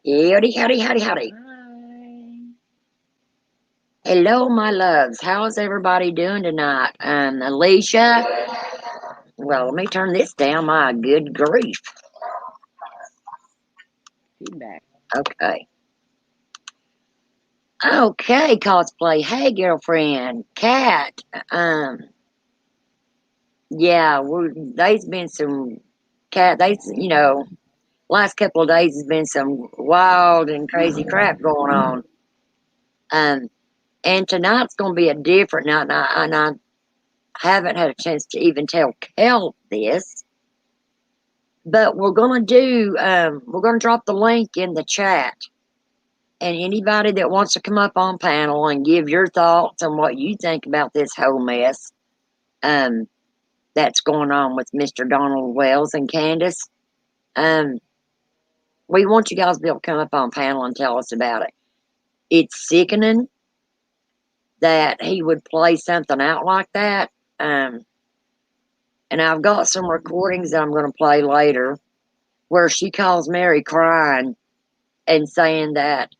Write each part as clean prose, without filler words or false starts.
Howdy, howdy, howdy, howdy. Hi. Hello, my loves. How's everybody doing tonight? Alicia. Well, let me turn this down. My good grief. Feedback. Okay. Okay, cosplay. Hey, girlfriend. Cat. Yeah, there's been some last couple of days has been some wild and crazy crap going on. Um, and tonight's going to be a different night, and I haven't had a chance to even tell Kel this, but we're gonna drop the link in the chat, and anybody that wants to come up on panel and give your thoughts on what you think about this whole mess, um, that's going on with Mr. Donald Wells and Candace, um, we want you guys to be able to come up on panel and tell us about it. It's sickening that he would play something out like that. And I've got some recordings that I'm going to play later where she calls Mary crying and saying that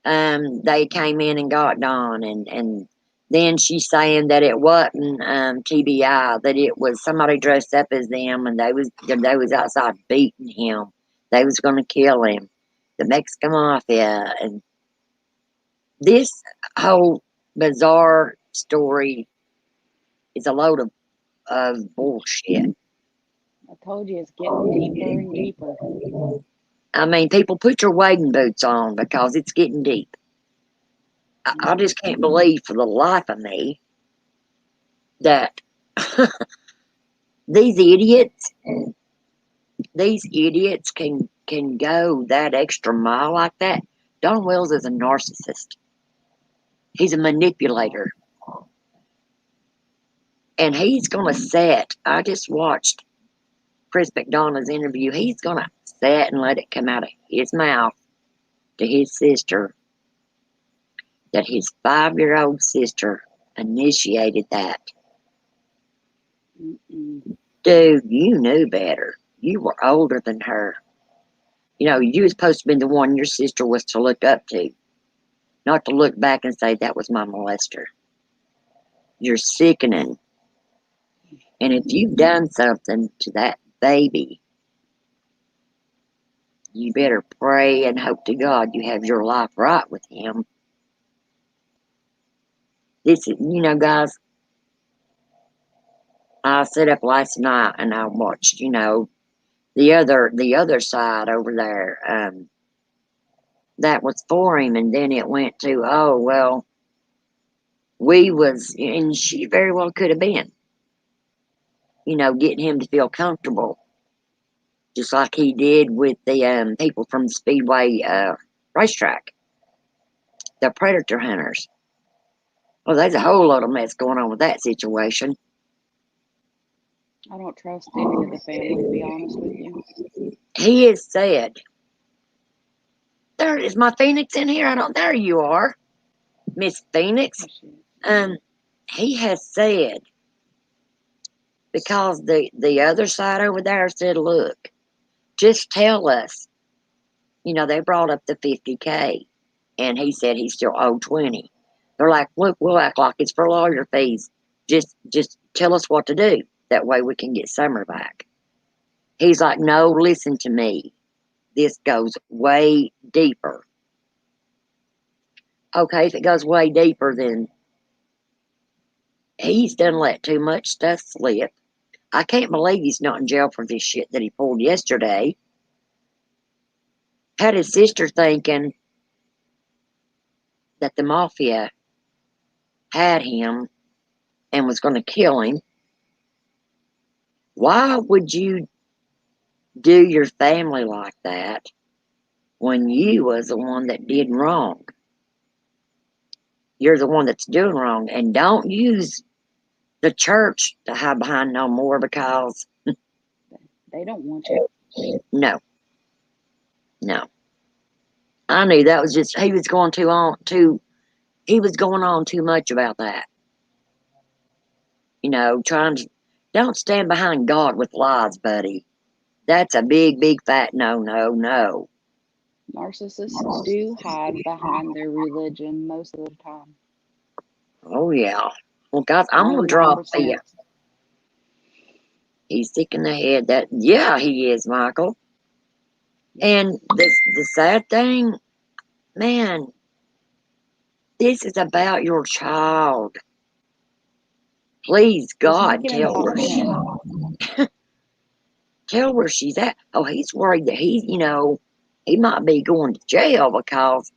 they came in and got Don, and then she's saying that it wasn't TBI, that it was somebody dressed up as them, and they was outside beating him. They was going to kill him, the Mexican mafia, and this whole bizarre story is a load of bullshit. I told you it's getting deeper and deeper. I mean, people, put your wading boots on because it's getting deep. I just can't believe for the life of me that these idiots, these idiots can go that extra mile like that. Don Wells is a narcissist. He's a manipulator, and he's gonna set. I just watched Chris McDonough's interview. He's gonna set and let it come out of his mouth to his sister that his 5-year-old sister initiated that. Mm-mm. Dude, you knew better. You were older than her. You know, you was supposed to be the one your sister was to look up to, not to look back and say that was my molester. You're sickening. And if you've done something to that baby, you better pray and hope to God you have your life right with him. This is, guys, I sat up last night and I watched, the other side over there. That was for him, and then it went to, oh well, we was, and she very well could have been, getting him to feel comfortable, just like he did with the people from the Speedway racetrack, the predator hunters. Well, there's a whole lot of mess going on with that situation. I don't trust any of the family, to be honest with you. He has said, "There is my Phoenix in here. I don't. There you are, Miss Phoenix." There she is. Um, he has said, because the other side over there said, "Look, just tell us." They brought up the 50K, and he said he still owed 20. They're like, "Look, we'll act like it's for lawyer fees. Just tell us what to do. That way we can get Summer back." He's like, "No, listen to me. This goes way deeper." Okay, if it goes way deeper, then he's done let too much stuff slip. I can't believe he's not in jail for this shit that he pulled yesterday. Had his sister thinking that the mafia had him and was going to kill him. Why would you do your family like that when you was the one that did wrong? You're the one that's doing wrong, and don't use the church to hide behind no more, because They don't want you. no, no. I knew that was just, he was going he was going on too much about that. Trying to, don't stand behind God with lies, buddy. That's a big, big fat no, no, no. Narcissists do hide behind their religion most of the time. Oh, yeah. Well, guys, I'm going to drop the... 99%. He's sick in the head. That, yeah, he is, Michael. And the sad thing, man, this is about your child. Please, He's God, making it tell about her him. tell where she's at. Oh, he's worried that he might be going to jail because,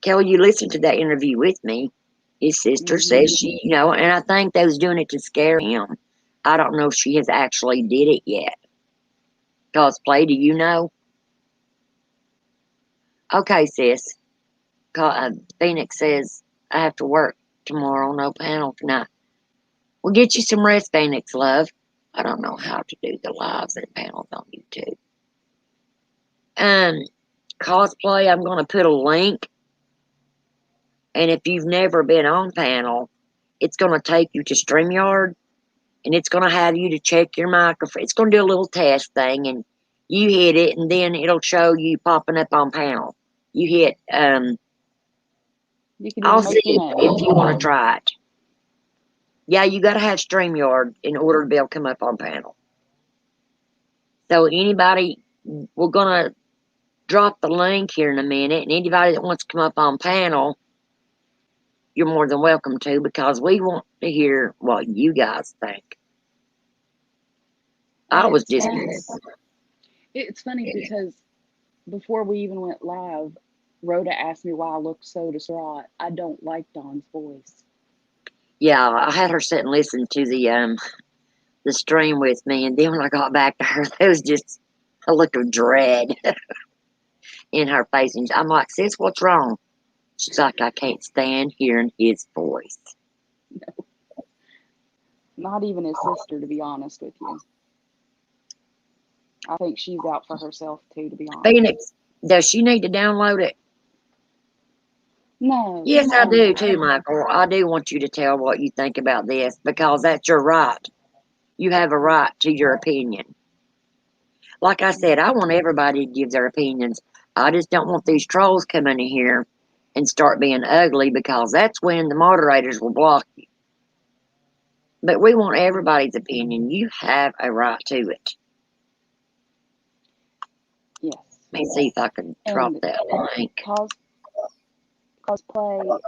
Kelly, you listened to that interview with me. His sister says she, and I think they was doing it to scare him. I don't know if she has actually did it yet. Cosplay, do you know? Okay, sis. Phoenix says, I have to work tomorrow, no panel tonight. We'll get you some rest, Phoenix, love. I don't know how to do the lives and panels on YouTube. Cosplay, I'm going to put a link. And if you've never been on panel, it's going to take you to StreamYard. And it's going to have you to check your microphone. It's going to do a little test thing. And you hit it, and then it'll show you popping up on panel. You hit, You can I'll even see make your if name. you want to try it. Yeah, you got to have StreamYard in order to be able to come up on panel. So anybody, we're going to drop the link here in a minute, and anybody that wants to come up on panel, you're more than welcome to, because we want to hear what you guys think. And I was it's just... funny. It's funny because before we even went live, Rhoda asked me why I looked so distraught. I don't like Dawn's voice. Yeah, I had her sit and listen to the stream with me, and then when I got back to her, there was just a look of dread in her face, and I'm like, sis, what's wrong? She's like, I can't stand hearing his voice. No, not even his sister, to be honest with you. I think she's out for herself too, to be honest. Phoenix, does she need to download it? No, Yes, I no, do no. too, Michael. I do want you to tell what you think about this, because that's your right. You have a right to your opinion. Like I said, I want everybody to give their opinions. I just don't want these trolls coming in here and start being ugly, because that's when the moderators will block you. But we want everybody's opinion. You have a right to it. Yes. Let me see if I can drop And that link. cosplay,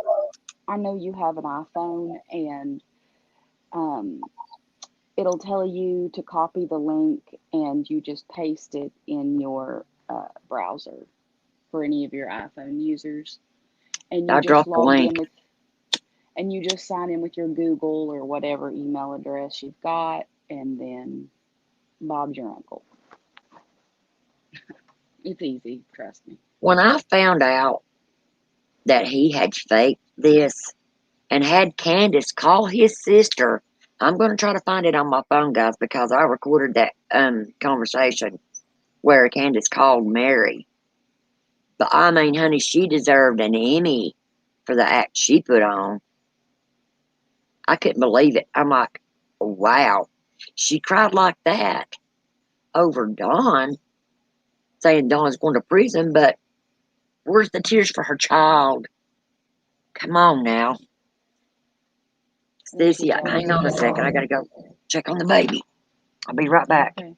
I know you have an iPhone, and it'll tell you to copy the link and you just paste it in your browser for any of your iPhone users. And you I just dropped the log in link. with, and you just sign in with your Google or whatever email address you've got, and then Bob's your uncle. It's easy, trust me. When I found out that he had faked this and had Candace call his sister, I'm going to try to find it on my phone, guys, because I recorded that conversation where Candace called Mary. But I mean, honey, she deserved an Emmy for the act she put on. I couldn't believe it. I'm like, wow. She cried like that over Dawn, saying Dawn's going to prison, but where's the tears for her child? Come on now. Well, she Stacey, hang does. on a second. I got to go check on the baby. I'll be right back. Okay.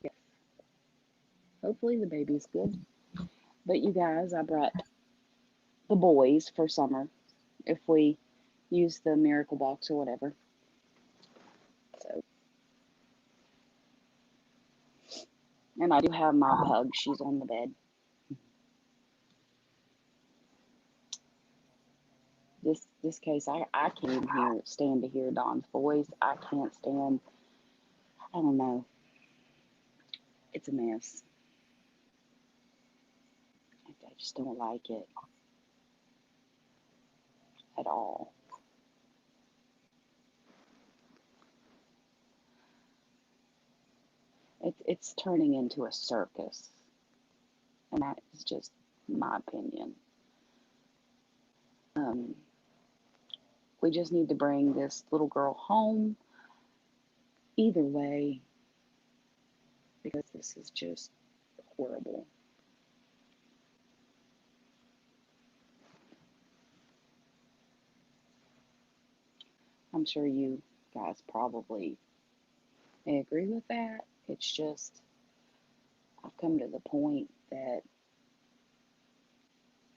Yes. Hopefully the baby's good. But you guys, I brought the boys for summer if we use the miracle box or whatever. So, and I do have my pug. She's on the bed. This case, I can't even stand to hear Dawn's voice. I can't stand. I don't know. It's a mess. I just don't like it at all. It's turning into a circus. And that is just my opinion. We just need to bring this little girl home either way, because this is just horrible. I'm sure you guys probably may agree with that. It's just, I've come to the point that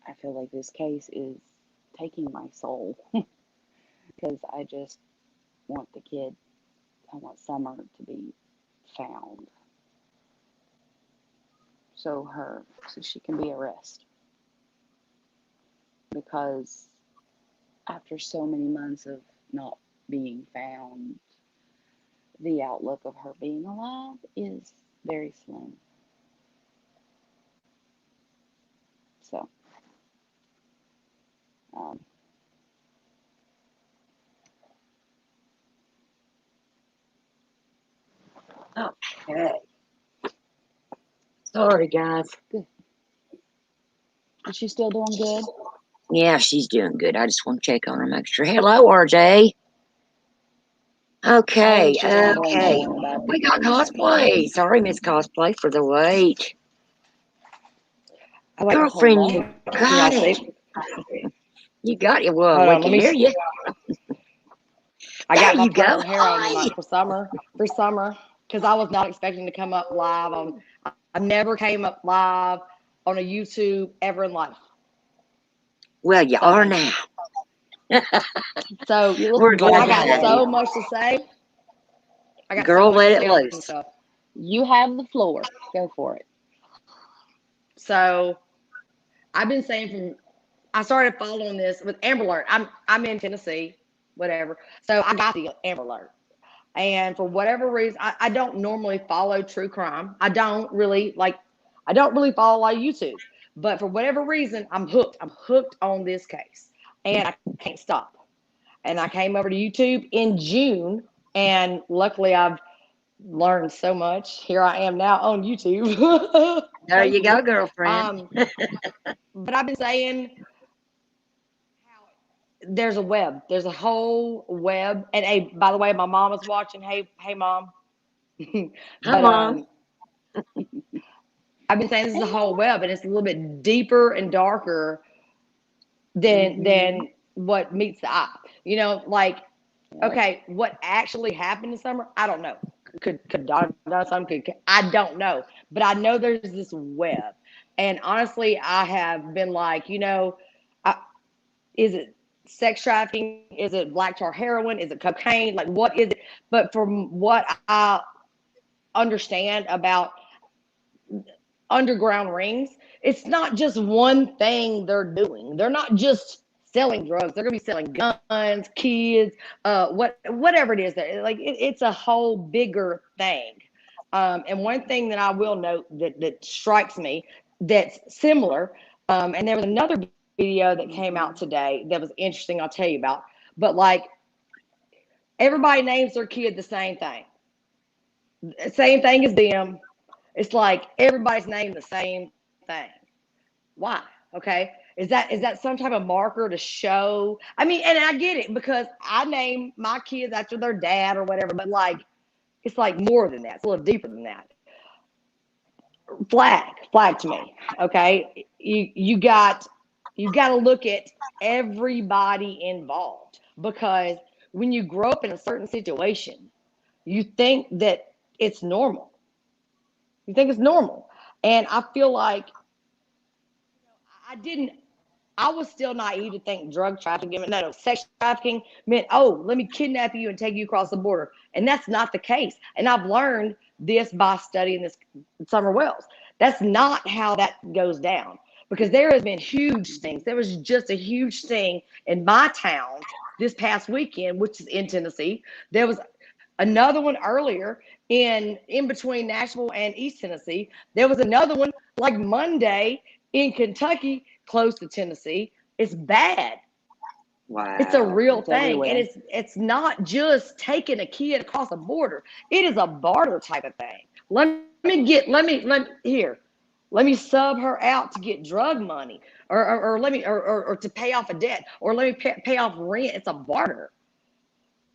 I feel like this case is taking my soul because I just want the kid, I want Summer to be found so she can be at rest. Because after so many months of not being found, the outlook of her being alive is very slim. So, Okay. Sorry, guys. good. Is she still doing good? Yeah, she's doing good. I just want to check on her, make sure. Hello, RJ. Okay, She's not doing okay. good. We got cosplay. Sorry, Miss Cosplay, for the wait. Girlfriend, you got it. You got it. Well, we can hear you. I got my There you go. purple hair on tonight for summer, because I was not expecting to come up live on. I never came up live on a YouTube ever in life. Well, you are now. So We're glad I to have got so you. much to say. I got Girl, so much let to it say on loose. stuff. You have the floor. Go for it. So I've been saying I started following this with Amber Alert. I'm in Tennessee, whatever. So I got the Amber Alert. And for whatever reason, I don't normally follow true crime. I don't really follow a lot of YouTube. But for whatever reason, I'm hooked. I'm hooked on this case. And I can't stop. And I came over to YouTube in June. And luckily, I've learned so much. Here I am now on YouTube. There you go, girlfriend. But I've been saying there's a web. There's a whole web. And hey, by the way, my mom is watching. Hey, mom. Hi, But Mom. I've been saying this is a whole web, and it's a little bit deeper and darker than what meets the eye. You know, like, okay, what actually happened this summer? I don't know. Could Don done something? I don't know, but I know there's this web, and honestly, I have been like, is it sex trafficking? Is it black tar heroin? Is it cocaine? Like, what is it? But from what I understand about underground rings, it's not just one thing they're doing. They're not just selling drugs. They're gonna be selling guns, kids, whatever it is. Like it's a whole bigger thing. And one thing that I will note that strikes me that's similar, and there was another video that came out today that was interesting. I'll tell you about. But like everybody names their kid the same thing. Same thing as them. It's like everybody's named the same thing. Why? Okay. Is that some type of marker to show? I mean, and I get it because I name my kids after their dad or whatever, but like it's like more than that. It's a little deeper than that. Flag to me. Okay. You got to look at everybody involved, because when you grow up in a certain situation, you think that it's normal. You think it's normal. And I feel like I was still naive to think drug trafficking, no, sex trafficking meant, oh, let me kidnap you and take you across the border. And that's not the case. And I've learned this by studying this Summer Wells. That's not how that goes down, because there has been huge things. There was just a huge thing in my town this past weekend, which is in Tennessee. There was another one earlier in between Nashville and East Tennessee. There was another one like Monday in Kentucky, close to Tennessee. It's bad. Wow. It's a real thing. everywhere. And it's not just taking a kid across the border. It is a barter type of thing. Let me here. Let me sub her out to get drug money, or let me, or to pay off a debt, or let me pay off rent. It's a barter.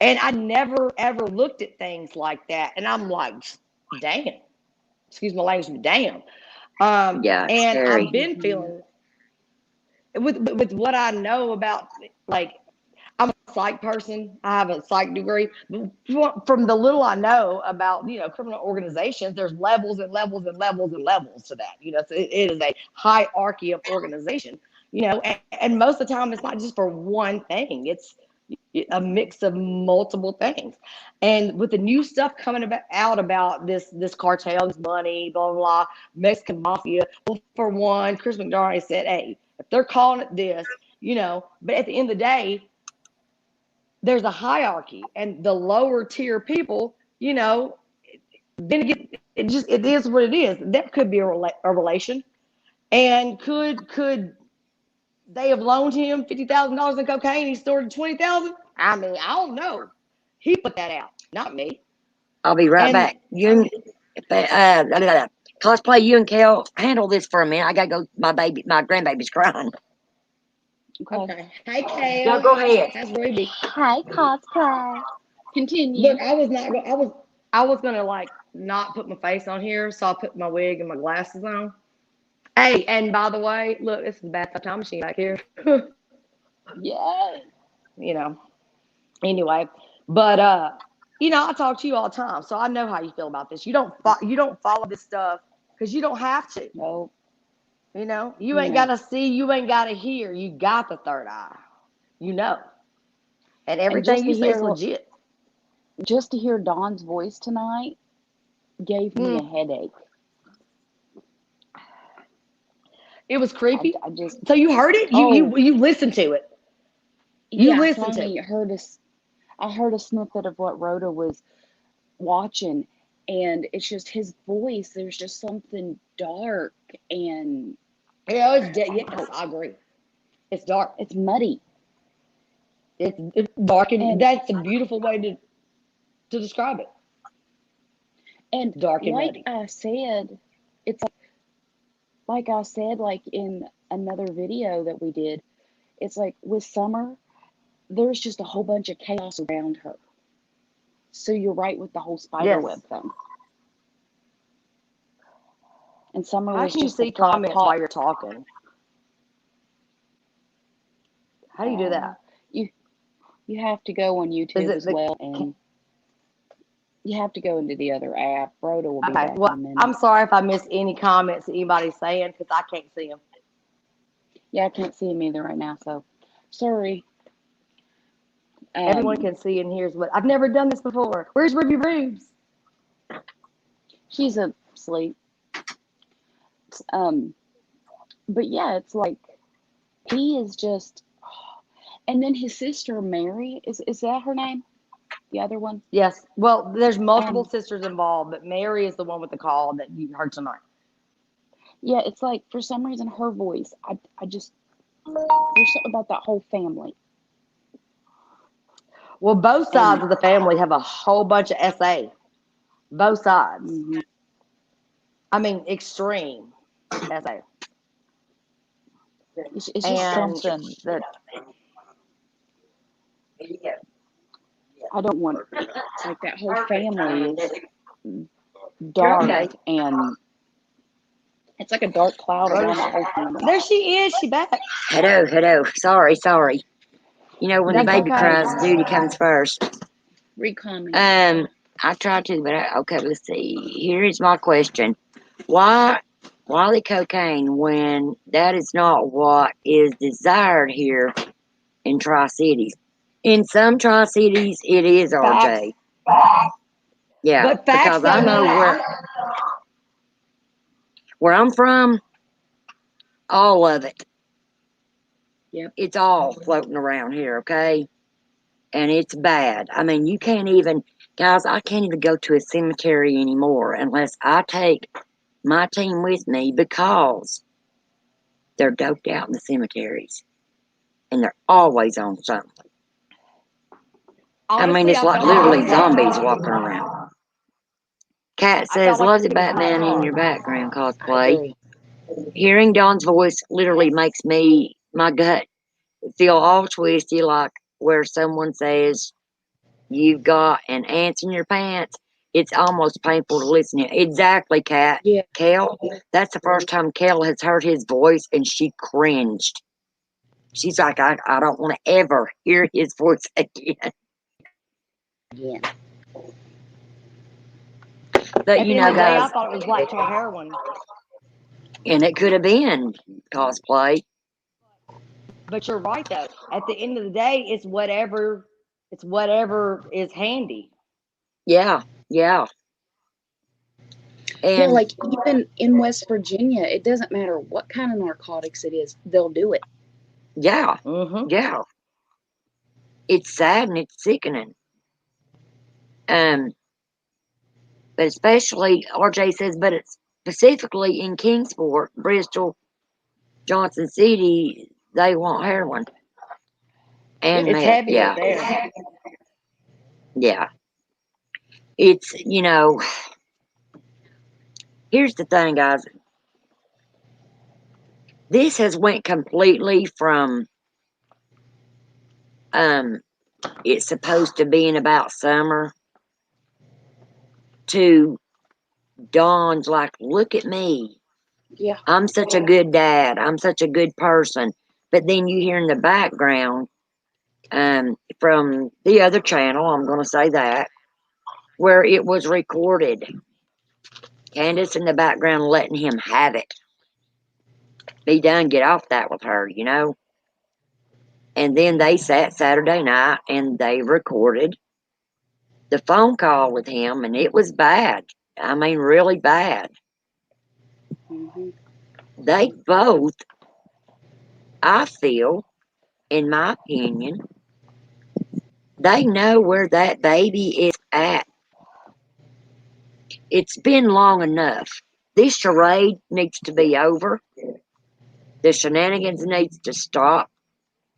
And I never ever looked at things like that. And I'm like, damn, excuse my language, but damn. Yeah, it's And scary. I've been feeling with what I know about, like, I'm a psych person. I have a psych degree. From the little I know about, criminal organizations, there's levels and levels and levels and levels to that. So it is a hierarchy of organization. And most of the time, it's not just for one thing. It's a mix of multiple things. And with the new stuff coming out about this cartel, this money, blah blah blah, Mexican mafia. Well, for one, Chris McDonald said, "Hey, if they're calling it this, but at the end of the day, there's a hierarchy, and the lower tier people, then it is what it is. That could be a relation, and could they have loaned him $50,000 in cocaine? He stored 20,000. I mean, I don't know. He put that out, not me. I'll be right And back. Cosplay, you and Kel handle this for a minute. I gotta go. My grandbaby's crying. okay, hey Kale, No, go ahead. how's Ruby? Hi, cosplay. Continue. Look, I was gonna like not put my face on here, so I put my wig and my glasses on. Hey, and by the way, look, this is the bathtub time machine back here. Yes. Anyway, but I talk to you all the time, so I know how you feel about this. You don't follow this stuff because you don't have to. No. You ain't gotta see, you ain't gotta hear. You got the third eye, and everything you say is legit. Just to hear Dawn's voice tonight gave me a headache. It was creepy. I just. So you heard it? You listened to it. You listened to it. I heard a snippet of what Rhoda was watching, and it's just his voice. There's just something dark and it's yes, I agree. It's dark. it's muddy. It's dark, and that's a beautiful way to describe it. And dark and like muddy. I said, it's like I said, like in another video that we did, it's like with Summer, there's just a whole bunch of chaos around her. So you're right with the whole spiderweb thing. And Summer How was can you just see comments while you're talking? How do you do that? You have to go on YouTube as well, and you have to go into the other app. Rhoda will be back in a minute. I'm sorry if I missed any comments that anybody's saying because I can't see them. Yeah, I can't see them either right now, so sorry. Everyone can see and hear what I've never done this before. Where's Ruby Rubes? She's asleep. But yeah, it's like he is just. And then his sister Mary, is that her name? The other one? Yes. Well, there's multiple sisters involved, but Mary is the one with the call that you heard tonight. Yeah, it's like for some reason her voice, I just there's something about that whole family. Well, both sides of the family have a whole bunch of SA. Both sides. Mm-hmm. I mean, extreme SA. It's just something that I don't want. It's like that whole family is dark, and it's like a dark cloud around the whole family. There she is. She back. Hello. Sorry. When the baby cries, duty comes first. Recomment. I tried to, but okay. Let's see. Here is my question: Why the cocaine when that is not what is desired here in Tri-Cities? In some Tri-Cities, it is RJ. Yeah, but facts, because I know where I'm from, all of it. Yep. It's all floating around here, okay? And it's bad. I mean, you can't even, guys, I can't even go to a cemetery anymore unless I take my team with me because they're doped out in the cemeteries. And they're always on something. Honestly, I mean, it's like literally zombies walking around. Cat says, love the Batman in your background cosplay. Hearing Dawn's voice literally makes my gut feel all twisty, like where someone says, "You've got an ants in your pants." It's almost painful to listen to. Exactly, Kat. Yeah. Kel, that's the first time Kel has heard his voice, and she cringed. She's like, I don't want to ever hear his voice again. Yeah. But At you the end know, of the day, I guys, thought it was black tar heroin. and it could have been cosplay. But you're right though. At the end of the day, it's whatever is handy. Yeah, yeah. Yeah, And like even in West Virginia, it doesn't matter what kind of narcotics it is, they'll do it. yeah, Mm-hmm. yeah. It's sad and it's sickening. Um, but especially RJ says, but it's specifically in Kingsport, Bristol, Johnson City, they want heroin and It's meth. heavy up Yeah, there. yeah. It's here's the thing, guys. This has went completely from um it's supposed to be in about summer to Dawn's like, look at me. Yeah. I'm such a good dad. I'm such a good person. But then you hear in the background, from the other channel, I'm going to say that, where it was recorded. Candace in the background letting him have it. Be done, get off that with her, you know? And then they sat Saturday night and they recorded the phone call with him, and it was bad. I mean, really bad. Hmm. They both, I feel, in my opinion, they know where that baby is at. It's been long enough. This charade needs to be over. The shenanigans needs to stop.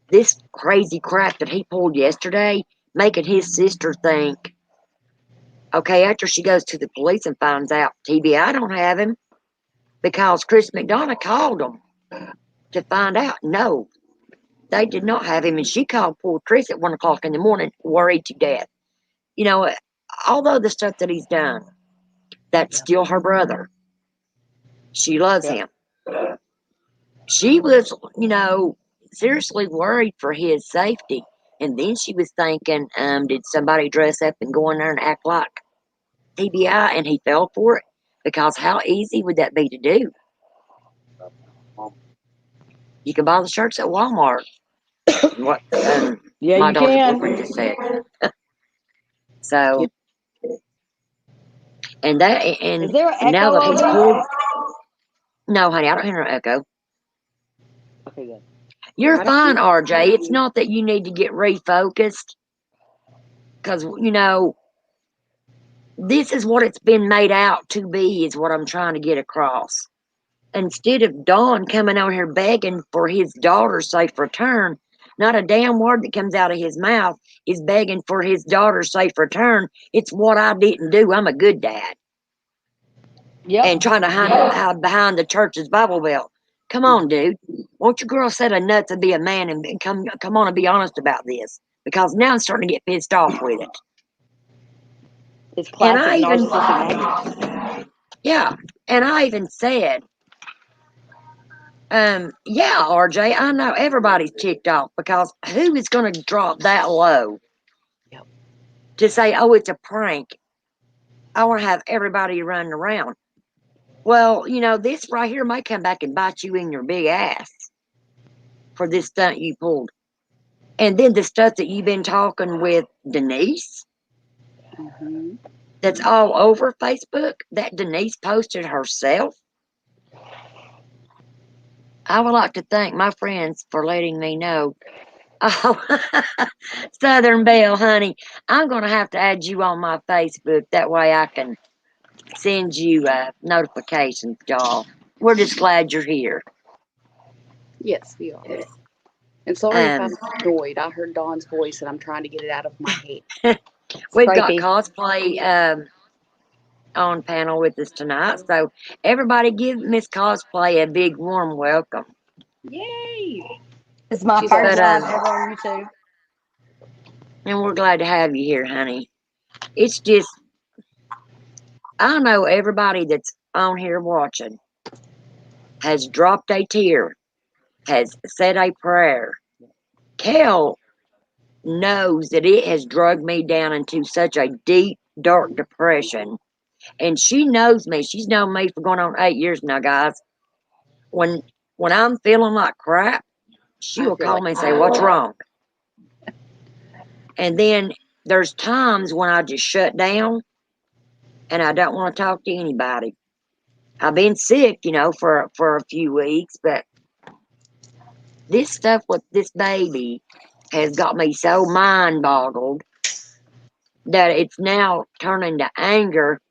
This crazy crap that he pulled yesterday, making his sister think, okay, after she goes to the police and finds out TBI don't have him, because Chris McDonough called them to find out. No, they did not have him, and she called poor Chris at 1 o'clock in the morning, worried to death. You know, although the stuff that he's done, that's still her brother. She loves Yep. him. She was, seriously worried for his safety. And then she was thinking, did somebody dress up and go in there and act like TBI? And he fell for it, because how easy would that be to do? You can buy the shirts at Walmart. What Yeah, my you daughter's can. boyfriend just said. Yeah. So, and that, Is and there an now echo that he's over you? pulled, no, honey, I don't hear an echo. Okay, good. You're I don't fine, either. RJ. It's not that you need to get refocused, because this is what it's been made out to be, is what I'm trying to get across. Instead of Don coming out here begging for his daughter's safe return, not a damn word that comes out of his mouth is begging for his daughter's safe return. It's what I didn't do. I'm a good dad. And Yep. trying to hide behind the church's Bible belt. Come on, dude. Won't your girl set a nut to be a man and come on and be honest about this? Because now I'm starting to get pissed off with it. It's And classic I even, narcissistic. yeah, and I even said, yeah, RJ, I know everybody's ticked off, because who is going to drop that low Yep. to say, oh, it's a prank? I want to have everybody running around. Well, this right here might come back and bite you in your big ass for this stunt you pulled. And then the stuff that you've been talking with Denise, Hmm. that's all over Facebook, that Denise posted herself. I would like to thank my friends for letting me know. Oh, Southern Belle, honey, I'm going to have to add you on my Facebook. That way I can send you notifications, y'all. We're just glad you're here. Yes, we are. And sorry if Um, I'm annoyed. I heard Dawn's voice and I'm trying to get it out of my head. It's we've got creepy. cosplay on panel with us tonight. So everybody give Miss Cosplay a big warm welcome. Yay! It's my She's first live awesome. ever on YouTube. And we're glad to have you here, honey. It's just, I know everybody that's on here watching has dropped a tear, has said a prayer. Kel knows that it has dragged me down into such a deep, dark depression. And she knows me. She's known me for going on 8 years now, guys. When I'm feeling like crap, she I will feel call like me and say, "What's wrong?" And then there's times when I just shut down and I don't want to talk to anybody. I've been sick, for a few weeks, but this stuff with this baby has got me so mind boggled that it's now turning to anger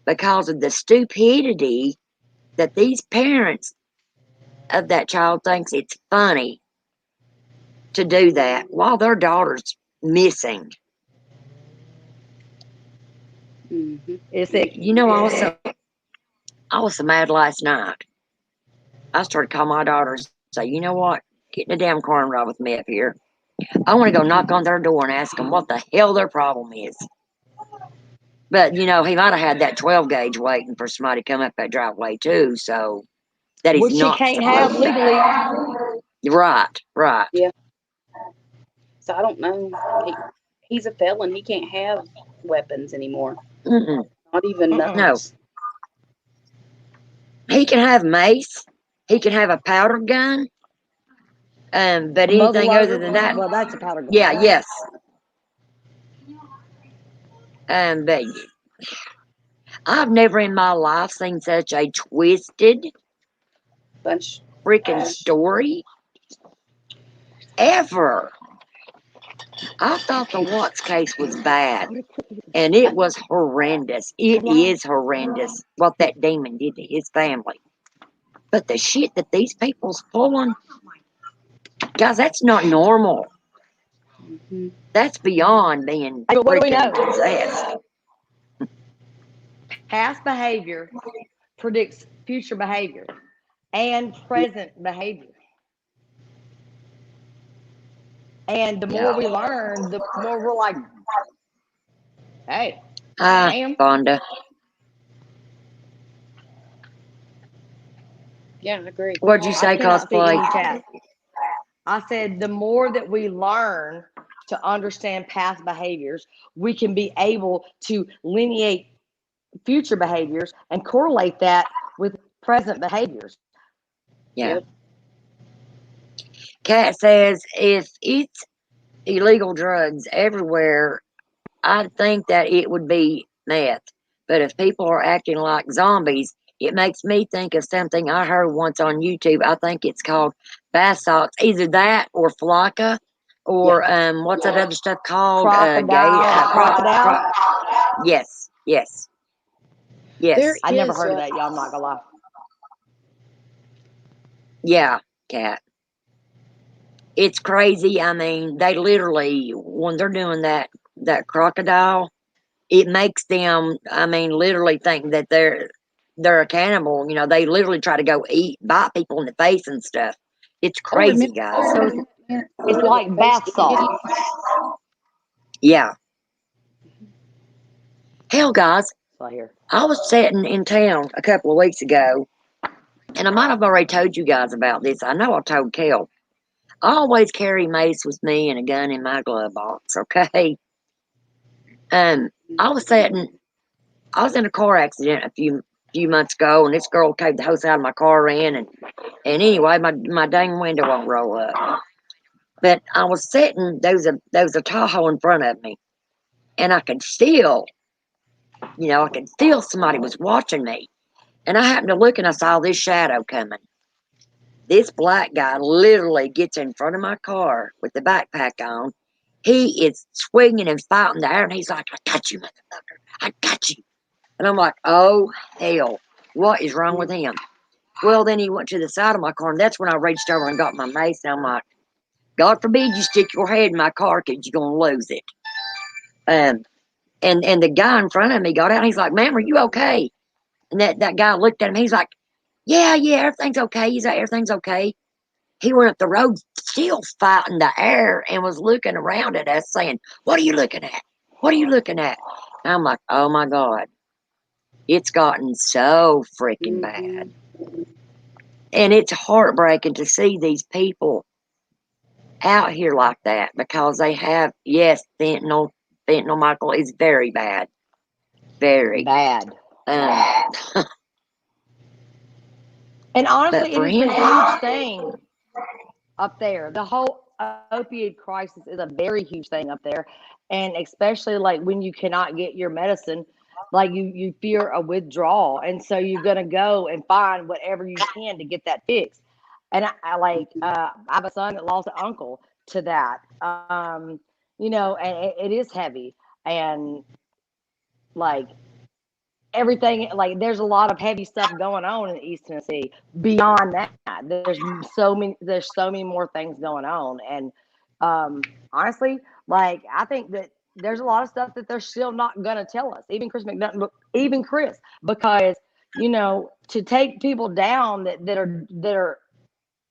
because of the stupidity that these parents of that child thinks it's funny to do that while their daughter's missing. Mm-hmm. It's it. I was so mad last night. I started calling my daughter and say, "You know what? Get in the damn car and ride with me up here. I want to go knock on their door and ask them what the hell their problem is." But, he might have had that 12 gauge waiting for somebody to come up that driveway too, so that he's Which she not can't have supposed to. legally. Right. Yeah. So I don't know. He's a felon. He can't have weapons anymore. Mm-mm. Not even Mm-mm. No. knives. He can have mace. He can have a powder gun. But A anything other muzzleloader. than that, Well, that's a powder gun. yeah, yes. But I've never in my life seen such a twisted Bunch. freaking story ever. I thought the Watts case was bad, and it was horrendous. It is horrendous what that demon did to his family. But the shit that these people's pulling, guys, that's not normal. Mm-hmm. That's beyond being But what do we know? freaking possessed. Past behavior predicts future behavior and present behavior. And the more we learn, the more we're like, hey, damn. Fonda. Yeah, I agree. What'd you say, I cannot see Cosplay? any chat. I said the more that we learn to understand past behaviors, we can be able to lineate future behaviors and correlate that with present behaviors. Yeah. Yep. Kat says if it's illegal drugs everywhere, I think that it would be meth. But if people are acting like zombies, it makes me think of something I heard once on YouTube. I think it's called bath salts. Either that or flaca or what's that other stuff called? Crocodile. Yes. There I never is. heard of that, y'all. I'm not gonna lie. Yeah, Kat. It's crazy. I mean, they literally, when they're doing that crocodile, it makes them, I mean, literally think that they're a cannibal. They literally try to go bite people in the face and stuff. It's crazy, guys. So it's like bath salt. Yeah. Hell, guys, Right here. I was sitting in town a couple of weeks ago, and I might have already told you guys about this. I know I told Kel. I always carry mace with me and a gun in my glove box, okay? I was in a car accident a few months ago, and this girl caved the hose out of my car in, and anyway, my dang window won't roll up. But I was sitting, there was a Tahoe in front of me, and I could feel somebody was watching me. And I happened to look, and I saw this shadow coming. This black guy literally gets in front of my car with the backpack on. He is swinging and fighting the air, and he's like, "I got you, motherfucker. I got you." And I'm like, "Oh, hell. What is wrong with him?" Well, then he went to the side of my car, and that's when I reached over and got my mace. And I'm like, "God forbid you stick your head in my car, because you're going to lose it." And the guy in front of me got out and he's like, "Ma'am, are you okay?" And that guy looked at him. He's like, "Yeah, everything's okay." He's like, "Everything's okay." He went up the road still fighting the air and was looking around at us saying, "What are you looking at? What are you looking at?" And I'm like, "Oh my God, it's gotten so freaking bad." And it's heartbreaking to see these people out here like that because they have, yes, fentanyl. Fentanyl, Michael, is very bad. Very. Bad. Um, And honestly, but for it is him, a huge thing up there. The whole opioid crisis is a very huge thing up there. And especially like when you cannot get your medicine, like you fear a withdrawal. And so you're going to go and find whatever you can to get that fixed. And I have a son that lost an uncle to that. You know, and it is heavy. And like everything, like there's a lot of heavy stuff going on in East Tennessee. Beyond that, there's so many more things going on. And honestly, like I think that there's a lot of stuff that they're still not gonna tell us, even Chris McDonough, even Chris, because you know, to take people down that are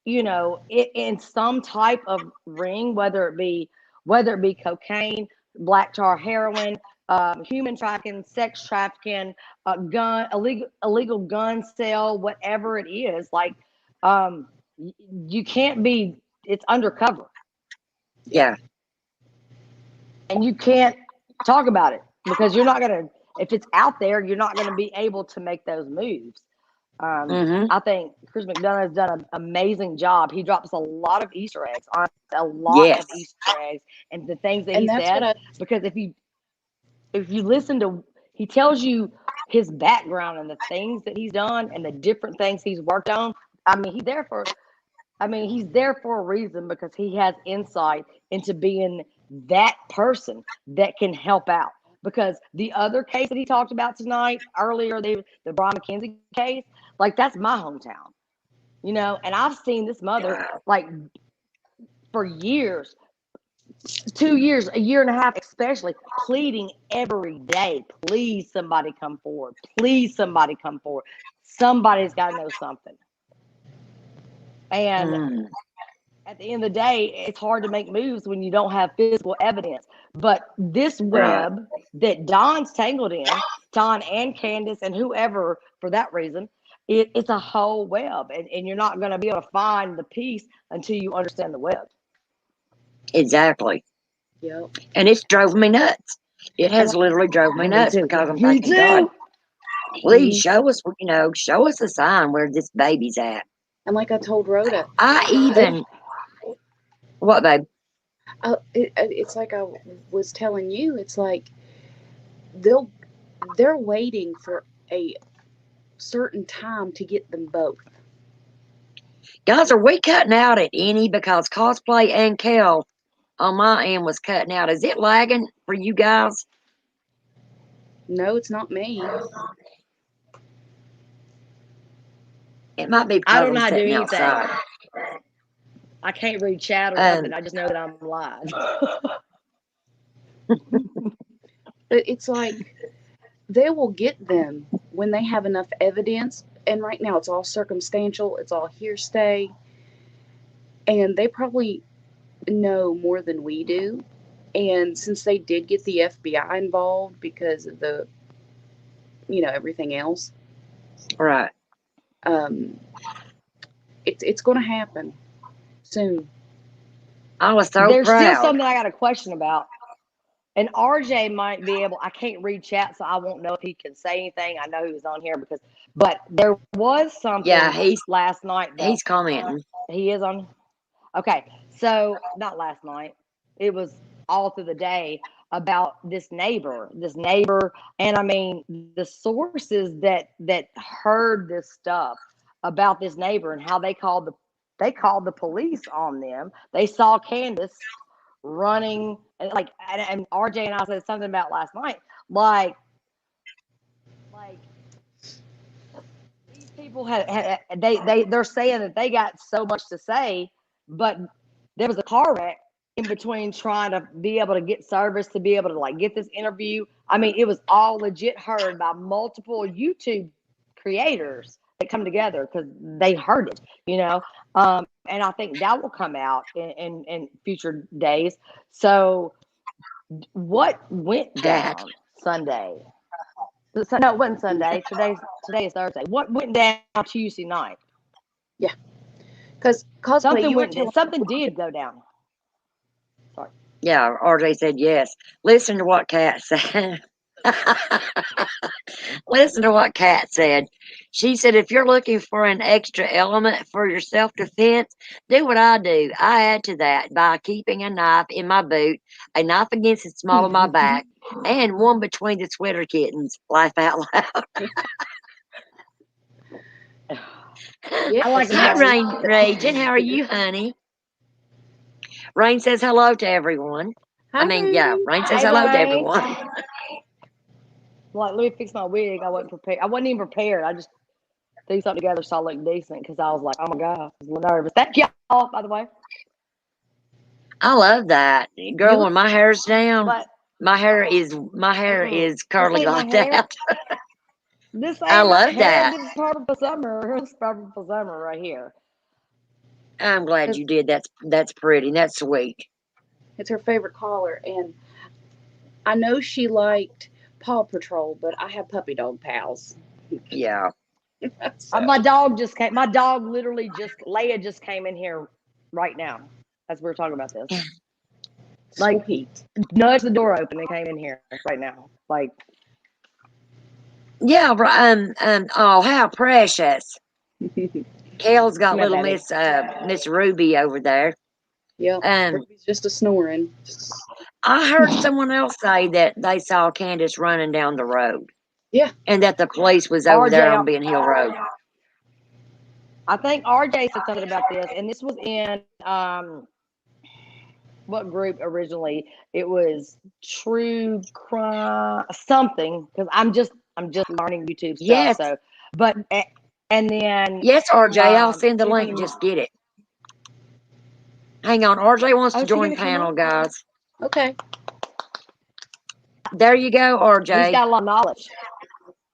you know, in some type of ring, whether it be cocaine, black tar heroin, human trafficking, sex trafficking, gun illegal gun sale, whatever it is, like you can't be. It's undercover, yeah, and you can't talk about it because you're not gonna. If it's out there, you're not gonna be able to make those moves. mm-hmm, I think Chris McDonough has done an amazing job. He drops a lot of Easter eggs, on a lot yes, of Easter eggs, and the things that And he that's what said. Because if you listen to, he tells you his background and the things that he's done and the different things he's worked on. I mean, he's there for. I mean, he's there for a reason because he has insight into being that person that can help out. Because the other case that he talked about tonight earlier, the Brian McKenzie case, like that's my hometown, you know, and I've seen this mother yeah, like for years, 2 years, a year and a half, especially pleading every day, please somebody come forward. Please somebody come forward. Somebody's got to know something. And mm, at the end of the day, it's hard to make moves when you don't have physical evidence. But this right, web that Don's tangled in, Don and Candace and whoever for that reason, it's a whole web. And you're not going to be able to find the piece until you understand the web. exactly. Yep. And it's drove me nuts. It And has literally drove me me nuts too. because I'm Me thinking, God, too. please show us, show us a sign where this baby's at. And like I told Rhoda, I they even, what, babe? it's like I was telling you, it's like they're waiting for a certain time to get them both. Guys, are we cutting out at any? Because cosplay and Kel on my end was cutting out. Is it lagging for you guys? No, it's not me. It might be I because don't I'm know how to do sitting anything. outside. I can't read chat or Um, nothing. I just know that I'm live. But it's like they will get them when they have enough evidence. And right now it's all circumstantial, it's all hearsay. And they probably know more than we do. And since they did get the FBI involved because of the, everything else, right. um, it's going to happen soon. I was so There's still proud. something I got a question about. And RJ might be able, I can't read chat, so I won't know if he can say anything. I know he was on here but there was Yeah, something last night that he's commenting. he is on. Okay. So, not last night, it was all through the day about this neighbor. And I mean, the sources that heard this stuff about this neighbor and how they called the police on them. They saw Candace running and RJ and I said something about last night, like these people they're saying that they got so much to say, but there was a car wreck in between trying to be able to get service to be able to like get this interview. I mean, it was all legit heard by multiple YouTube creators that come together because they heard it, you know. And I think that will come out in future days. So what went down Sunday? No, it wasn't Sunday. Today is Thursday. What went down Tuesday night? Yeah, because something did go down. Sorry. Yeah, RJ said yes. Listen to what Kat said. Listen to what Kat said. She said, if you're looking for an extra element for your self-defense, do what I do. I add to that by keeping a knife in my boot, a knife against the small of my back, and one between the sweater kittens. Laugh out loud. Yeah, I like it. Hi, Rain Raging. How are you, honey? Rain says hello to everyone. Hi, Yeah, Rain. Rain says Hey, hello to Rain. everyone. Like, let me fix my wig. I wasn't prepared. I wasn't even prepared. I just threw something together so I looked decent because I was like, oh my God, I was a little nervous. Thank y'all, by the way. I love that. Girl, when my hair's down, But my hair is curly like that. This ain't I my love hair. that. This is purple summer. It's purple summer right here. I'm glad you did. That's pretty. That's sweet. It's her favorite color, and I know she liked Paw Patrol, but I have puppy dog pals. Yeah. So, My dog just came. My dog literally Leia just came in here right now as we were talking about this. Like, sweet. nudged the door open and came in here right now. Like, Yeah. Oh, how precious. Kale's got come here, little baby. Miss Ruby over there. Yep. Ruby's just a snoring. I heard someone else say that they saw Candace running down the road. Yeah. And that the police was over there on Ben Hill Road. I think RJ said something about this, and this was in what group originally? It was True Crime something, because I'm just learning YouTube stuff. Yes. So, but and then yes, RJ, I'll send the link. Just get it. Hang on, RJ wants to join panel, guys. Okay. There you go, RJ. He's got a lot of knowledge.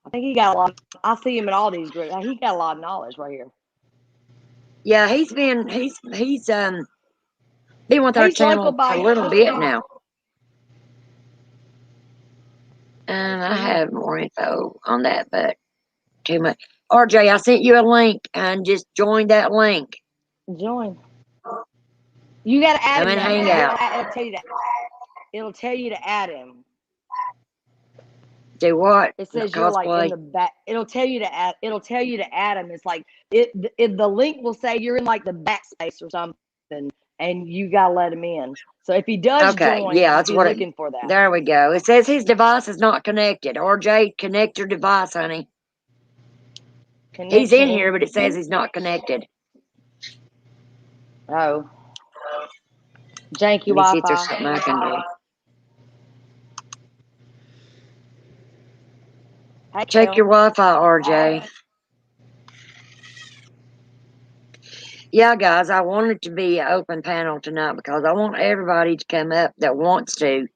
I think he got a lot. I see him in all these groups. He got a lot of knowledge right here. Yeah, he's been with our channel for a little bit now. I have more info on that, but too much. RJ, I sent you a link and just join that link. Join. You got to add him. Hang out. It'll tell you to add him. Do what? It says you're like in the back. It'll tell you to add. It'll tell you to add him. It's like the link will say you're in like the backspace or something, and you gotta let him in. So if he does join, yeah, that's what looking for that. There we go. It says his device is not connected. RJ, connect your device, honey. He's in here, but it says he's not connected. Oh, janky Let me see if Wi-Fi. there's something I can do. Check your Wi-Fi, RJ. Yeah, guys, I want it to be an open panel tonight because I want everybody to come up that wants to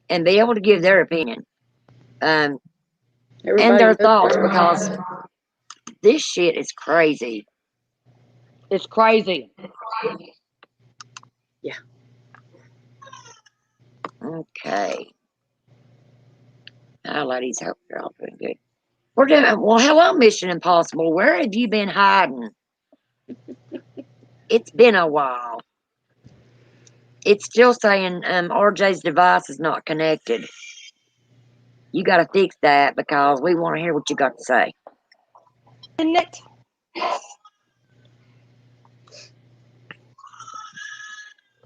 and be able to give their opinion and their thoughts, because this shit is crazy. It's crazy. Yeah. Okay. Oh, ladies, hope you're all doing good. We're doing well. Hello, Mission Impossible. Where have you been hiding? It's been a while. It's still saying RJ's device is not connected. You got to fix that because we want to hear what you got to say. Connect.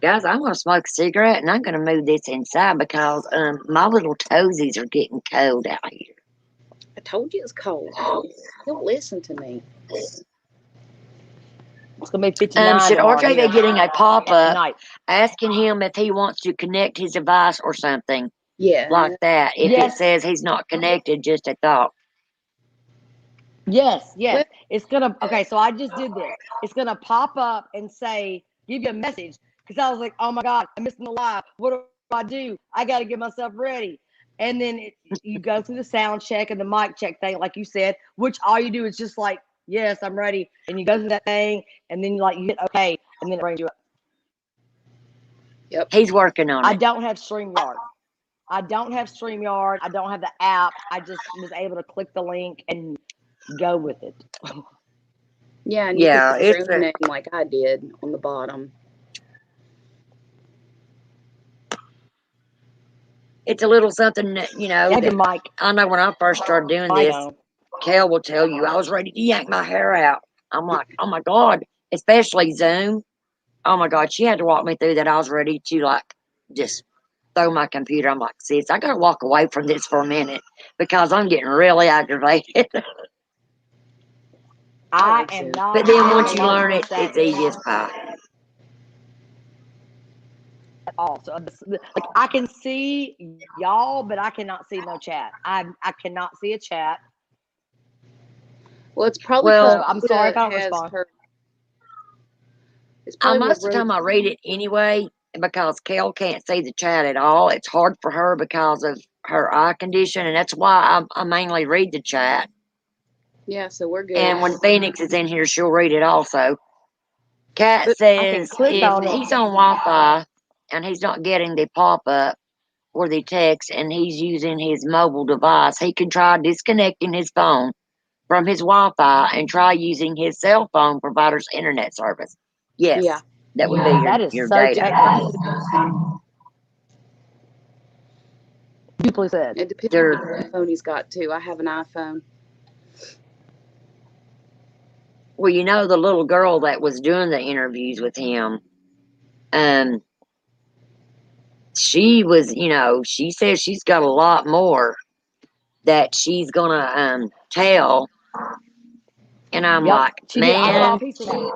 Guys, I'm going to smoke a cigarette and I'm going to move this inside because my little toesies are getting cold out here. I told you it's cold. Don't listen to me. It's going to be 59. Should RJ be getting a pop-up asking him if he wants to connect his device or something? Yeah. Like that. If it says he's not connected, just a thought. Yes. It's going to, okay, so I just did this. It's going to pop up and say, give you a message. because I was like, oh my God, I'm missing the live. What do I do? I got to get myself ready. And then you go through the sound check and the mic check thing, like you said, which all you do is just like, yes, I'm ready. And you go through that thing, and then you hit okay, and then it brings you up. Yep. He's working on I it. don't have StreamYard. I don't have the app. I just was able to click the link and go with it. Yeah, and you Yeah, put the it's room name like I did on the bottom. it's a little something that, you know, Yeah, that your mic. I know when I first started doing Mic this, on. Kel will tell you I was ready to yank my hair out. I'm like, oh my God, especially Zoom. Oh my God, she had to walk me through that. I was ready to like just throw my computer. I'm like, sis, I gotta walk away from this for a minute because I'm getting really aggravated. I am not. But then once a you lot learn it, of that it's easy as pie. at all. So like I can see y'all, but I cannot see no chat. I cannot see a chat. Well, it's probably Well, because I'm sorry if I don't has respond. her. It's I probably most of what the time I read it anyway because Kel can't see the chat at all. It's hard for her because of her eye condition, and that's why I mainly read the chat. Yeah, so we're good. And when Phoenix is in here, she'll read it also. Kat But I can says click if on it. he's on Wi-Fi and he's not getting the pop-up or the text and he's using his mobile device, he can try disconnecting his phone from his Wi-Fi and try using his cell phone provider's internet service. Yes, yeah, that would be That is your so data. technical. Beautifully said. it depends There, on what phone he's got too. I have an iPhone. well, you know the little girl that was doing the interviews with him. Um, she was, you know, she says she's got a lot more that she's gonna tell, and I'm Yep, like, she did. I saw a man, piece of that.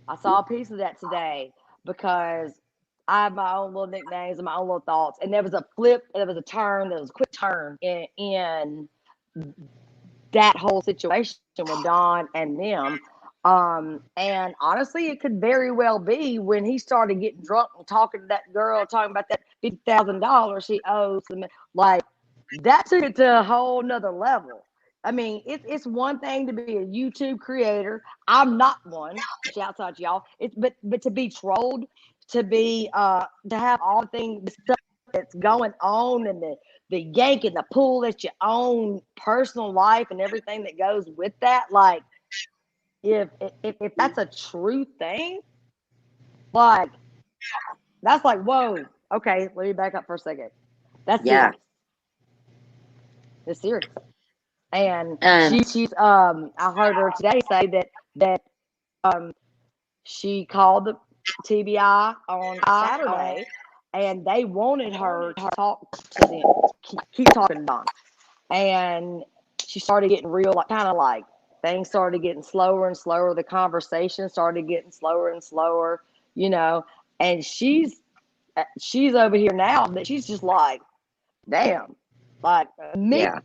I saw a piece of that today because I have my own little nicknames and my own little thoughts. And there was a flip, there was a turn, there was a quick turn in that whole situation with Don and them. And honestly, it could very well be when he started getting drunk and talking to that girl, talking about that $50,000 she owes him. Like that took it to a whole nother level. I mean, it's one thing to be a YouTube creator. I'm not one. Shouts out to y'all. But to be trolled, to have all the things the stuff that's going on and the yank and the pull that you own, personal life and everything that goes with that. Like if that's a true thing, like that's like, whoa, okay, let me back up for a second. That's yeah, serious. It's serious. And um, she's I heard her today say that she called the TBI on Saturday and they wanted her to talk to them, keep talking to Don. And she started getting real, like kind of like things started getting slower and slower. The conversation started getting slower and slower, you know. And she's over here now that she's just like, damn, like me. yeah,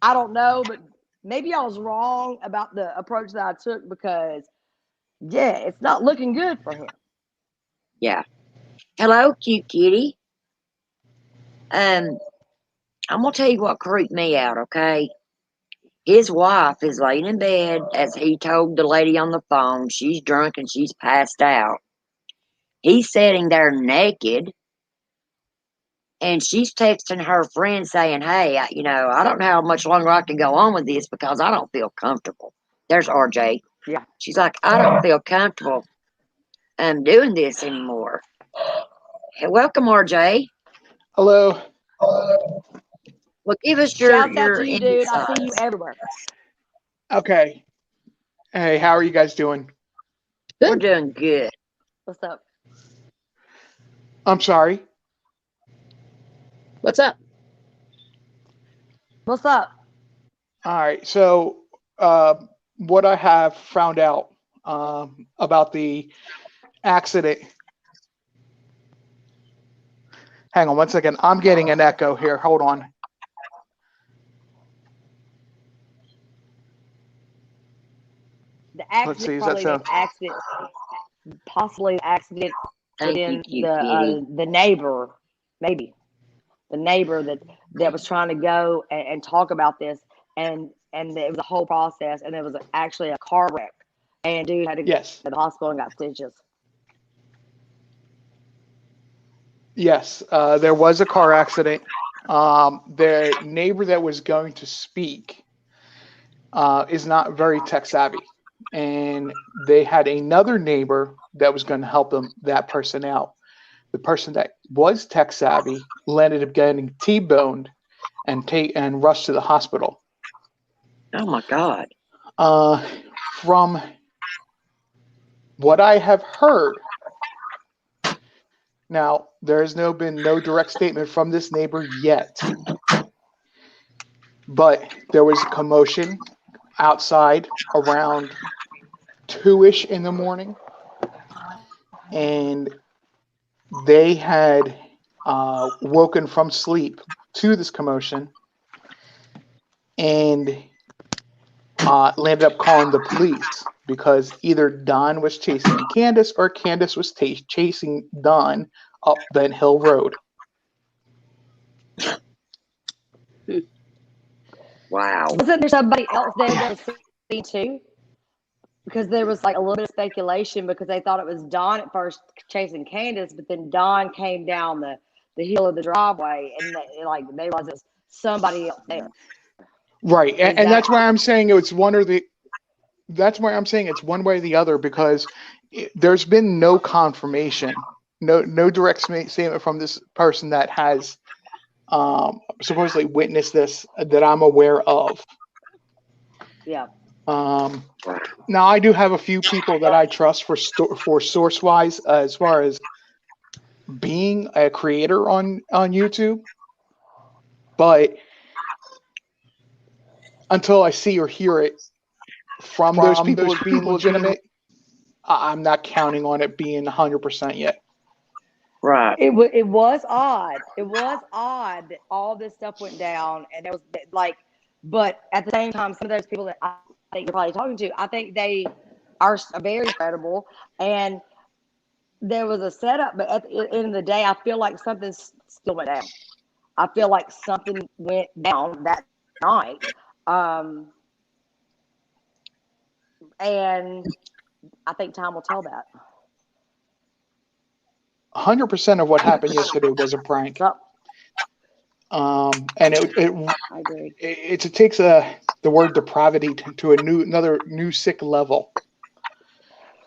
I don't know, but maybe I was wrong about the approach that I took because yeah, it's not looking good for him. yeah. Hello, cute kitty. Um, I'm gonna tell you what creeped me out, okay? His wife is laying in bed, as he told the lady on the phone. She's drunk and she's passed out. He's sitting there naked, and she's texting her friend saying, "Hey, you know, I don't know how much longer I can go on with this because I don't feel comfortable." There's RJ. Yeah. She's like, "I don't feel comfortable doing this anymore." Hey, welcome, RJ. Hello. Well, give us Shouts out your to you, dude. I see you insights. everywhere. Okay. Hey, how are you guys doing? We're Good. doing good. What's up? I'm sorry. What's up? What's up? All right. So, what I have found out about the accident. Hang on one second. I'm getting an echo here. Hold on. The Let's see. accident, Is that probably the so? accident, possibly the accident could have Thank you, been cute kitty. the neighbor, maybe the neighbor that was trying to go and talk about this, and it was a whole process, and there was actually a car wreck, and dude had to go Yes. to the hospital and got stitches. Yes. There was a car accident. The neighbor that was going to speak is not very tech savvy, and they had another neighbor that was going to help that person out. The person that was tech savvy ended up getting T-boned and rushed to the hospital. Oh my God. From what I have heard, now there has been no direct statement from this neighbor yet, but there was a commotion outside around 2-ish in the morning, and they had woken from sleep to this commotion and landed up calling the police because either Don was chasing Candace or Candace was chasing Don up Ben Hill Road. Wow. Wasn't there somebody else there that was seen too? Because there was like a little bit of speculation because they thought it was Don at first chasing Candace, but then Don came down the hill of the driveway, and they realized it was somebody else there. Right, and that's why I'm saying it's one or the. That's why I'm saying it's one way or the other, because there's been no confirmation, no direct statement from this person that has supposedly witnessed this that I'm aware of. Yeah. Now I do have a few people that I trust for source wise, as far as being a creator on YouTube, but until I see or hear it from those people as being legitimate, I'm not counting on it being 100% yet. Right. It was odd. It was odd that all this stuff went down, and there was but at the same time, some of those people that I think you're probably talking to, I think they are very credible, and there was a setup. But at the end of the day, I feel like something still went down. I feel like something went down that night, and I think time will tell that. 100% of what happened yesterday was a prank. So, And I agree. it takes the word depravity to another new sick level.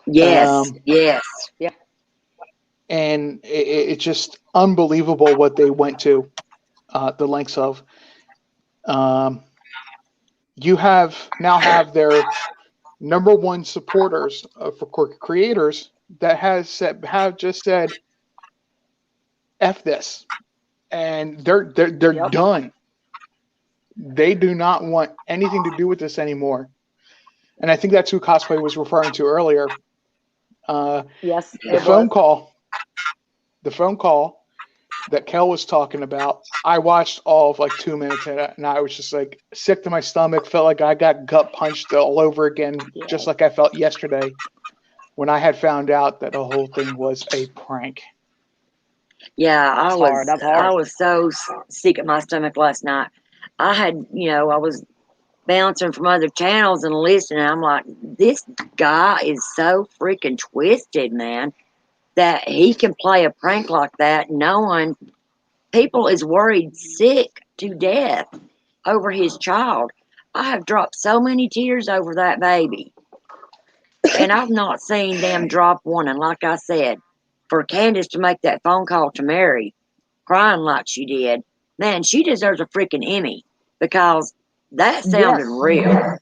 Yes. Yes. Yeah. And it's just unbelievable what they went to, the lengths of. You now have their number one supporters for creators that have just said F this, and they're Yep. done. They do not want anything to do with this anymore. And I think that's who Cosplay was referring to earlier. Yes. The phone call that Kel was talking about, I watched all of like 2 minutes of it, and I was just like sick to my stomach. Felt like I got gut punched all over again, just like I felt yesterday when I had found out that the whole thing was a prank. Yeah, That's hard. I was so sick at my stomach last night. I was bouncing from other channels and listening. I'm like, this guy is so freaking twisted, man, that he can play a prank like that knowing people is worried sick to death over his child. I have dropped so many tears over that baby. And I've not seen them drop one. And like I said, for Candace to make that phone call to Mary, crying like she did, man, she deserves a freaking Emmy because that sounded real.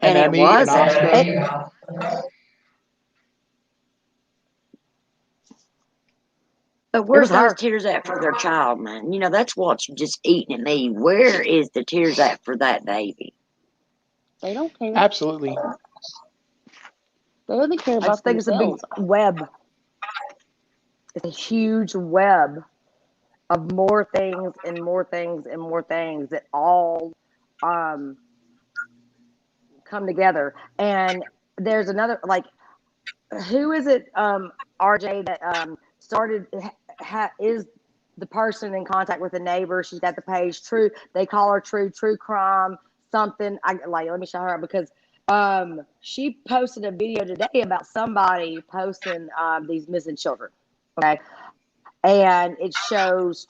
And it Emmy, an wasn't. Oscar. But where's those tears at for their child, man? That's what's just eating at me. Where is the tears at for that baby? They don't care. Absolutely. They only care I about just think it's a big themselves. web. It's a huge web of more things and more things and more things that all come together. And there's another, like, who is it, RJ, that started, is the person in contact with the neighbor? She's got the page True, they call her True Crime something. Let me show her, because she posted a video today about somebody posting these missing children. Okay, and it shows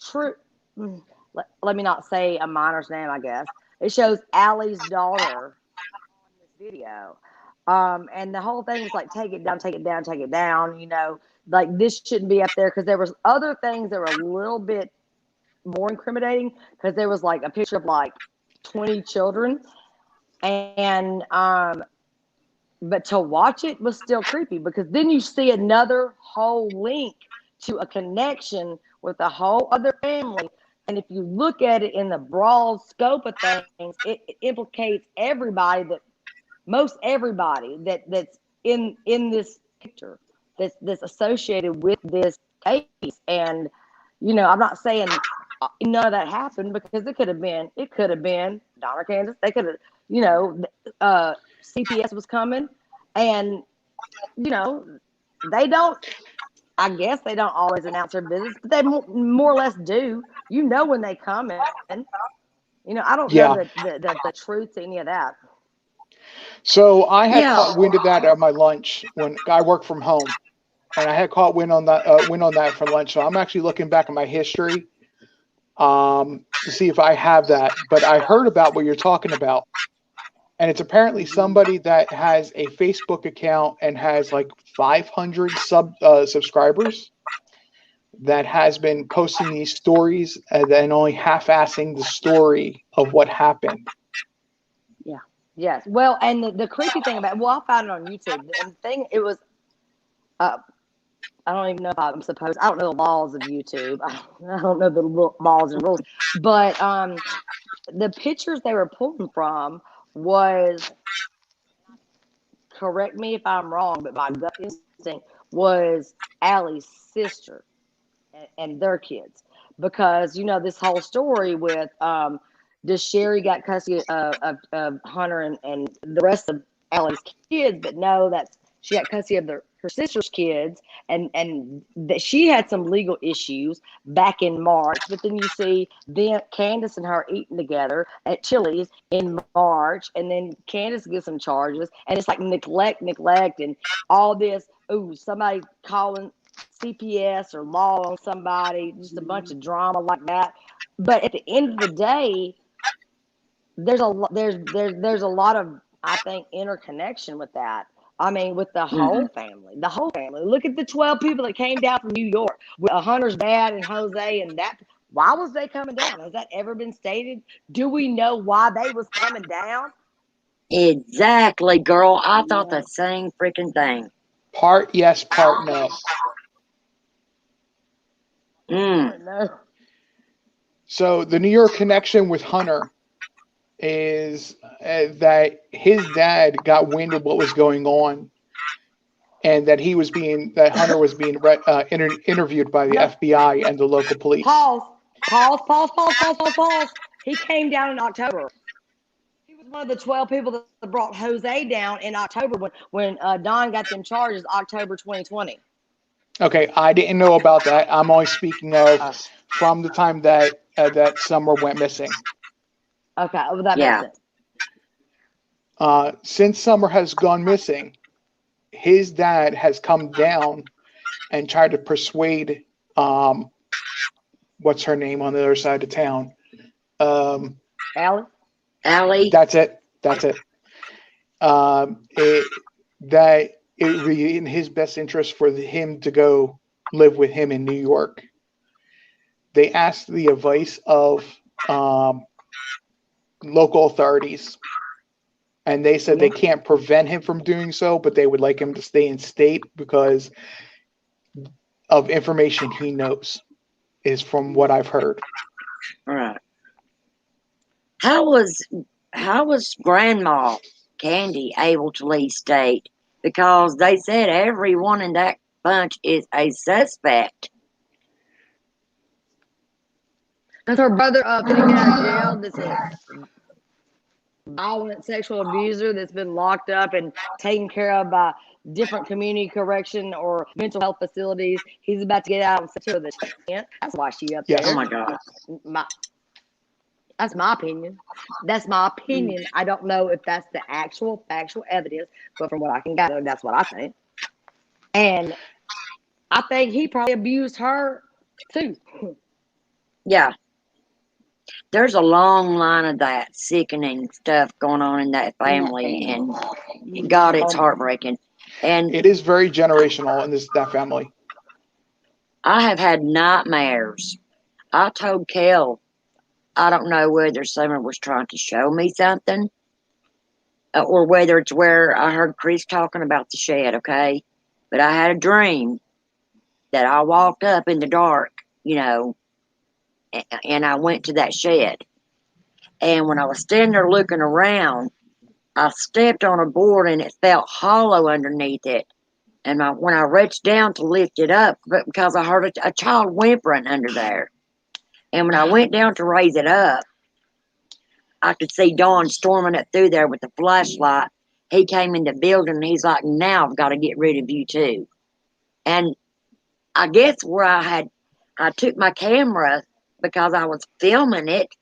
let me not say a minor's name, I guess. It shows Allie's daughter on this video. And the whole thing was like, take it down, take it down, take it down. You know, like, this shouldn't be up there, because there was other things that were a little bit more incriminating, because there was like a picture of like 20 children, and but to watch it was still creepy, because then you see another whole link to a connection with a whole other family. And if you look at it in the broad scope of things, it implicates everybody, most everybody that's in this picture, that's associated with this case. And I'm not saying none of that happened, because it could have been Donner, Kansas. They could have, CPS was coming, and they don't. I guess they don't always announce their business, but they more or less do. When they come in, I don't know the truth to any of that. So I had caught wind of that at my lunch when I work from home, and I had caught wind on that for lunch. So I'm actually looking back at my history to see if I have that. But I heard about what you're talking about, and it's apparently somebody that has a Facebook account and has like 500 subscribers that has been posting these stories and then only half-assing the story of what happened. Yeah. Yes. Well, and the creepy thing about I found it on YouTube, and the thing, it was, I don't even know if I'm supposed. I don't know the laws of YouTube. I don't know the laws and rules, but the pictures they were pulling from was, correct me if I'm wrong, but my gut instinct was Allie's sister and their kids, because this whole story with does Sherry got custody of Hunter and the rest of Allie's kids, but no, she got custody of her sister's kids, and that she had some legal issues back in March. But then you see Candace and her eating together at Chili's in March, and then Candace gets some charges, and it's like neglect, and all this. Ooh, somebody calling CPS or law on somebody, just a bunch of drama like that. But at the end of the day, there's a lot of, I think, interconnection with that. I mean, with the whole family, Look at the 12 people that came down from New York with Hunter's dad and Jose, and that. Why was they coming down? Has that ever been stated? Do we know why they was coming down? Exactly, girl. I thought the same freaking thing. Part yes, part no. No. So the New York connection with Hunter is that his dad got wind of what was going on, and that Hunter was being interviewed by the FBI and the local police. Pause. He came down in October. He was one of the 12 people that brought Jose down in October when Don got them charges, October 2020. Okay, I didn't know about that. I'm only speaking of from the time that Summer went missing. Okay, well, that makes sense. Since Summer has gone missing, his dad has come down and tried to persuade what's her name on the other side of town? Allie. That's it. That it would be in his best interest for him to go live with him in New York. They asked the advice of local authorities, and they said they can't prevent him from doing so, but they would like him to stay in state because of information he knows, is from what I've heard. All right. How was Grandma Candy able to leave state? Because they said everyone in that bunch is a suspect. That's her brother getting out of jail. violent sexual abuser that's been locked up and taken care of by different community correction or mental health facilities. He's about to get out and sent to the tent. That's why she up Yes. Oh there. my God. My, that's my opinion. That's my opinion. I don't know if that's the actual factual evidence, but from what I can gather, that's what I think. And I think he probably abused her too. Yeah. There's a long line of that sickening stuff going on in that In that family, family. and God, it's heartbreaking. And It is very generational in that family. I have had nightmares. I told Kel, I don't know whether Summer was trying to show me something, or whether it's where I heard Chris talking about the shed, okay? But I had a dream that I walked up in the dark, you know, and I went to that shed. And when I was standing there looking around, I stepped on a board and it felt hollow underneath it. And when I reached down to lift it up, because I heard a child whimpering under there. And when I went down to raise it up, I could see Don storming it through there with a flashlight. He came in the building and he's like, now I've got to get rid of you too. And I guess I took my camera because I was filming it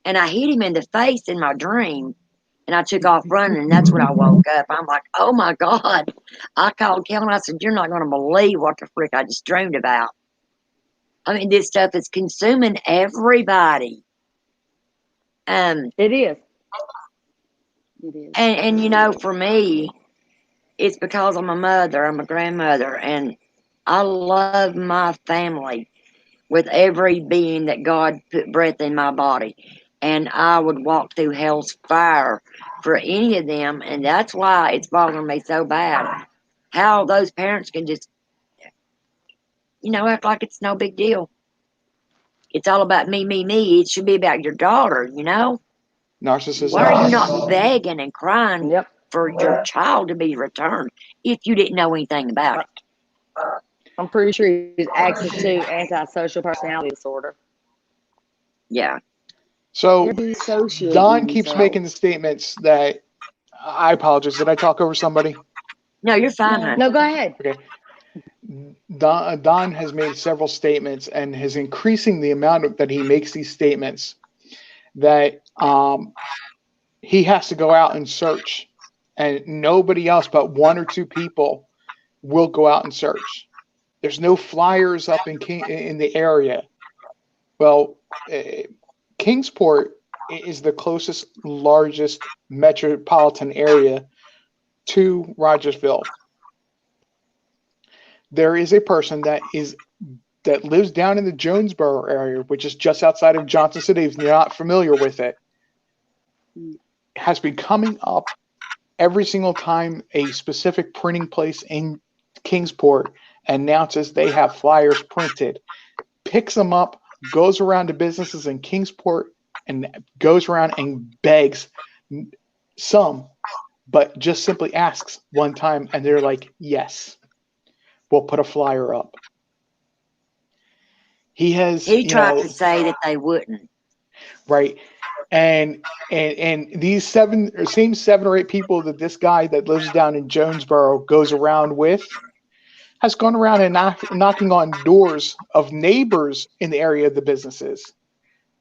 and I hit him in the face in my dream. And I took off running, and that's when I woke up. I'm like, oh my God. I called Kel and I said, you're not going to believe what the frick I just dreamed about. I mean, this stuff is consuming everybody. It is. It is. And you know, for me, it's because I'm a mother, I'm a grandmother, and I love my family with every being that God put breath in my body. And I would walk through hell's fire for any of them, and that's why it's bothering me so bad. How those parents can just, act like it's no big deal. It's all about me, me, me. It should be about your daughter, you know? Narcissism. Why are you not begging and crying Yep. for your child to be returned if you didn't know anything about it? I'm pretty sure he's access to antisocial personality disorder. Yeah. So They're dissociating Don keeps themselves. making the statements that I apologize. Did I talk over somebody? No, you're fine, No. honey. No, go ahead. Okay. Don has made several statements and is increasing the amount that he makes these statements that he has to go out and search, and nobody else but one or two people will go out and search. There's no flyers up in the area. Well, Kingsport is the closest, largest metropolitan area to Rogersville. There is a person that lives down in the Jonesboro area, which is just outside of Johnson City. If you're not familiar with it, has been coming up every single time a specific printing place in Kingsport announces they have flyers printed, picks them up, goes around to businesses in Kingsport, and goes around and begs some, but just simply asks one time, and they're like, yes, we'll put a flyer up. He tried to say that they wouldn't. Right. And these same 7 or 8 people that this guy that lives down in Jonesboro goes around with has gone around and knocking on doors of neighbors in the area of the businesses,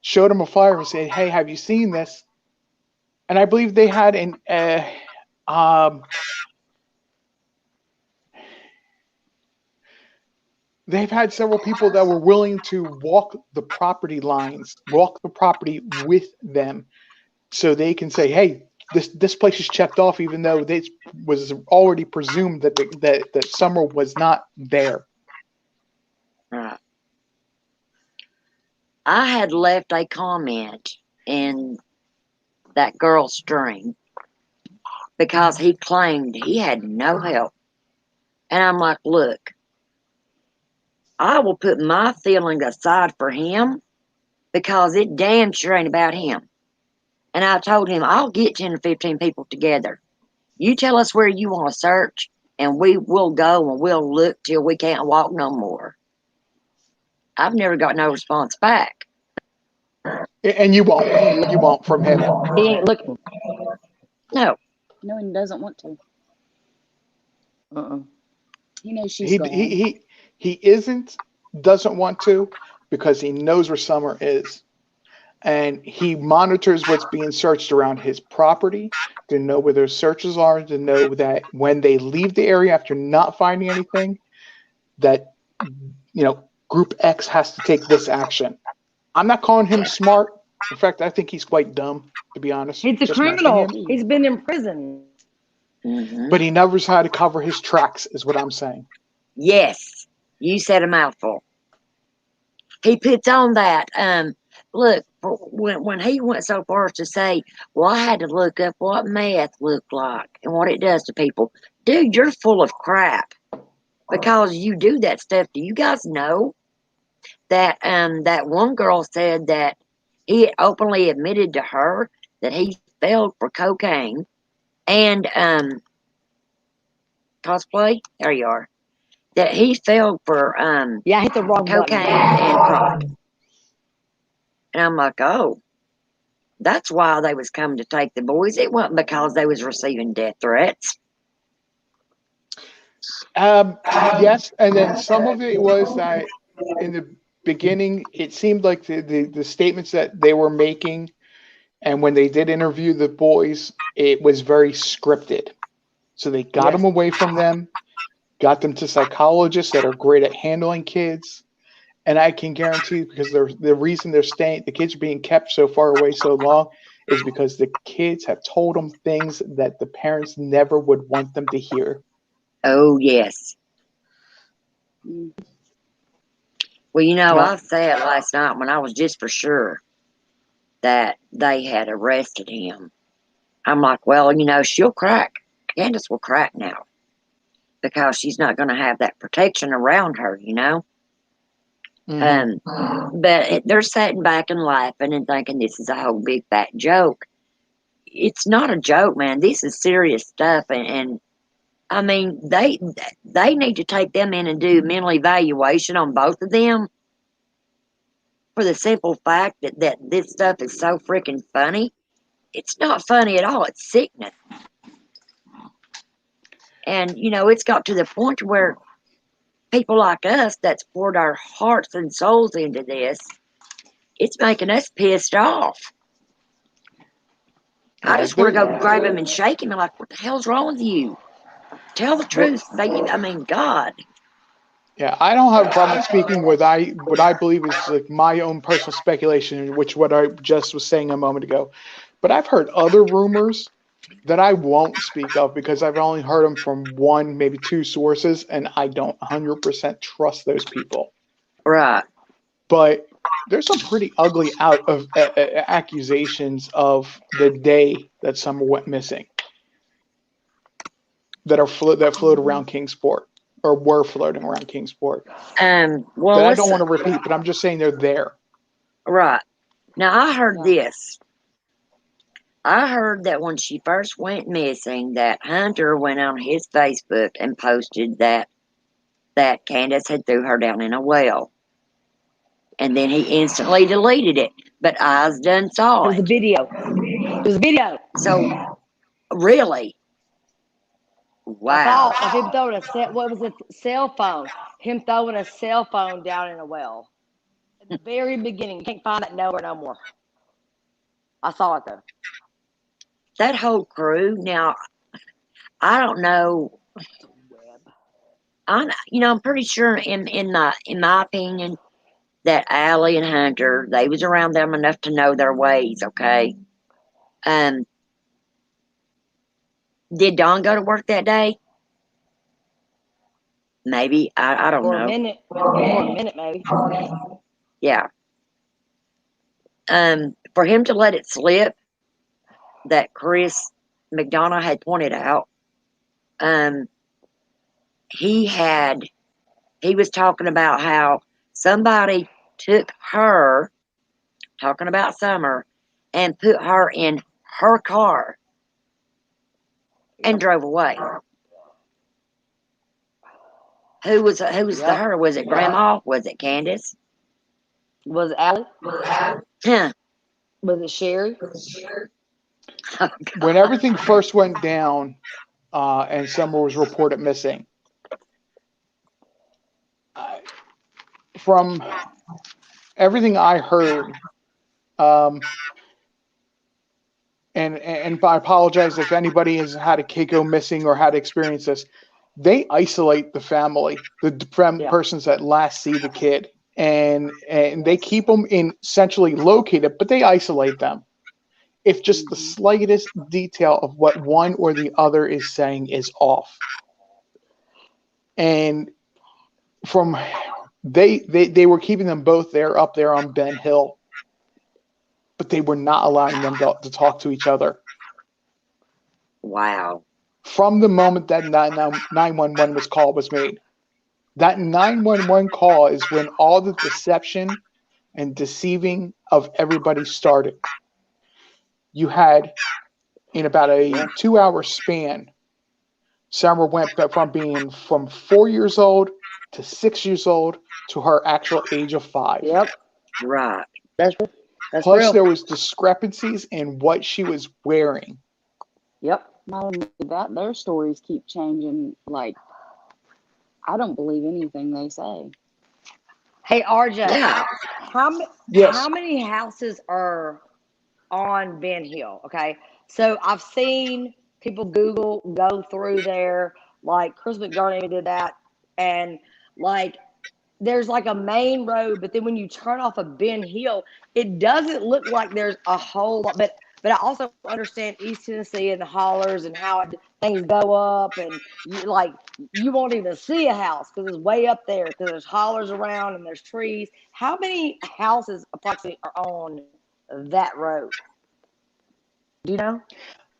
showed them a flyer and said, hey, have you seen this? And I believe they had they've had several people that were willing to walk the property lines, walk the property with them, so they can say, hey, this place is checked off, even though it was already presumed that Summer was not there. Right. I had left a comment in that girl's stream because he claimed he had no help. And I'm like, look, I will put my feelings aside for him because it damn sure ain't about him. And I told him, I'll get 10 or 15 people together. You tell us where you want to search, and we will go and we'll look till we can't walk no more. I've never got no response back. And you won't. You won't from him. He ain't looking. No. No, he doesn't want to. Uh-uh. He knows she's He gone. doesn't want to because he knows where Summer is. And he monitors what's being searched around his property to know where their searches are, to know that when they leave the area after not finding anything, that, Group X has to take this action. I'm not calling him smart. In fact, I think he's quite dumb, to be honest. He's a Just my criminal. opinion. He's been in prison. Mm-hmm. But he knows how to cover his tracks, is what I'm saying. Yes, you said a mouthful. He puts on that. Look, when he went so far as to say, "Well, I had to look up what meth looked like and what it does to people." Dude, you're full of crap because you do that stuff. Do you guys know that that one girl said that he had openly admitted to her that he fell for cocaine and cosplay? There you are. That he fell for Yeah, I hit the wrong cocaine button. and pot. And I'm like, oh, that's why they was coming to take the boys. It wasn't because they was receiving death threats. Yes, and then some of it was that in the beginning, it seemed like the statements that they were making, and when they did interview the boys, it was very scripted. So they got Yes. them away from them, got them to psychologists that are great at handling kids. And I can guarantee, because the reason the kids are being kept so far away so long is because the kids have told them things that the parents never would want them to hear. Oh, yes. Mm. Well, Now, I said last night when I was just for sure that they had arrested him. I'm like, well, she'll crack. Candace will crack now because she's not going to have that protection around her, mhm. But they're sitting back and laughing and thinking this is a whole big fat joke. It's not a joke, man. This is serious stuff, and I mean they need to take them in and do mental evaluation on both of them for the simple fact that this stuff is so freaking funny. It's not funny at all. It's sickening. And it's got to the point where people like us that's poured our hearts and souls into this, it's making us pissed off. I just want to go grab him and shake him and like, what the hell's wrong with you? Tell the truth. I mean, God. Yeah, I don't have a problem with speaking what I believe is like my own personal speculation, which what I just was saying a moment ago. But I've heard other rumors that I won't speak of because I've only heard them from one, maybe two sources, and I don't 100% trust those people. Right. But there's some pretty ugly out of accusations of the day that Summer went missing that float around Kingsport or were floating around Kingsport. Well, That I don't listen. want to repeat, but I'm just saying they're there. Right. Now, I heard this. I heard that when she first went missing, that Hunter went on his Facebook and posted that Candace had threw her down in a well. And then he instantly deleted it. But eyes done saw It was a it. video. It was a video. So, really? I Wow. thought of him throwing what was it? Cell phone. Him throwing a cell phone down in a well. At the very beginning. You can't find that nowhere no more. I saw it though. That whole crew, now, I don't know. I'm pretty sure in my opinion that Allie and Hunter, they was around them enough to know their ways, okay? Did Dawn go to work that day? Maybe. I don't For know. a minute. For a minute maybe. Yeah. For him to let it slip that Chris McDonough had pointed out, he was talking about how somebody took her, talking about Summer, and put her in her car and drove away. Who was the her? Was it Grandma? Was it Candace? Was it Allie? Huh. Was it Sherry? Oh, When God. everything first went down, and Summer was reported missing, from everything I heard, and I apologize if anybody has had a kid go missing or had experience this. They isolate the family, the Yeah. persons that last see the kid, and they keep them in centrally located, but they isolate them. If just the slightest detail of what one or the other is saying is off, and from they were keeping them both there up there on Ben Hill, but they were not allowing them to talk to each other. Wow. From the moment that 911 was made. That 911 call is when all the deception and deceiving of everybody started. You had, in about a 2-hour span, Summer went from being from 4 years old to 6 years old to her actual age of 5. Yep. Right. That's Plus, real. there was discrepancies in what she was wearing. Yep. Not only that, their stories keep changing. Like, I don't believe anything they say. Hey, RJ, Yeah. Yes. how many houses are on Ben Hill? Okay, so I've seen people go through there, like Chris McGurney did that, and like there's like a main road, but then when you turn off of Ben Hill, it doesn't look like there's a whole lot. But I also understand East Tennessee and the hollers and how things go up, and you won't even see a house because it's way up there because there's hollers around and there's trees. How many houses approximately are on that road? Do you know?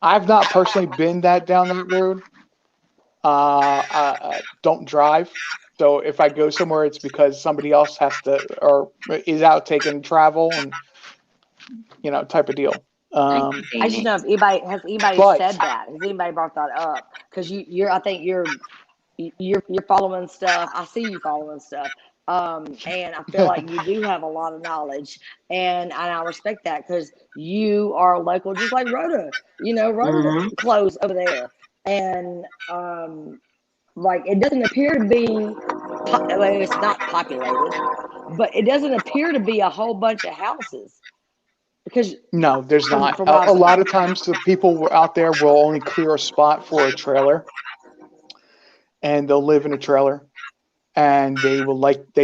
I've not personally been down that road. I don't drive, so if I go somewhere, it's because somebody else has to or is out taking travel and type of deal. I just know if anybody But said that. Has anybody brought that up? Because I think you're following stuff. I see you following stuff. And I feel like you do have a lot of knowledge, and I respect that because you are local, just like Rhoda. Rhoda's close over there, and like it doesn't appear to be. Well, it's not populated, but it doesn't appear to be a whole bunch of houses because no, there's not. from what A I've lot seen. of times, the people out there will only clear a spot for a trailer, and they'll live in a trailer, and they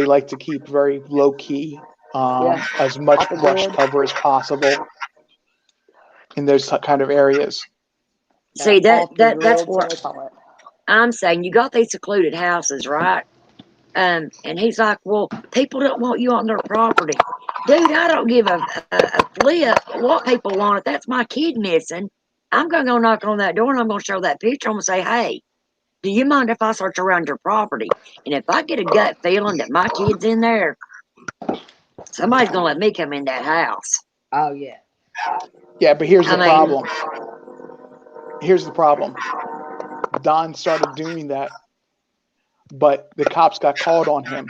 like to keep very low key, Yeah. as much Off the brush grid. cover as possible in those kind of areas. See Off the that's grid, so what they call it. I'm saying. You got these secluded houses, right? And he's like, well, people don't want you on their property. Dude, I don't give a flip what people want. If that's my kid missing, I'm going to go knock on that door and I'm going to show that picture. I'm going to say, hey, do you mind if I search around your property? And if I get a gut feeling that my kid's in there, somebody's going to let me come in that house. Oh yeah. Yeah, but here's the I mean, problem. Here's the problem. Don started doing that, but the cops got called on him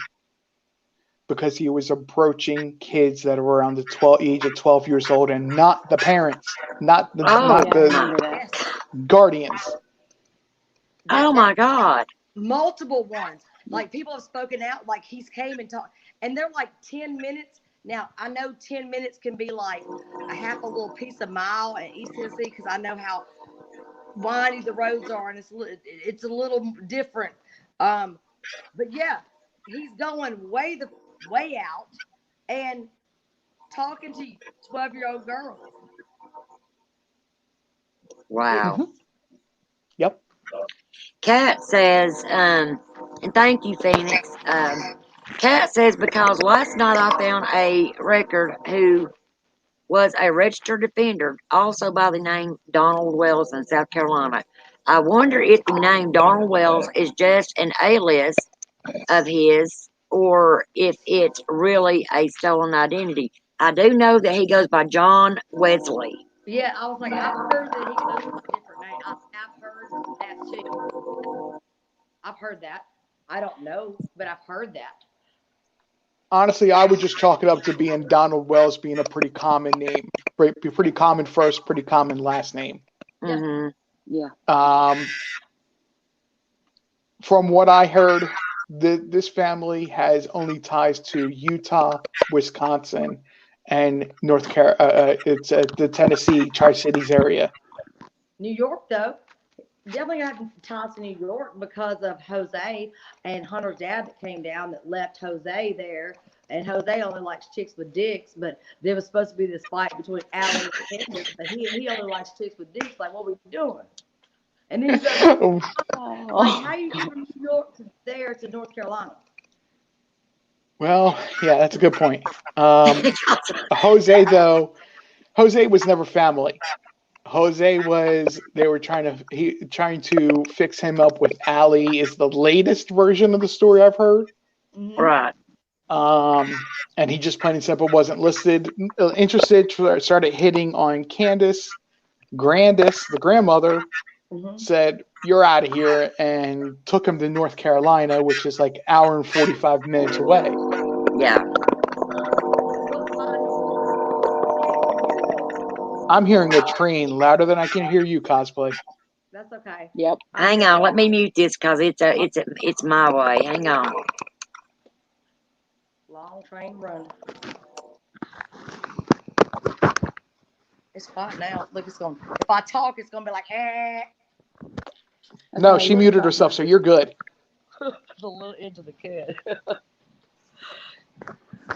because he was approaching kids that were around the age of 12 years old, and not the parents, not the oh, not Yeah, I the remember that. guardians. oh my God. Multiple ones. Like people have spoken out, like he's came and talked, and they're like 10 minutes. Now I know 10 minutes can be like a half a little piece of mile in East Tennessee because I know how windy the roads are, and it's a little different. But yeah, he's going way out and talking to 12-year-old girls. Wow. Mm-hmm. Yep. Kat says, and thank you, Phoenix. Kat says, because last night I found a record who was a registered offender, also by the name Donald Wells in South Carolina. I wonder if the name Donald Wells is just an alias of his or if it's really a stolen identity. I do know that he goes by John Wesley. Yeah, I was like, I've heard that he goes by a different name. I've heard that too. I've heard that. I don't know, but I've heard that. Honestly, I would just chalk it up to being Donald Wells being a pretty common name. pretty common first, pretty common last name. Mm-hmm. Yeah. From what I heard, this family has only ties to Utah, Wisconsin, and North Carolina. It's the Tennessee Tri-Cities area. New York, though, definitely got ties to New York because of Jose and Hunter's dad that came down that left Jose there. And Jose only likes chicks with dicks, but there was supposed to be this fight between Allie and Candace, but he only likes chicks with dicks. Like, what are we doing? And then he said, like, how you get from New York to there to North Carolina? Well, yeah, that's a good point. Jose, though, Jose was never family. Jose was they were trying to fix him up with Allie is the latest version of the story I've heard. Mm-hmm. Right. And he just plain and simple wasn't interested, started hitting on Candace. Grandis, the grandmother, Mm-hmm. said, "You're out of here," and took him to North Carolina, which is like hour and 45 minutes away. Yeah. I'm hearing a train louder than I can hear you, Cosplay. That's okay. Yep. Hang on, let me mute this because it's my way. Hang on. Long train run. It's quiet now. Look, it's going. If I talk, it's gonna be like, eh. No, she muted herself, so you're good. The little edge of the kid.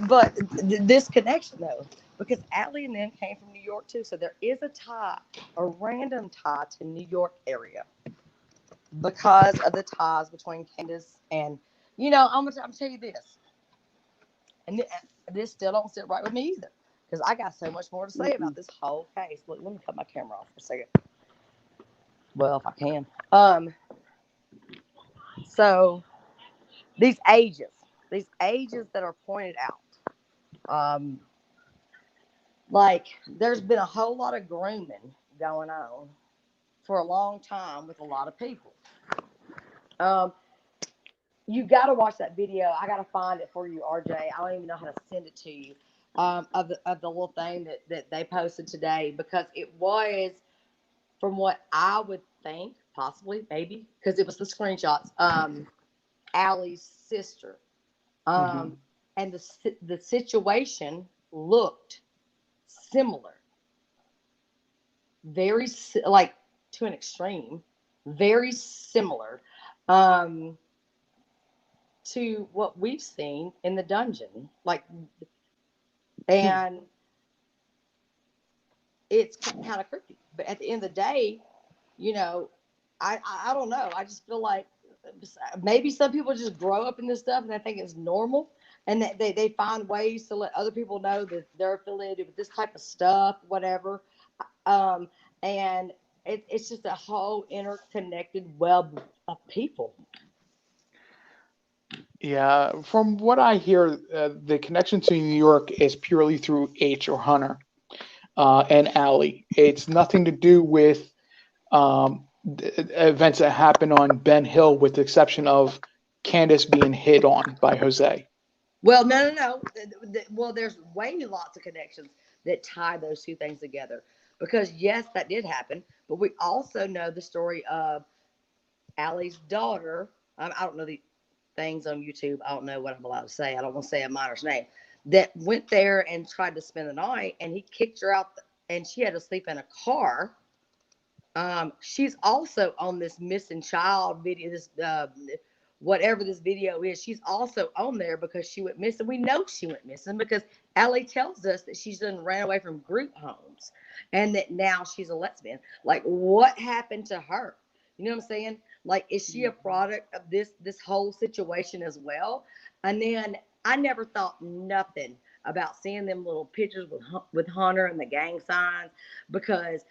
But this connection, though, because Allie and them came from New York too, so there is a tie, a random tie to New York area because of the ties between Candace and, I'm gonna tell you this, and this still don't sit right with me either, because I got so much more to say about this whole case. Look, let me cut my camera off for a second. Well, if I can. So these ages that are pointed out, like there's been a whole lot of grooming going on for a long time with a lot of people. You got to watch that video. I got to find it for you, RJ. I don't even know how to send it to you. Of the little thing that they posted today, because it was, from what I would think, possibly, maybe, because it was the screenshots. Allie's sister, and the situation looked similar, very like to an extreme, very similar to what we've seen in the dungeon, like, and it's kind of creepy. But at the end of the day, I don't know. I just feel like maybe some people just grow up in this stuff and they think it's normal, and that they find ways to let other people know that they're affiliated with this type of stuff, whatever. And it's just a whole interconnected web of people. Yeah, from what I hear, the connection to New York is purely through H or Hunter and Allie. It's nothing to do with events that happen on Ben Hill, with the exception of Candace being hit on by Jose. Well, no. Well, there's way lots of connections that tie those two things together. Because yes, that did happen, but we also know the story of Allie's daughter. I don't know the things on YouTube. I don't know what I'm allowed to say. I don't want to say a minor's name. That went there and tried to spend the night, and he kicked her out, and she had to sleep in a car. She's also on this missing child video. This whatever this video is, she's also on there because she went missing. We know she went missing because Allie tells us that she's done ran away from group homes, and that now she's a lesbian. Like, what happened to her? You know what I'm saying? Like, is she a product of this whole situation as well? And then I never thought nothing about seeing them little pictures with Hunter and the gang signs, because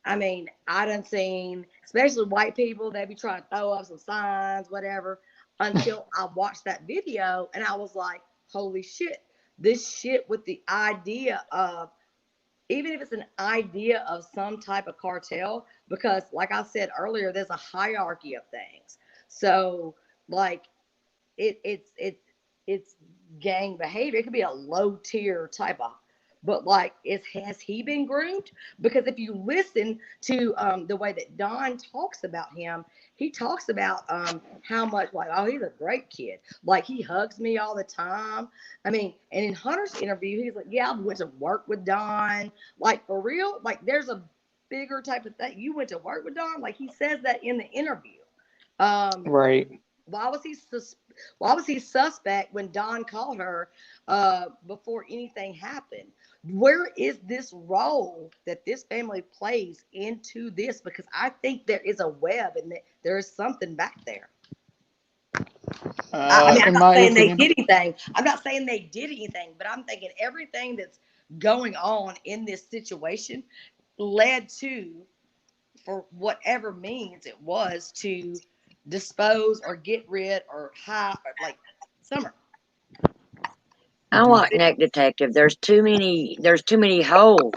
I mean, I done seen, especially white people, they be trying to throw up some signs, whatever, until I watched that video and I was like, holy shit, this shit with the idea of, even if it's an idea of some type of cartel, because like I said earlier, there's a hierarchy of things. So like it's gang behavior. It could be a low tier type of but like, has he been groomed? Because if you listen to the way that Don talks about him, he talks about how much, like, oh, he's a great kid. Like, he hugs me all the time. I mean, and in Hunter's interview, he's like, yeah, I went to work with Don. Like, for real, like, there's a bigger type of thing. You went to work with Don? Like, he says that in the interview. Right. Why was he suspect when Don called her before anything happened? Where is this role that this family plays into this? Because I think there is a web and there is something back there. I mean, I'm not saying they did anything. I'm not saying they did anything, but I'm thinking everything that's going on in this situation led to, for whatever means it was, to dispose or get rid or hide, like Summer. I like Neck Detective. There's too many holes.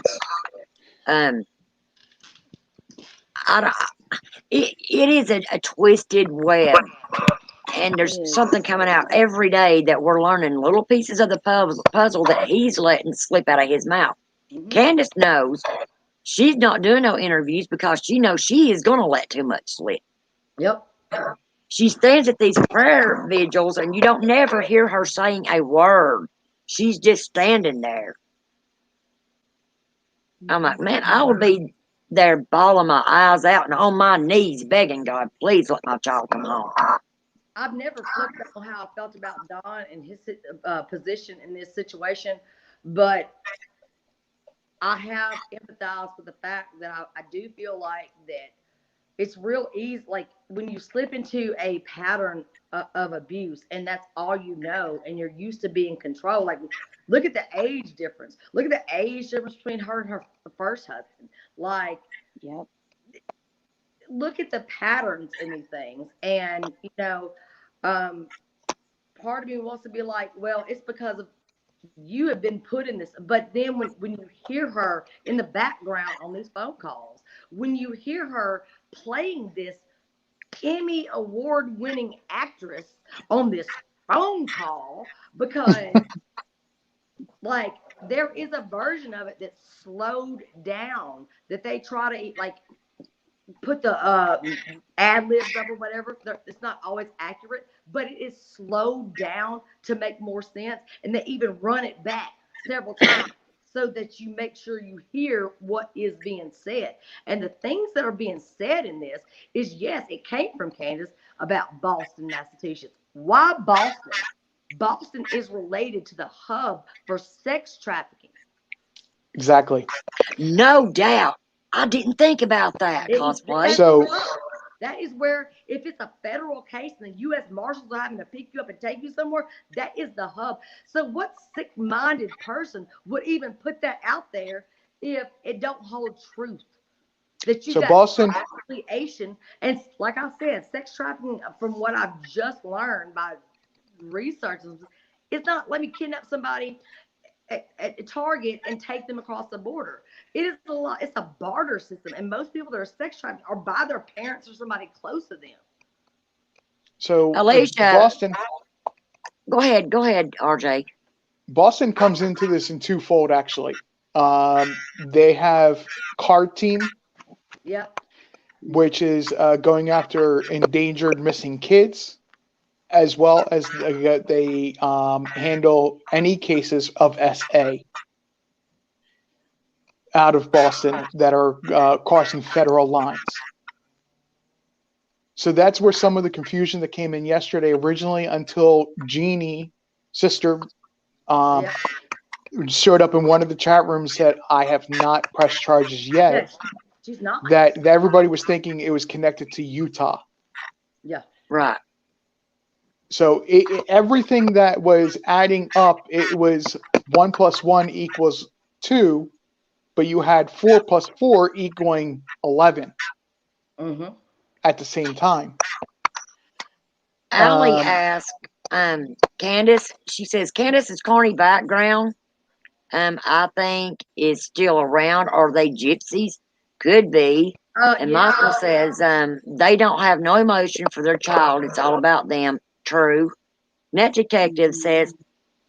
It is a twisted web, and there's something coming out every day that we're learning little pieces of the puzzle that he's letting slip out of his mouth. Candace knows she's not doing no interviews because she knows she is going to let too much slip. Yep. She stands at these prayer vigils and you don't never hear her saying a word. She's just standing there. I'm like, man, I would be there bawling my eyes out and on my knees begging God, please let my child come home. I've never flipped on how I felt about Don and his position in this situation, but I have empathized with the fact that I do feel like that it's real easy, like when you slip into a pattern of abuse and that's all you know and you're used to being controlled. Like, look at the age difference. Look at the age difference between her and her first husband. Like, Yep. Look at the patterns in these things. And, part of me wants to be like, well, it's because of you have been put in this. But then when you hear her in the background on these phone calls, when you hear her playing this Emmy award winning actress on this phone call, because like there is a version of it that's slowed down that they try to like put the ad libs up or whatever. It's not always accurate, but it is slowed down to make more sense, and they even run it back several times so that you make sure you hear what is being said. And the things that are being said in this is, yes, it came from Candace about Boston, Massachusetts. Why Boston? Boston is related to the hub for sex trafficking. Exactly. No doubt. I didn't think about that, Cosplay. So that is where, if it's a federal case and the U.S. Marshals are having to pick you up and take you somewhere, that is the hub. So what sick-minded person would even put that out there if it don't hold truth? That you got Boston affiliation, and like I said, sex trafficking, from what I've just learned by researchers, it's not let me kidnap somebody at Target and take them across the border. It is a lot. It's a barter system, and most people that are sex trafficked are by their parents or somebody close to them. So Alicia, Boston. Go ahead, RJ. Boston comes into this in twofold, actually. They have CARD team. Yep. Which is going after endangered missing kids, as well as they handle any cases of SA out of Boston that are crossing federal lines. So that's where some of the confusion that came in yesterday originally, until Jeannie, sister, showed up in one of the chat rooms, said, I have not pressed charges yet. Yes, she's not. That everybody was thinking it was connected to Utah. Yeah. Right. So everything that was adding up, it was 1 + 1 = 2, but you had 4 + 4 equaling 11 at the same time. Allie asked Candace, she says, Candace's carny background, I think is still around. Are they gypsies? Could be. And Michael says, they don't have no emotion for their child. It's all about them. True. Net Detective says,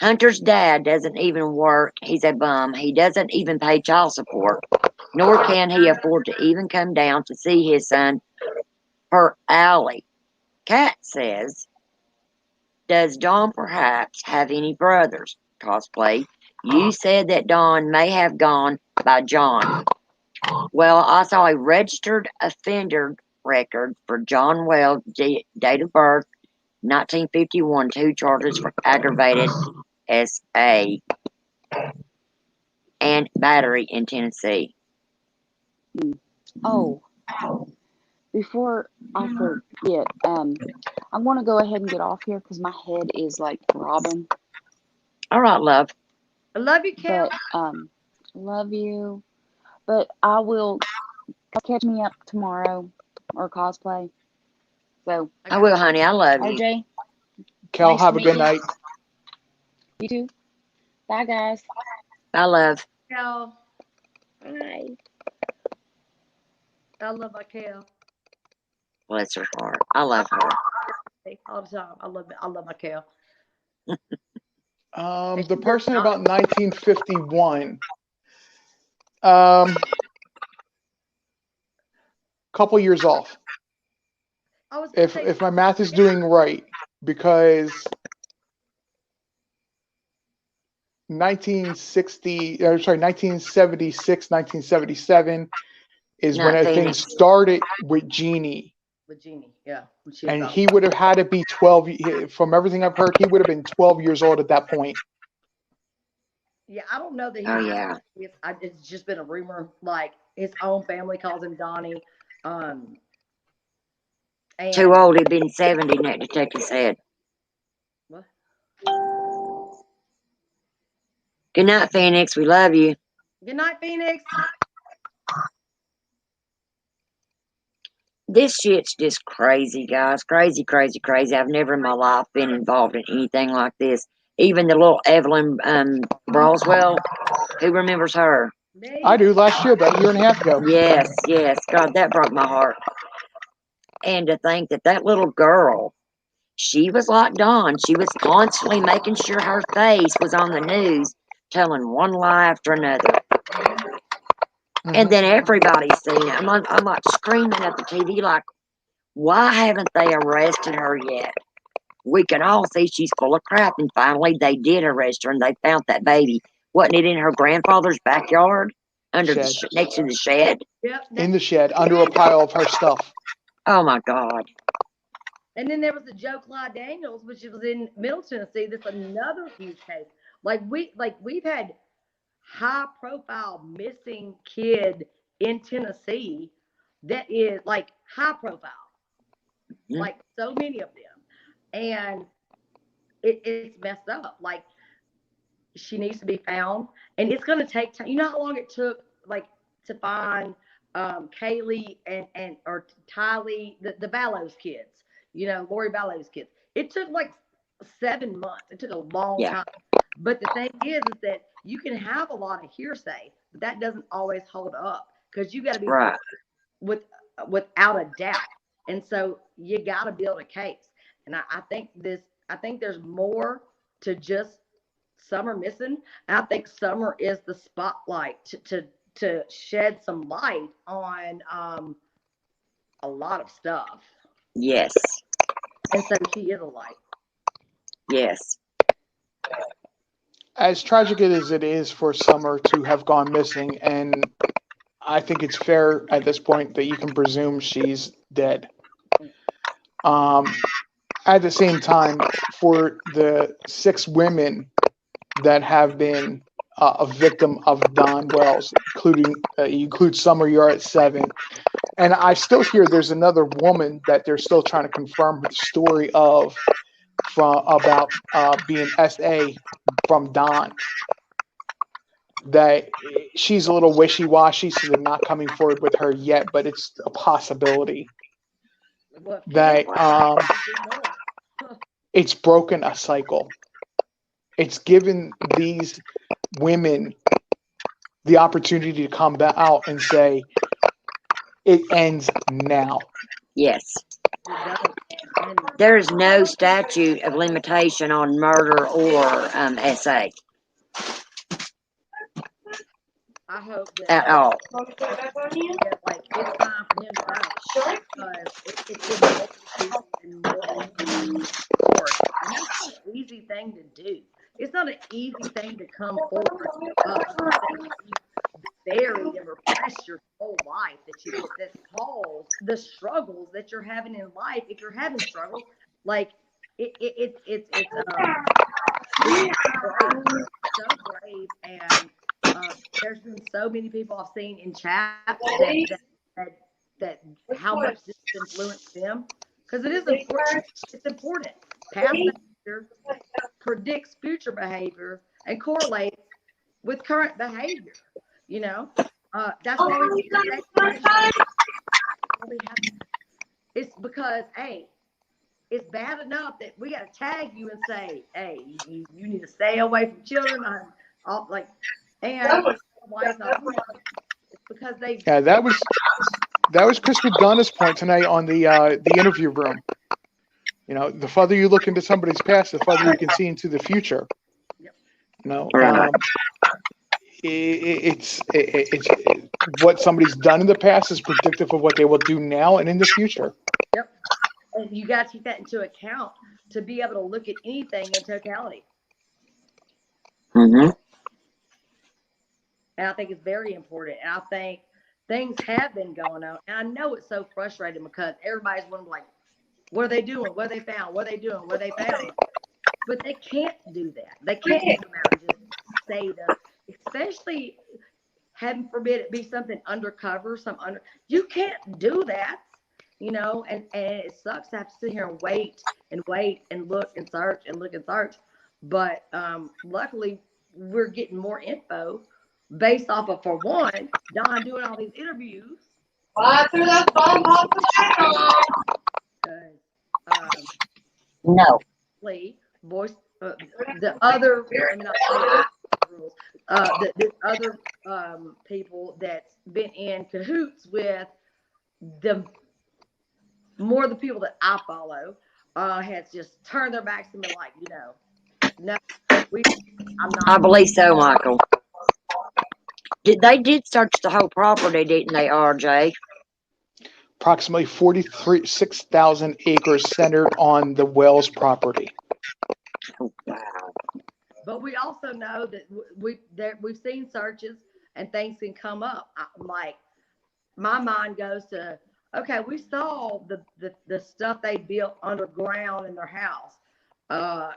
Hunter's dad doesn't even work. He's a bum. He doesn't even pay child support, nor can he afford to even come down to see his son, per Allie. Kat says, does Dawn perhaps have any brothers? Cosplay. You said that Dawn may have gone by John. Well, I saw a registered offender record for John Wells, date of birth, 1951, 2 charges for aggravated SA and battery in Tennessee. Oh, before I forget, I'm going to go ahead and get off here because my head is like throbbing. All right, love. I love you, Kel. But love you. But I will catch me up tomorrow or cosplay. So I will, honey. I love you. RJ, Kel, nice to have a meet good you. night. You too. Bye, guys. I love. Kel. Bye. I love my Kel. Bless her heart. I love her. All the time. I love my Kel. The person about 1951. Couple years off. If my math is doing right, because 1976, 1977 is Not when everything Phoenix. started with Jeannie. With Jeannie, yeah. And he would have had to be 12. From everything I've heard, he would have been 12 years old at that point. Yeah, I don't know that he. Oh, yeah. It's just been a rumor. Like his own family calls him Donnie. And Too old. He'd been 70, that detective said. What? Good night, Phoenix. We love you. Good night, Phoenix. This shit's just crazy, guys. Crazy, crazy, crazy. I've never in my life been involved in anything like this. Even the little Evelyn Broswell, who remembers her? I do. Last year, about a year and a half ago. Yes, yes. God, that broke my heart. And to think that that little girl, she was like Dawn. She was constantly making sure her face was on the news, telling one lie after another. And then everybody's seen it. I'm like screaming at the TV, like, why haven't they arrested her yet? We can all see she's full of crap. And finally, they did arrest her, and they found that baby. Wasn't it in her grandfather's backyard, under Shed. next to the shed? Yep. In the shed, under a pile of her stuff. Oh my God! And then there was the Joe Clyde Daniels, which was in Middle Tennessee. That's another huge case. We've had high profile missing kid in Tennessee that is like high profile, like so many of them, and it's messed up. Like she needs to be found, and it's going to take time. You know how long it took, like, to find Kaylee and or Tylee, the Ballows kids. You know, Lori Ballow's kids. It took like 7 months. It took a long time. But the thing is that you can have a lot of hearsay, but that doesn't always hold up because you got to be Right. without a doubt. And so you got to build a case. And I think there's more to just Summer missing. And I think Summer is the spotlight to shed some light on a lot of stuff. Yes. And so she is a light. Yes. As tragic as it is for Summer to have gone missing, and I think it's fair at this point that you can presume she's dead. At the same time, for the 6 women that have been a victim of Don Wells, including you include Summer, you're at 7. And I still hear there's another woman that they're still trying to confirm the story of about being SA from Don. That she's a little wishy-washy, so they're not coming forward with her yet, but it's a possibility that it's broken a cycle. It's given these women the opportunity to come back out and say, it ends now. Yes. It does end now. There is no statute of limitation on murder or SA I hope at that, all. that like it's time for him to go because it's been multiple and multiple forward. And that's not an easy thing to do. It's not an easy thing to come forward and say you buried and repressed your whole life that's caused the struggles that you're having in life. If you're having struggles, like it's brave, so brave, and there's been so many people I've seen in chat that how much this has influenced them because it is important. It's important. Past behavior predicts future behavior and correlates with current behavior. You know, that's why we it's because hey, it's bad enough that we got to tag you and say, hey, you need to stay away from children. Like, and it's because they. Yeah, that was Chris McDonough's point tonight on the interview room. You know, the further you look into somebody's past, the further you can see into the future. Yep. You know, it's what somebody's done in the past is predictive of what they will do now and in the future. Yep. And you got to take that into account to be able to look at anything in totality. Mm-hmm. And I think it's very important. And I think things have been going on. And I know it's so frustrating because everybody's wondering, like, what are they doing? What are they found? What are they doing? What are they found? But they can't do that. They can't come out and just say that, especially heaven forbid it be something undercover, you can't do that, you know, and it sucks to have to sit here and wait and look and search and look and search. But luckily we're getting more info based off of, for one, Don doing all these interviews. No. Voice the other, I mean, the other people that's been in cahoots with the people that I follow has just turned their backs and been like, you know, no, I'm not. I believe so, Michael. They did search the whole property, didn't they, RJ? Approximately 46,000 acres centered on the Wells property. But we also know that we've seen searches and things can come up. Like, my mind goes to, okay, we saw the stuff they built underground in their house.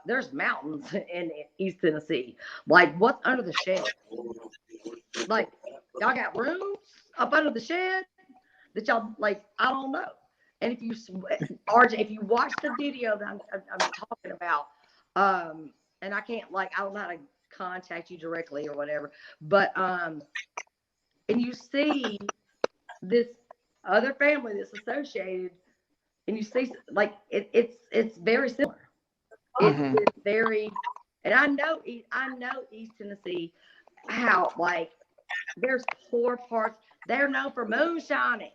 There's mountains in East Tennessee. Like, what's under the shed? Like, y'all got rooms up under the shed that y'all, like, I don't know. And if you, RJ, if you watch the video that I'm talking about, and I can't, like, I don't know how to contact you directly or whatever, but and you see this other family that's associated, and you see, like, it's very similar. It's very, and I know East Tennessee, how, like, there's poor parts. They're known for moonshining.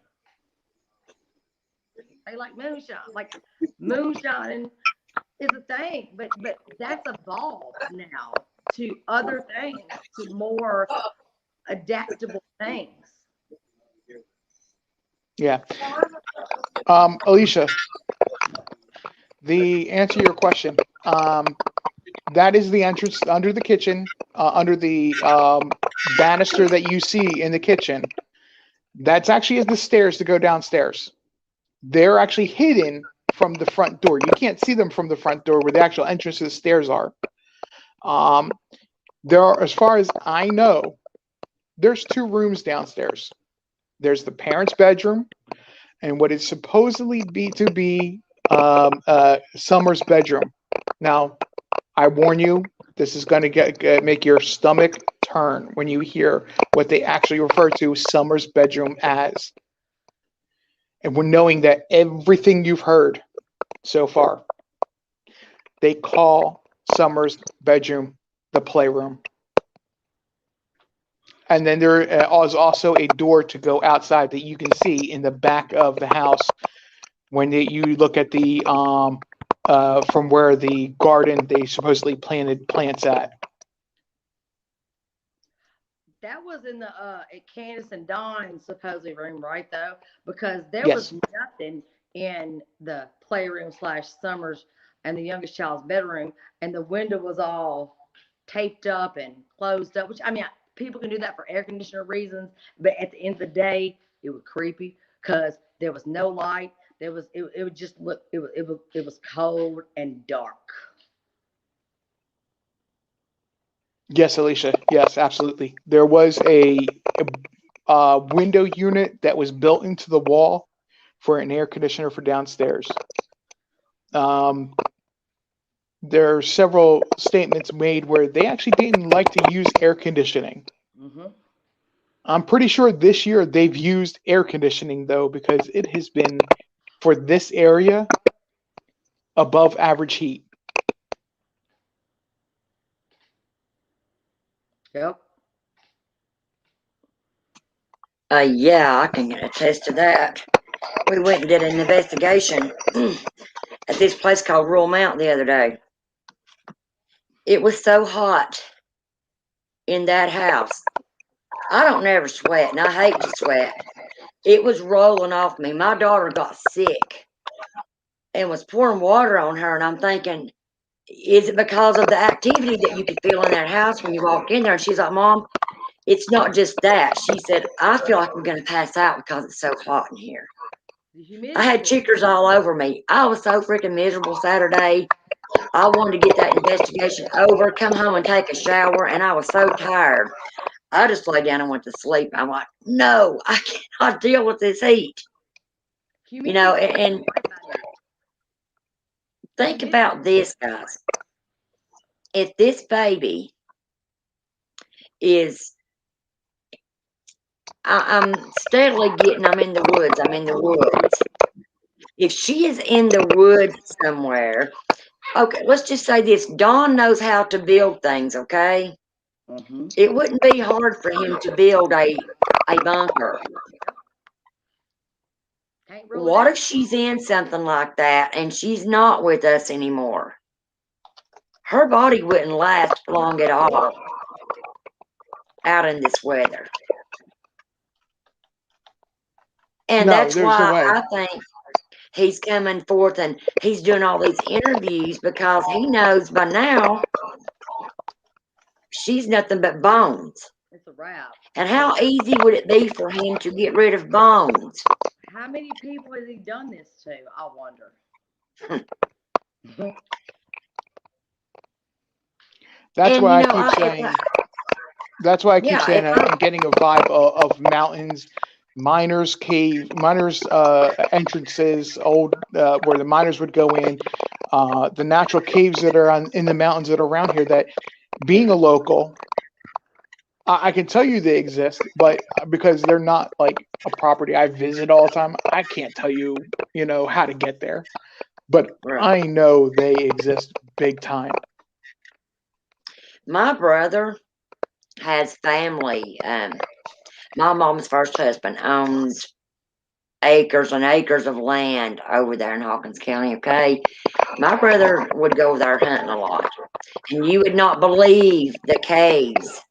They like moonshine. Like, moonshining is a thing, but that's evolved now to other things, to more adaptable things. Yeah. Alicia, the answer to your question, that is the entrance under the kitchen, under the banister that you see in the kitchen. That's actually the stairs to go downstairs. They're actually hidden from the front door. You can't see them from the front door where the actual entrance to the stairs are. There are, as far as I know, there's 2 rooms downstairs. There's the parents' bedroom and what is supposedly to be Summer's bedroom. Now, I warn you, this is going to make your stomach turn when you hear what they actually refer to Summer's bedroom as. And we're knowing that everything you've heard so far, they call Summer's bedroom the playroom. And then there is also a door to go outside that you can see in the back of the house when you look at the from where the garden they supposedly planted plants at. That was in the at Candace and Dawn's supposedly room, right? Though, because there Yes. was nothing in the playroom / Summers and the youngest child's bedroom, and the window was all taped up and closed up. Which I mean, people can do that for air conditioner reasons, but at the end of the day, it was creepy because there was no light. There was it would just look it was cold and dark. Yes, Alicia. Yes, absolutely. There was a window unit that was built into the wall for an air conditioner for downstairs. There are several statements made where they actually didn't like to use air conditioning. Mm-hmm. I'm pretty sure this year they've used air conditioning, though, because it has been, for this area, above average heat. Yep. Yeah, I can attest to that. We went and did an investigation at this place called Rural Mount the other day. It was so hot in that house. I don't never sweat, and I hate to sweat. It was rolling off me. My daughter got sick and was pouring water on her, and I'm thinking, is it because of the activity that you could feel in that house when you walk in there? And she's like, Mom, it's not just that. She said, I feel like I'm going to pass out because it's so hot in here. I had chickers all over me. I was so freaking miserable Saturday. I wanted to get that investigation over, come home and take a shower, and I was so tired. I just lay down and went to sleep. I'm like, no, I cannot deal with this heat. You know, and think about this, guys. If this baby is, I'm steadily getting, I'm in the woods, I'm in the woods. If she is in the woods somewhere, okay, let's just say this. Dawn knows how to build things, okay? Mm-hmm. It wouldn't be hard for him to build a bunker. What if she's in something like that and she's not with us anymore? Her body wouldn't last long at all out in this weather. And No, that's there's no why way. I think he's coming forth and he's doing all these interviews because he knows by now she's nothing but bones. It's a wrap. And how easy would it be for him to get rid of bones? How many people has he done this to? I wonder. That's And, why you I know, keep saying. That's why I keep saying I'm getting a vibe of mountains, miners' cave, miners' entrances, old where the miners would go in, the natural caves that are in the mountains that are around here. That being a local, I can tell you they exist, but because they're not like a property I visit all the time, I can't tell you, how to get there. But I know they exist big time. My brother has family. My mom's first husband owns acres and acres of land over there in Hawkins County, okay? My brother would go there hunting a lot. And you would not believe the caves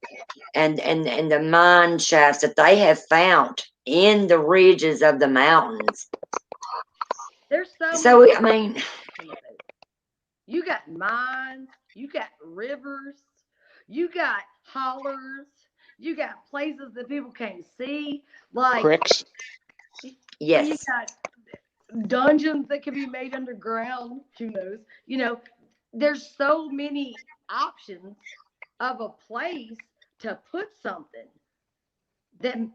and the mine shafts that they have found in the ridges of the mountains. There's so I mean, you got mines, you got rivers, you got hollers, you got places that people can't see, like cricks. Yes. You got dungeons that can be made underground. Who knows? There's so many options of a place to put something. Then,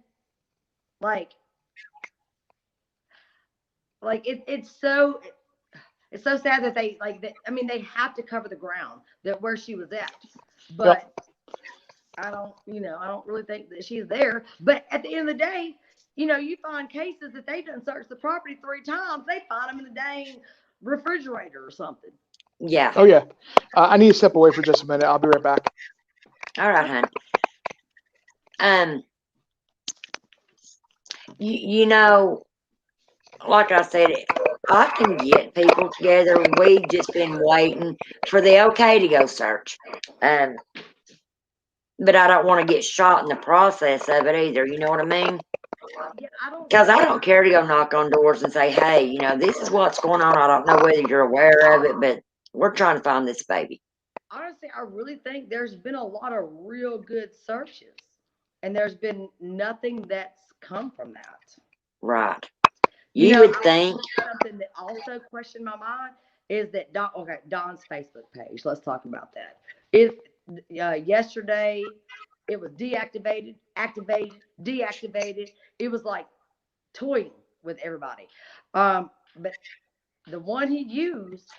like it's so sad that they I mean, they have to cover the ground that where she was at, but I don't really think that she's there. But at the end of the day, you find cases that they done searched the property 3 times. They find them in the dang refrigerator or something. Yeah. Oh yeah. I need to step away for just a minute. I'll be right back. All right, hon. You know, like I said, I can get people together. We've just been waiting for the okay to go search. But I don't want to get shot in the process of it either. You know what I mean? Yeah, I don't. Because I don't care to go knock on doors and say, hey, you know, this is what's going on. I don't know whether you're aware of it, but we're trying to find this baby. Honestly, I really think there's been a lot of real good searches, and there's been nothing that's come from that. Right. You You know, would think. something that also questioned my mind is that Don's Facebook page. Let's talk about that. Yesterday it was deactivated, activated, deactivated. It was like toying with everybody. But the one he used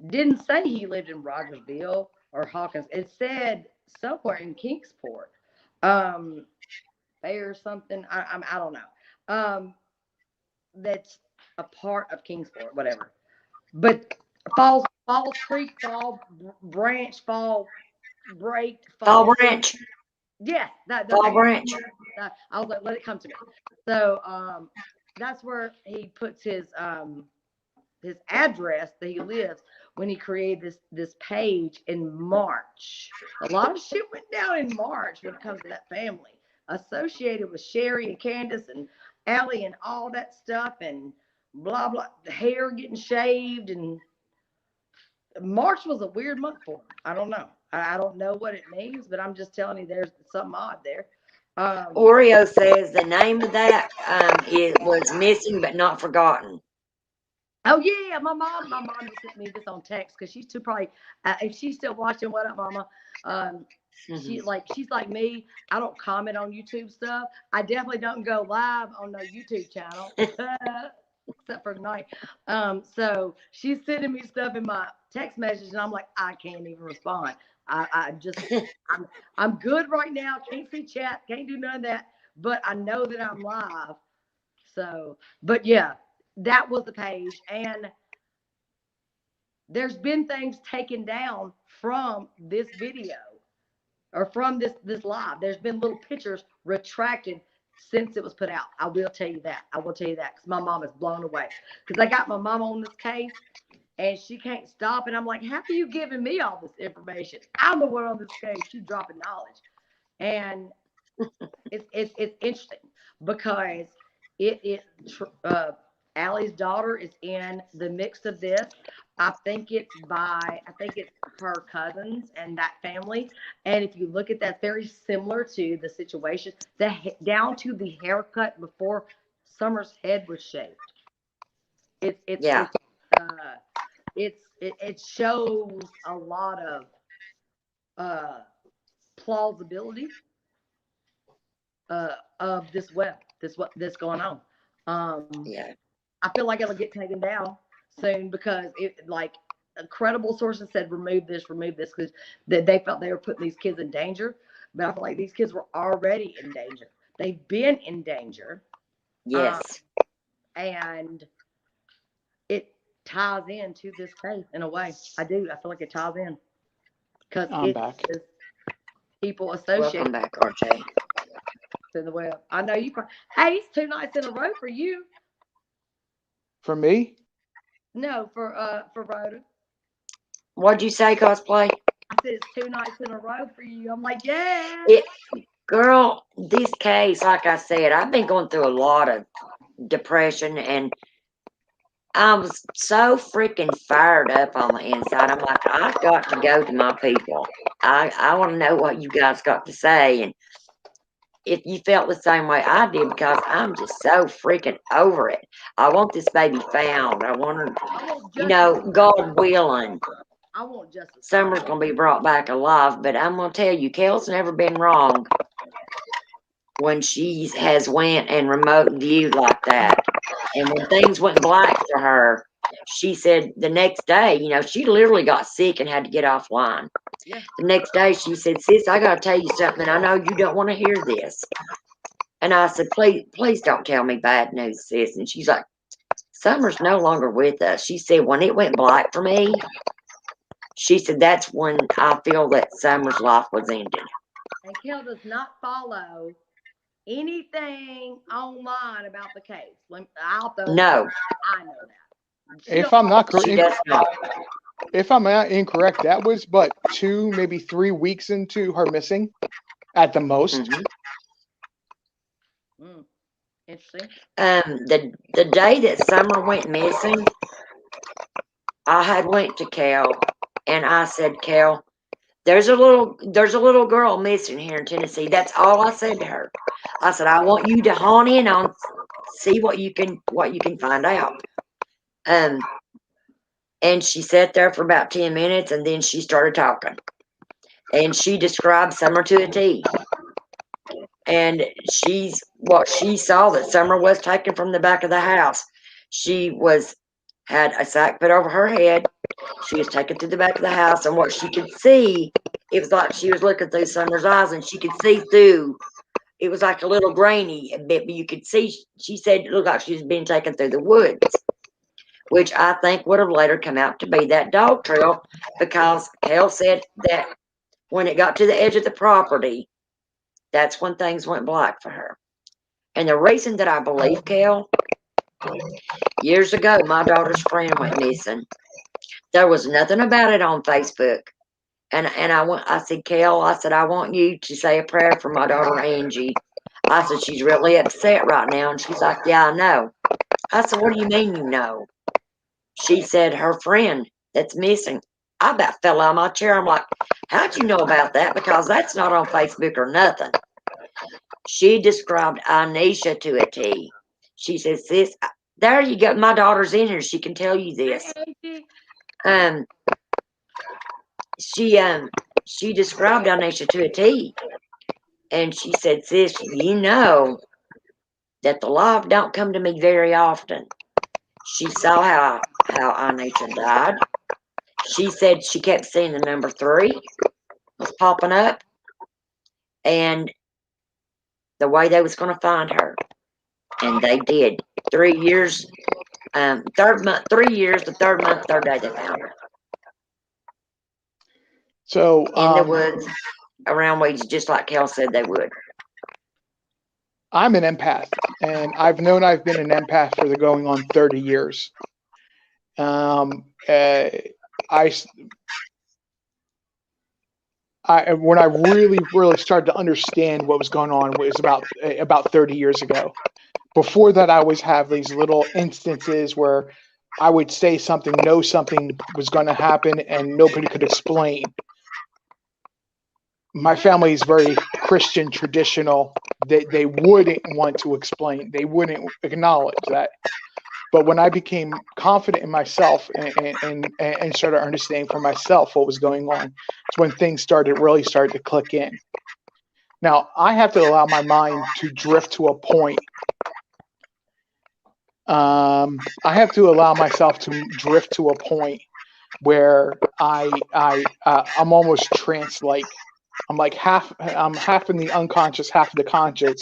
didn't say he lived in Rogersville or Hawkins. It said somewhere in Kingsport, or something. I don't know. That's a part of Kingsport, whatever. But Falls Creek, Fall Branch, Fall Break, Fall Fall. Branch. Yeah, Fall Branch. I was like, let it come to me. So that's where he puts his address that he lives when he created this page in March. A lot of shit went down in March when it comes to that family, associated with Sherry and Candace and Allie and all that stuff and blah blah. The hair getting shaved, and March was a weird month for him. I don't know. I don't know what it means, but I'm just telling you, there's something odd there. Oreo says the name of that it was missing but not forgotten. Oh yeah, my mom just sent me this on text because she's too probably if she's still watching. What up, Mama? She's like me. I don't comment on YouTube stuff. I definitely don't go live on no YouTube channel except for tonight. So she's sending me stuff in my text message, and I'm like, I can't even respond. I'm good right now. Can't see chat. Can't do none of that. But I know that I'm live. So, but yeah, that was the page, and there's been things taken down from this video or from this live. There's been little pictures retracted since it was put out. I will tell you that. I will tell you that because my mom is blown away. Because I got my mom on this case and she can't stop. And I'm like, how are you giving me all this information? I'm the one on this case. She's dropping knowledge. And it's interesting because Allie's daughter is in the mix of this. I think it's her cousins and that family. And if you look at that, very similar to the situation, down to the haircut before Summer's head was shaved. It shows a lot of plausibility of this web, this going on. Yeah. I feel like it'll get taken down soon because credible sources said remove this because they felt they were putting these kids in danger. But I feel like these kids were already in danger. They've been in danger. Yes. And it ties into this case in a way. I do. I feel like it ties in because I'm back. is people associated. Welcome back, RJ. To the web. I know you. Hey, it's 2 nights in a row for you. For me? No, for Rhoda. What'd you say, cosplay? I said it's 2 nights in a row for you. I'm like, yeah. Girl, this case, like I said, I've been going through a lot of depression and I was so freaking fired up on the inside. I'm like, I've got to go to my people. I want to know what you guys got to say. And if you felt the same way I did, because I'm just so freaking over it. I want this baby found. I want her, God willing. I want justice. Summer's going to be brought back alive. But I'm going to tell you, Kel's never been wrong when she has went and remote viewed like that. And when things went black for her, she said the next day, she literally got sick and had to get offline. Yeah. The next day she said, sis, I got to tell you something. I know you don't want to hear this. And I said, please don't tell me bad news, sis. And she's like, Summer's no longer with us. She said, when it went black for me, she said, that's when I feel that Summer's life was ended. And Kel does not follow anything online about the case. No. I know that. If I'm not She does not. if I'm not incorrect, that was but 2, maybe 3 weeks into her missing, at the most. Interesting. The day that Summer went missing, I had went to Cal, and I said, Cal, there's a little girl missing here in Tennessee. That's all I said to her. I said, I want you to hone in on, see what you can find out. And she sat there for about 10 minutes, and then she started talking, and she described Summer to a T. And what she saw that Summer was taken from the back of the house. She had a sack put over her head. She was taken to the back of the house, and what she could see, it was like she was looking through Summer's eyes, and she could see through. It was like a little grainy bit, but you could see. She said it looked like she was being taken through the woods, which I think would have later come out to be that dog trail, because Cal said that when it got to the edge of the property, that's when things went black for her. And the reason that I believe Cal, years ago, my daughter's friend went missing. There was nothing about it on Facebook. And I said, Cal, I said, I want you to say a prayer for my daughter Angie. I said, she's really upset right now. And she's like, yeah, I know. I said, what do you mean you know? She said, her friend that's missing. I about fell out of my chair. I'm like, how'd you know about that? Because that's not on Facebook or nothing. She described Anisha to a T. She says, sis, there you go. My daughter's in here. She can tell you this. She described Anisha to a T. And she said, sis, you know that the live don't come to me very often. She saw how Anisha died. She said she kept seeing the number 3 was popping up, and the way they was going to find her. And they did. 3 years, 3 years, the 3rd month, 3rd day they found her. So in the woods, around weeds, just like Cal said they would. I'm an empath, and I've known I've been an empath for going on 30 years. When I really started to understand what was going on was about 30 years ago. Before that, I always have these little instances where I would say something, know something was going to happen, and nobody could explain. My family is very Christian, traditional. They wouldn't want to explain. They wouldn't acknowledge that. But when I became confident in myself and started understanding for myself what was going on, it's when things really started to click in. Now, I have to allow my mind to drift to a point. I have to allow myself to drift to a point where I'm almost trance-like. I'm like I'm half in the unconscious, half in the conscious.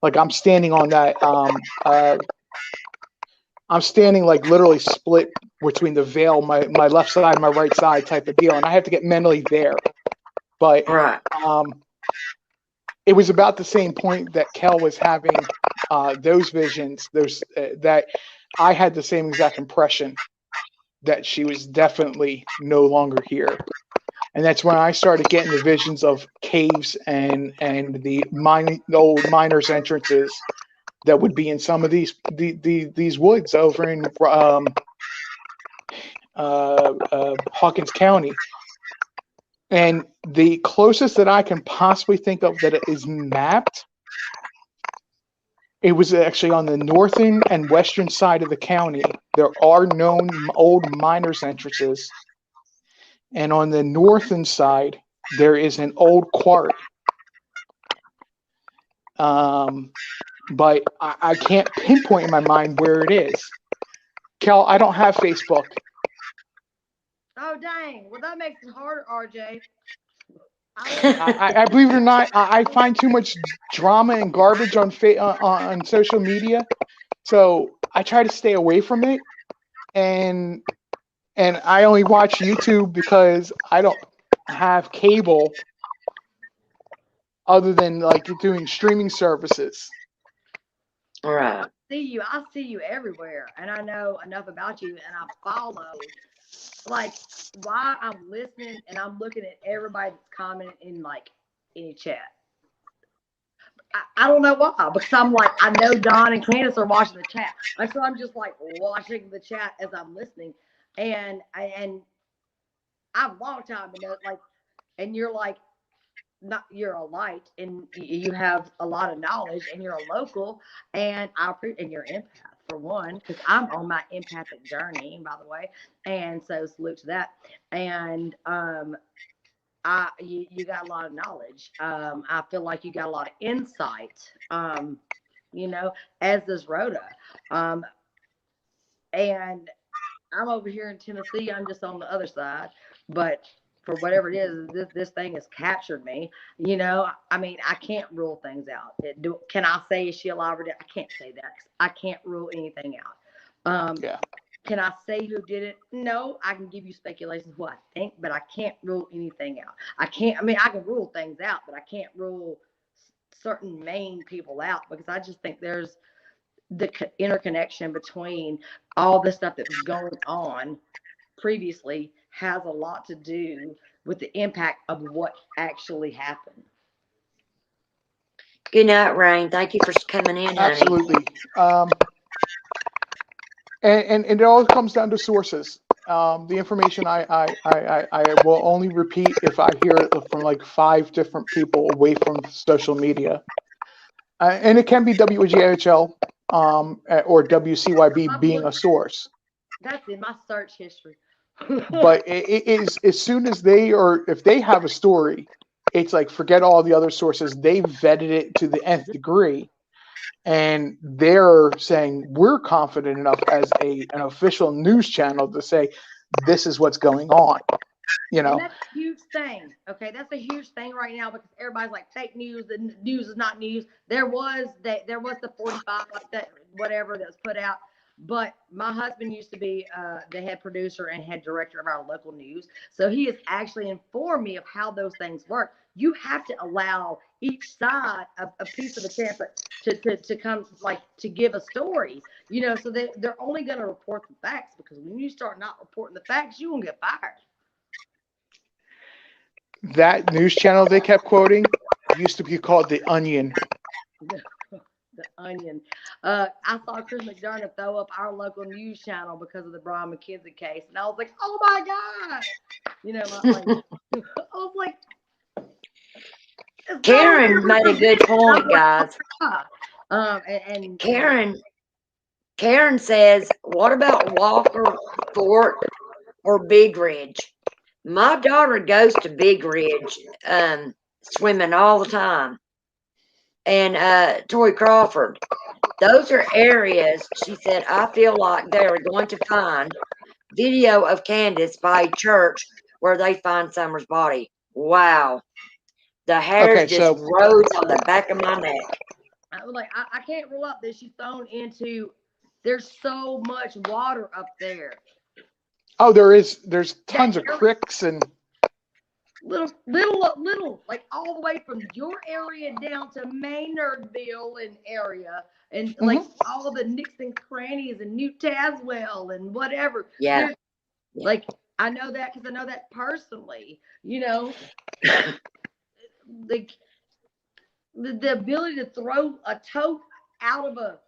Like I'm standing on that. I'm standing like literally split between the veil, my left side, my right side type of deal, and I have to get mentally there. But Right. It was about the same point that Kel was having those visions. That I had the same exact impression that she was definitely no longer here. And that's when I started getting the visions of caves and the old miners' entrances that would be in some of these woods over in Hawkins County. And the closest that I can possibly think of that it is mapped, it was actually on the northern and western side of the county. There are known old miners' entrances. And on the northern side, there is an old quarry. But I can't pinpoint in my mind where it is. Kel, I don't have Facebook. Oh, dang. Well, that makes it harder, RJ. I believe it or not, I find too much drama and garbage on social media. So I try to stay away from it. And I only watch YouTube because I don't have cable other than like doing streaming services. Right. see you. I see you everywhere, and I know enough about you, and I follow. Like, why I'm listening and I'm looking at everybody that's commenting in like any chat. I don't know why, because I'm like, I know Don and Candace are watching the chat, and so I'm just like watching the chat as I'm listening, and I've a long time to know, like, and you're like, not, you're a light, and you have a lot of knowledge, and you're a local, and and you're an empath for one, because I'm on my empathic journey, by the way, and so salute to that, and you got a lot of knowledge. I feel like you got a lot of insight. You know, as does Rhoda. And I'm over here in Tennessee. I'm just on the other side, but for whatever it is, this thing has captured me. You know, I mean, I can't rule things out. Can I say is she alive or dead? I can't say that. 'Cause I can't rule anything out. Yeah. Can I say who did it? No, I can give you speculations of what I think, but I can't rule anything out. I can't. I mean, I can rule things out, but I can't rule certain main people out, because I just think there's the interconnection between all the stuff that was going on previously has a lot to do with the impact of what actually happened. Good night, Rain. Thank you for coming in, honey. Absolutely. And it all comes down to sources. The information I will only repeat if I hear it from like 5 different people away from social media. And it can be WGHL or WCYB being a source. That's in my search history. But it is, as soon as if they have a story, it's like, forget all the other sources. They vetted it to the nth degree. And they're saying, we're confident enough as an official news channel to say, this is what's going on. You know, and that's a huge thing. Okay, that's a huge thing right now, because everybody's like, fake news. The news is not news. There was the 45 that whatever that was put out. But my husband used to be the head producer and head director of our local news, so he has actually informed me of how those things work. You have to allow each side a piece of the chance to come, like, to give a story. You know, so they're only going to report the facts, because when you start not reporting the facts, you're going to get fired. that news channel they kept quoting used to be called The Onion. The Onion. I saw Chris McDermott throw up our local news channel because of the Brian McKenzie case, and I was like, "Oh my god!" You know, I was like, Karen made a good point, guys. And Karen says, what about Walker, Fort, or Big Ridge? My daughter goes to Big Ridge swimming all the time. And Tori Crawford, those are areas, she said, I feel like they are going to find video of Candace by church where they find Summer's body. Wow. The hairs just rose on the back of my neck. I was like, I can't rule out that she's thrown into, there's so much water up there. Oh, there's tons of cricks and little, like all the way from your area down to Maynardville and area, and like all the nicks and crannies and New Tazewell and whatever. Yeah. Like, I know that because I know that personally, you know. Like the ability to throw a tote out of a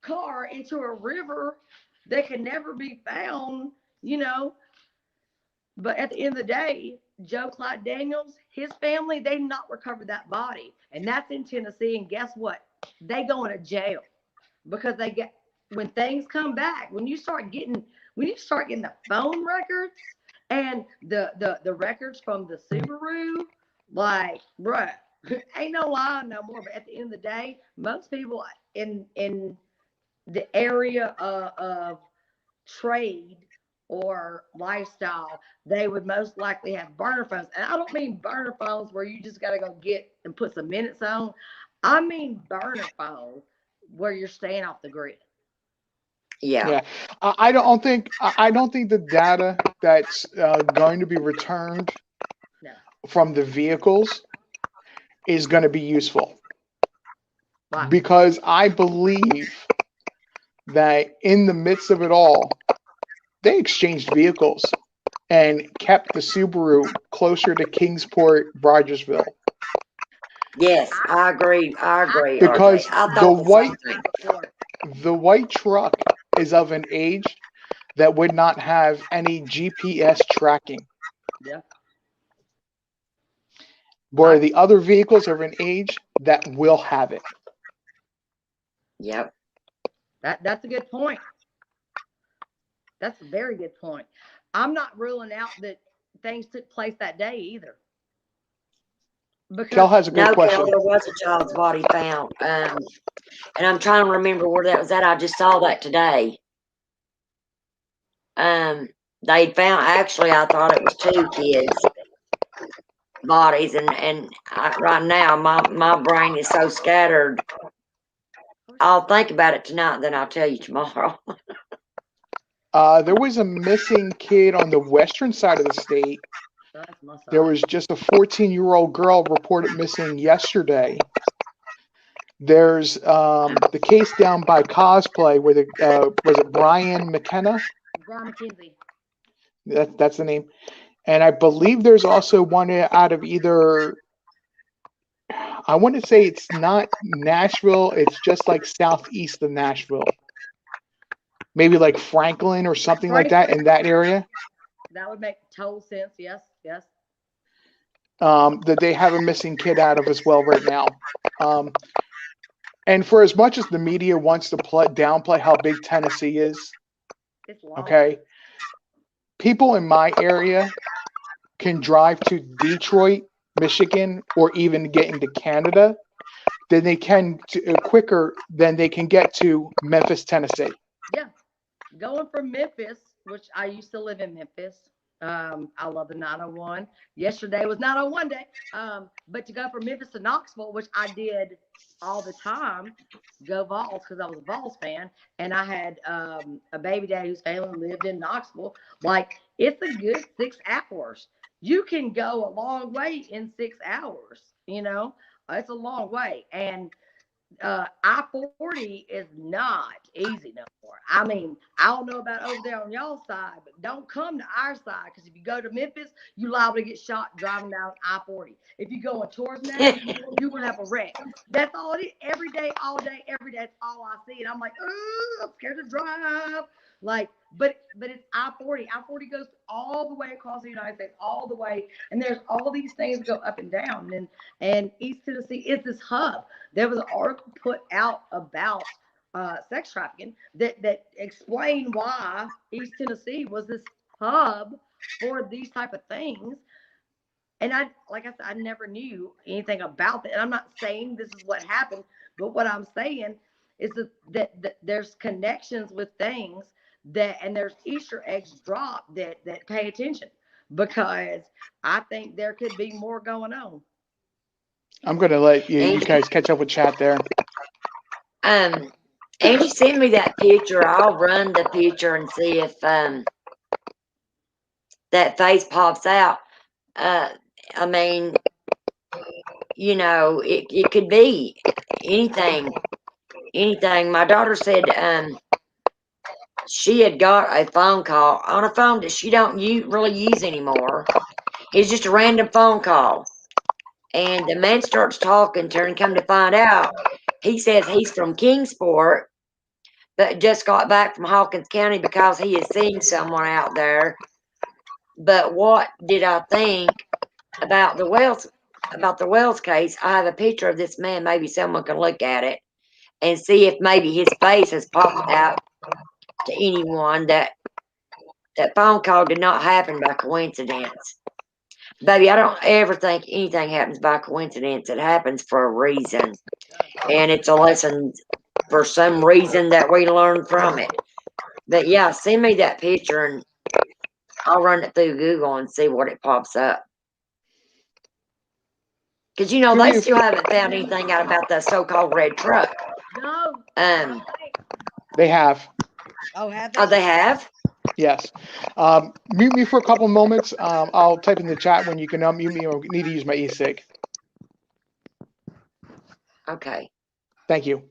car into a river that can never be found, you know. But at the end of the day, Joe Clyde Daniels, his family, they not recovered that body. And that's in Tennessee. And guess what? They go into jail because when things come back, when you start getting the phone records and the records from the Subaru, like, bruh, ain't no lie no more. But at the end of the day, most people in the area of trade or lifestyle, they would most likely have burner phones. And I don't mean burner phones where you just got to go get and put some minutes on. I mean burner phones where you're staying off the grid. Yeah. I don't think the data that's going to be returned from the vehicles is going to be useful. Why? Because I believe that in the midst of it all, they exchanged vehicles and kept the Subaru closer to Kingsport, Rogersville. Yes, I agree. I agree, Because RJ. I the thought the white same thing. the white truck is of an age that would not have any GPS tracking, Yeah. where the other vehicles are of an age that will have it. Yep. That's a good point. That's a very good point. I'm not ruling out that things took place that day either. Kel Because has a good No, question. Kel, there was a child's body found. And I'm trying to remember where that was at. I just saw that today. They found, actually, I thought it was 2 kids' bodies, and right now my brain is so scattered. I'll think about it tonight, then I'll tell you tomorrow. There was a missing kid on the western side of the state. that's my There side. was just a 14-year-old girl reported missing yesterday. There's the case down by Cosplay where was it Brian McKenna? Brian McKenzie. That's the name. And I believe there's also one out of either, I want to say it's not Nashville, it's just like southeast of Nashville. Maybe like Franklin or something like that in that area. That would make total sense. Yes, yes. That they have a missing kid out of as well right now. And for as much as the media wants to downplay how big Tennessee is, It's long. okay, people in my area can drive to Detroit, Michigan, or even get into Canada, then they can quicker than they can get to Memphis, Tennessee. Yeah. Going from Memphis, which I used to live in Memphis. I love the 901. Yesterday was 901 day. But to go from Memphis to Knoxville, which I did all the time, go Vols, because I was a Vols fan, and I had a baby daddy whose family lived in Knoxville. Like, it's a good 6 hours. You can go a long way in 6 hours. It's a long way. And I-40 is not easy no more. I mean, I don't know about over there on y'all's side, but don't come to our side, because if you go to Memphis, you're liable to get shot driving down I-40. If you go towards Nashville, you're going to have a wreck. That's all it is. Every day, all day, every day. That's all I see. And I'm like, I'm scared to drive. Like, but it's I-40. I-40 goes all the way across the United States, all the way. And there's all these things that go up and down. And East Tennessee is this hub. There was an article put out about sex trafficking that explained why East Tennessee was this hub for these type of things. And like I said, I never knew anything about that. And I'm not saying this is what happened, but what I'm saying is that there's connections with things and there's Easter eggs dropped that pay attention, because I think there could be more going on. I'm going to let you guys catch up with chat there. Angie sent me that picture. I'll run the picture and see if that face pops out. I mean, it could be anything. My daughter said she had got a phone call on a phone that she don't really use anymore. It's just a random phone call. And the man starts talking to her, and come to find out, he says he's from Kingsport, but just got back from Hawkins County because he has seen someone out there. But what did I think about the Wells case? I have a picture of this man. Maybe someone can look at it and see if maybe his face has popped out to anyone. That phone call did not happen by coincidence. Baby, I don't ever think anything happens by coincidence. It happens for a reason. And it's a lesson for some reason that we learn from it. But yeah, send me that picture and I'll run it through Google and see what it pops up. Because, they still haven't found anything out about that so-called red truck. No. They have. Oh, have they? Oh, they have? Yes. Mute me for a couple moments. I'll type in the chat when you can unmute me, or need to use my e-cig. Okay. Thank you.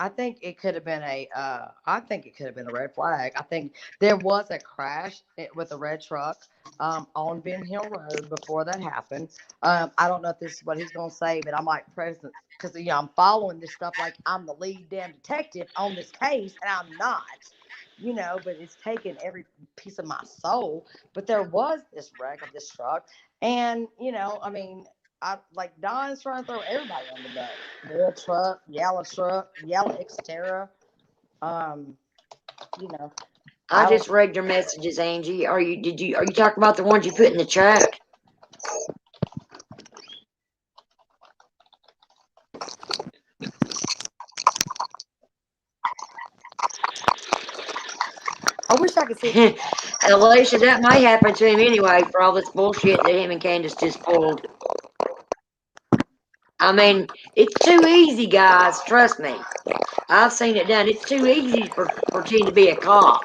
I think it could have been I think it could have been a red flag. I think there was a crash with a red truck on Ben Hill Road before that happened. I don't know if this is what he's gonna say, but I'm like present because I'm following this stuff like I'm the lead damn detective on this case, and I'm not. But it's taken every piece of my soul. But there was this wreck of this truck, and I mean, I like Don's trying to throw everybody on the bus. Red truck, yellow Xterra. Um, you know, I I don't. just read your messages, Angie. Are you talking about the ones you put in the chat? I wish I could see. Alicia, that may happen to him anyway for all this bullshit that him and Candace just pulled. I mean, it's too easy, guys. Trust me. I've seen it done. It's too easy for pretend to be a cop.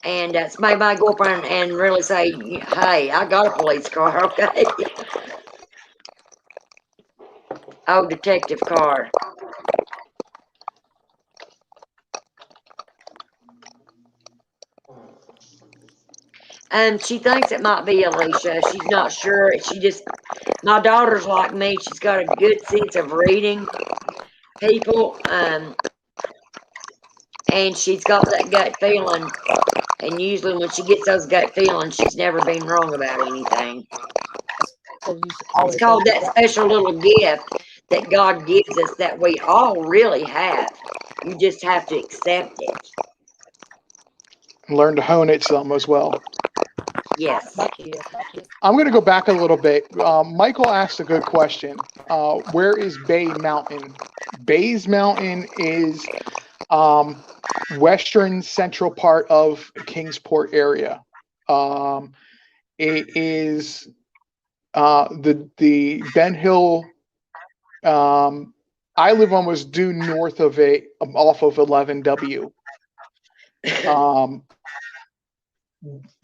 And somebody might go up and really say, hey, I got a police car, okay? Oh, detective car. She thinks it might be Alicia. She's not sure. My daughter's like me. She's got a good sense of reading people, and she's got that gut feeling. And usually when she gets those gut feelings, she's never been wrong about anything. So you should It's always called that special little gift that God gives us that we all really have. You just have to accept it. Learn to hone it some as well. Yes. My kids. I'm going to go back a little bit. Michael asked a good question. Where is Bay Mountain? Bay's Mountain is western central part of Kingsport area. It is the Ben Hill. I live almost due north of it, off of 11W.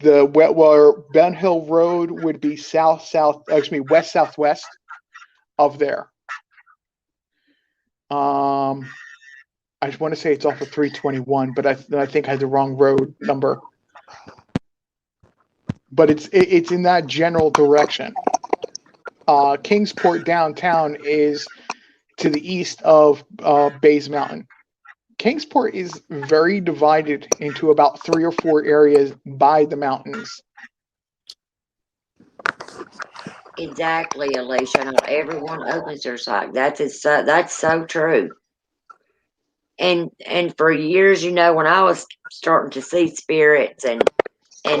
Where Ben Hill Road would be west southwest of there. I just want to say it's off of 321, but I think I had the wrong road number. But it's in that general direction. Kingsport downtown is to the east of Bays Mountain. Kingsport is very divided into about 3 or 4 areas by the mountains. Exactly, Alicia. Not everyone opens their site. That's so true. And for years, when I was starting to see spirits and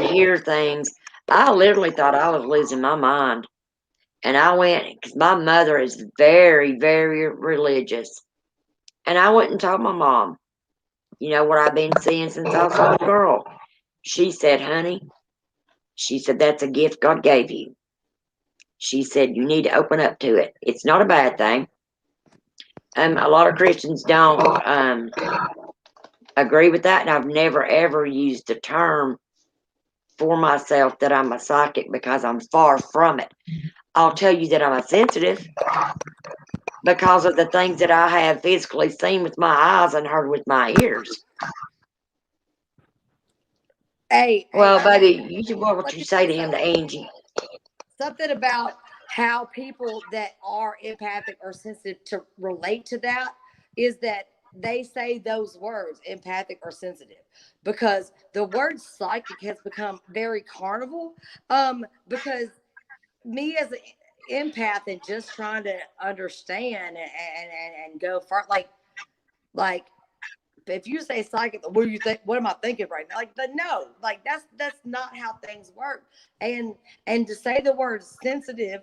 hear things, I literally thought I was losing my mind. And I went, because my mother is very, very religious. And I went and told my mom, what I've been seeing since I was a little girl. She said, honey, that's a gift God gave you. She said, you need to open up to it. It's not a bad thing. A lot of Christians don't agree with that. And I've never, ever used the term for myself that I'm a psychic because I'm far from it. I'll tell you that I'm a sensitive because of the things that I have physically seen with my eyes and heard with my ears. Well, baby, what would you say to him, to Angie? Something about how people that are empathic or sensitive to relate to that is that they say those words, empathic or sensitive, because the word psychic has become very carnival. Because me as an empath and just trying to understand and go far, like if you say psychic, what do you think? What am I thinking right now? But no, that's not how things work. And to say the word sensitive,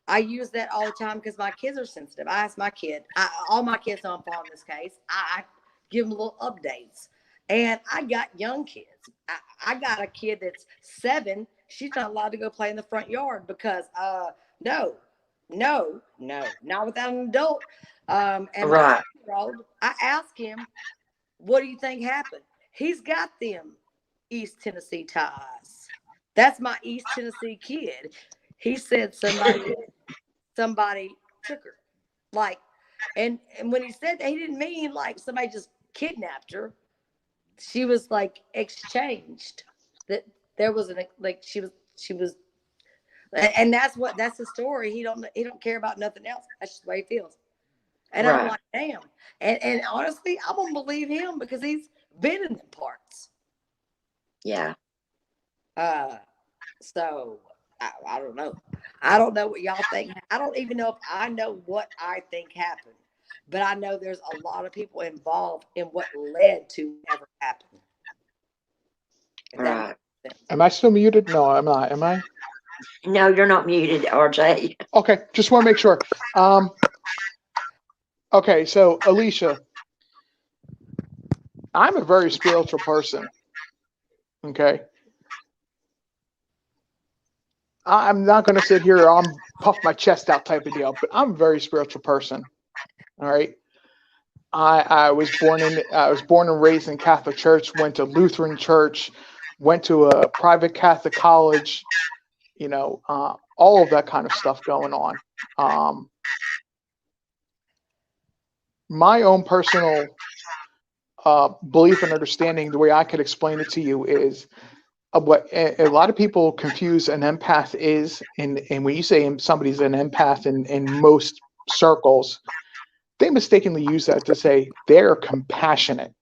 I use that all the time because my kids are sensitive. I ask my kid, all my kids know I'm following this case. I give them little updates, and I got young kids. I got a kid that's 7. She's not allowed to go play in the front yard because no, not without an adult. And my 2-year-old, I ask him, what do you think happened? He's got them East Tennessee ties. That's my East Tennessee kid. He said somebody took her. Like, And when he said that, he didn't mean like somebody just kidnapped her. She was like exchanged. That there was an like she was, and that's the story. He don't care about nothing else. That's just the way he feels. And I'm Right. like, damn. And honestly, I'm gonna believe him because he's been in the parts. Yeah. So I don't know. I don't know what y'all think. I don't even know if I know what I think happened, but I know there's a lot of people involved in what led to whatever happened. If that Right. makes sense. Am I still muted? No, I'm not. Am I? No, you're not muted, RJ. Okay, just want to make sure. Okay, so Alicia, I'm a very spiritual person. Okay. I'm not going to sit here, I'm puff my chest out type of deal, but I'm a very spiritual person. All right. I was born and raised in Catholic church, went to Lutheran church, went to a private Catholic college, all of that kind of stuff going on. My own personal belief and understanding, the way I could explain it to you is what a lot of people confuse an empath is. And when you say somebody's an empath in most circles, they mistakenly use that to say they're compassionate.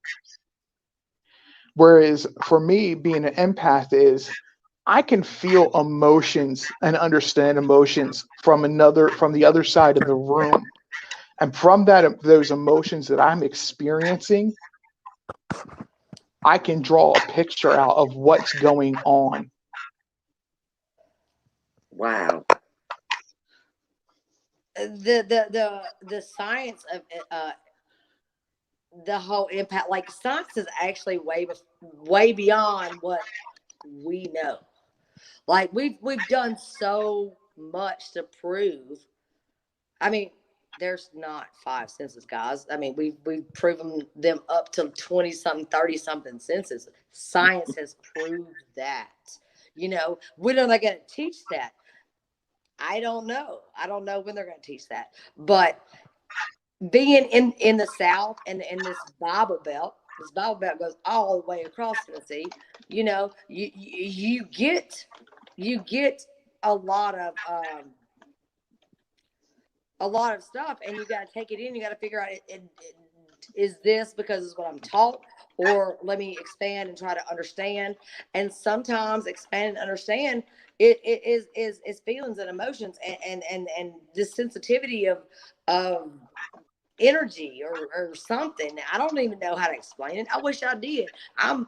Whereas for me, being an empath is I can feel emotions and understand emotions from the other side of the room. And from those emotions that I'm experiencing, I can draw a picture out of what's going on. Wow. The science of the whole impact, like science is actually way beyond what we know. Like we've done so much to prove. I mean, there's not 5 senses, guys. I mean, we've proven them up to 20 something, 30 something senses. Science has proved that. When are they going to teach that? I don't know. I don't know when they're going to teach that. But being in the South and in this Bible Belt goes all the way across Tennessee. You get a lot of stuff, and you got to take it in. You got to figure out is this because it's what I'm taught, or let me expand and try to understand. And sometimes expand and understand it is feelings and emotions and this sensitivity of energy or something. I don't even know how to explain it. I wish I did. I'm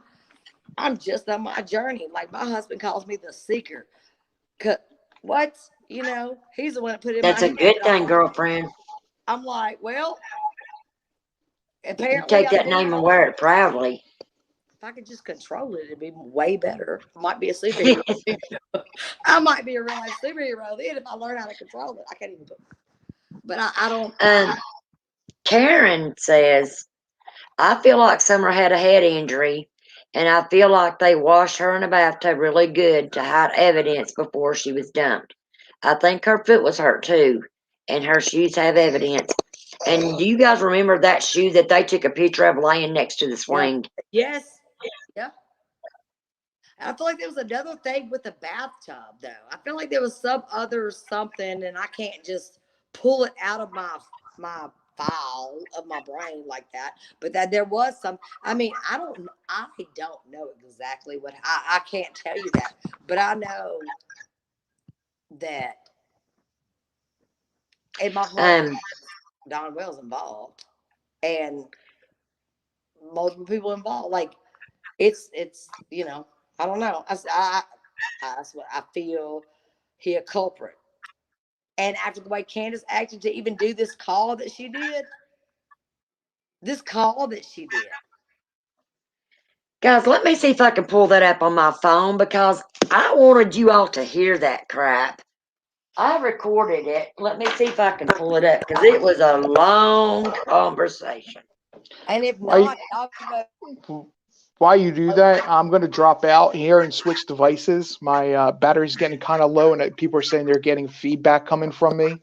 just on my journey. Like my husband calls me the seeker. What? He's the one that put it in That's my a head. good thing, girlfriend. I'm like, well, You apparently take I'm that doing name and it. wear it proudly. If I could just control it, it'd be way better. I might be a superhero. I might be a real life superhero then if I learn how to control it. I can't even put, but I don't. Karen says, I feel like Summer had a head injury, and I feel like they washed her in a bathtub really good to hide evidence before she was dumped. I think her foot was hurt too, and her shoes have evidence. And do you guys remember that shoe that they took a picture of laying next to the swing? Yes. Yeah. I feel like there was another thing with the bathtub, though. I feel like there was some other something, and I can't just pull it out of my file of my brain like that. But that there was some. I mean, I don't know exactly what. I can't tell you that, but I know that in my heart, Don Wells involved, and multiple people involved. Like it's I don't know. That's what I feel. He a culprit. And after the way Candace acted to even do this call that she did, Guys, let me see if I can pull that up on my phone because I wanted you all to hear that crap. I recorded it. Let me see if I can pull it up because it was a long conversation. And if not, I'll go. While you do that, I'm going to drop out here and switch devices. My battery's getting kind of low, and people are saying they're getting feedback coming from me.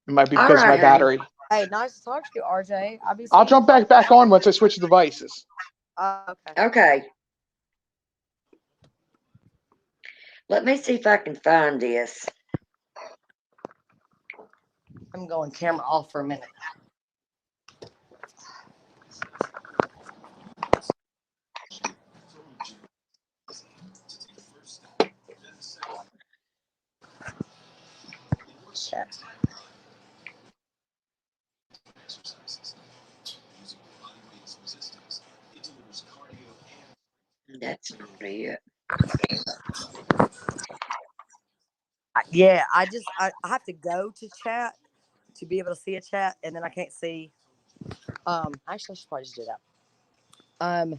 It might be because of my battery. Hey, nice to talk to you, RJ. I'll jump back on once I switch devices. Okay. Okay. Let me see if I can find this. I'm going camera off for a minute. Chat. That's not it. Yeah, I have to go to chat to be able to see a chat, and then I can't see. Actually, I should probably just do that.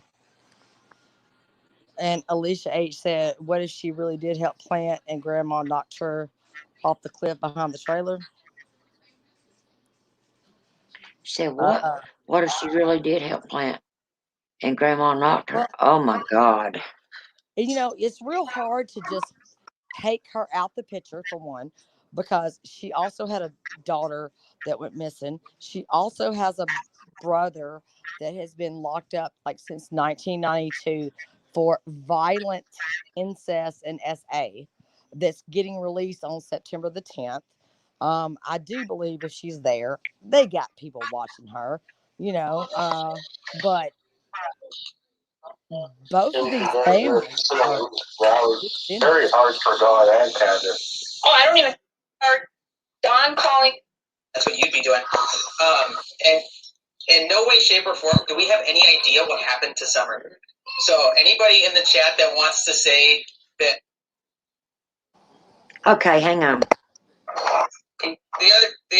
And Alicia H said, "What if she really did help plant and Grandma knocked her off the cliff behind the trailer?" She said, what? What if she really did help plant and Grandma knocked her? Well, Oh my God. you know, it's real hard to just take her out the picture, for one, because she also had a daughter that went missing. She also has a brother that has been locked up like since 1992 for violent incest and SA, that's getting released on September the 10th. I do believe if she's there, they got people watching her, you know, but both of these families are Very hard for God and Candace. Oh, I don't even start Don calling. That's what you'd be doing. And in no way, shape, or form do we have any idea what happened to Summer. So anybody in the chat that wants to say that. Okay, hang on. The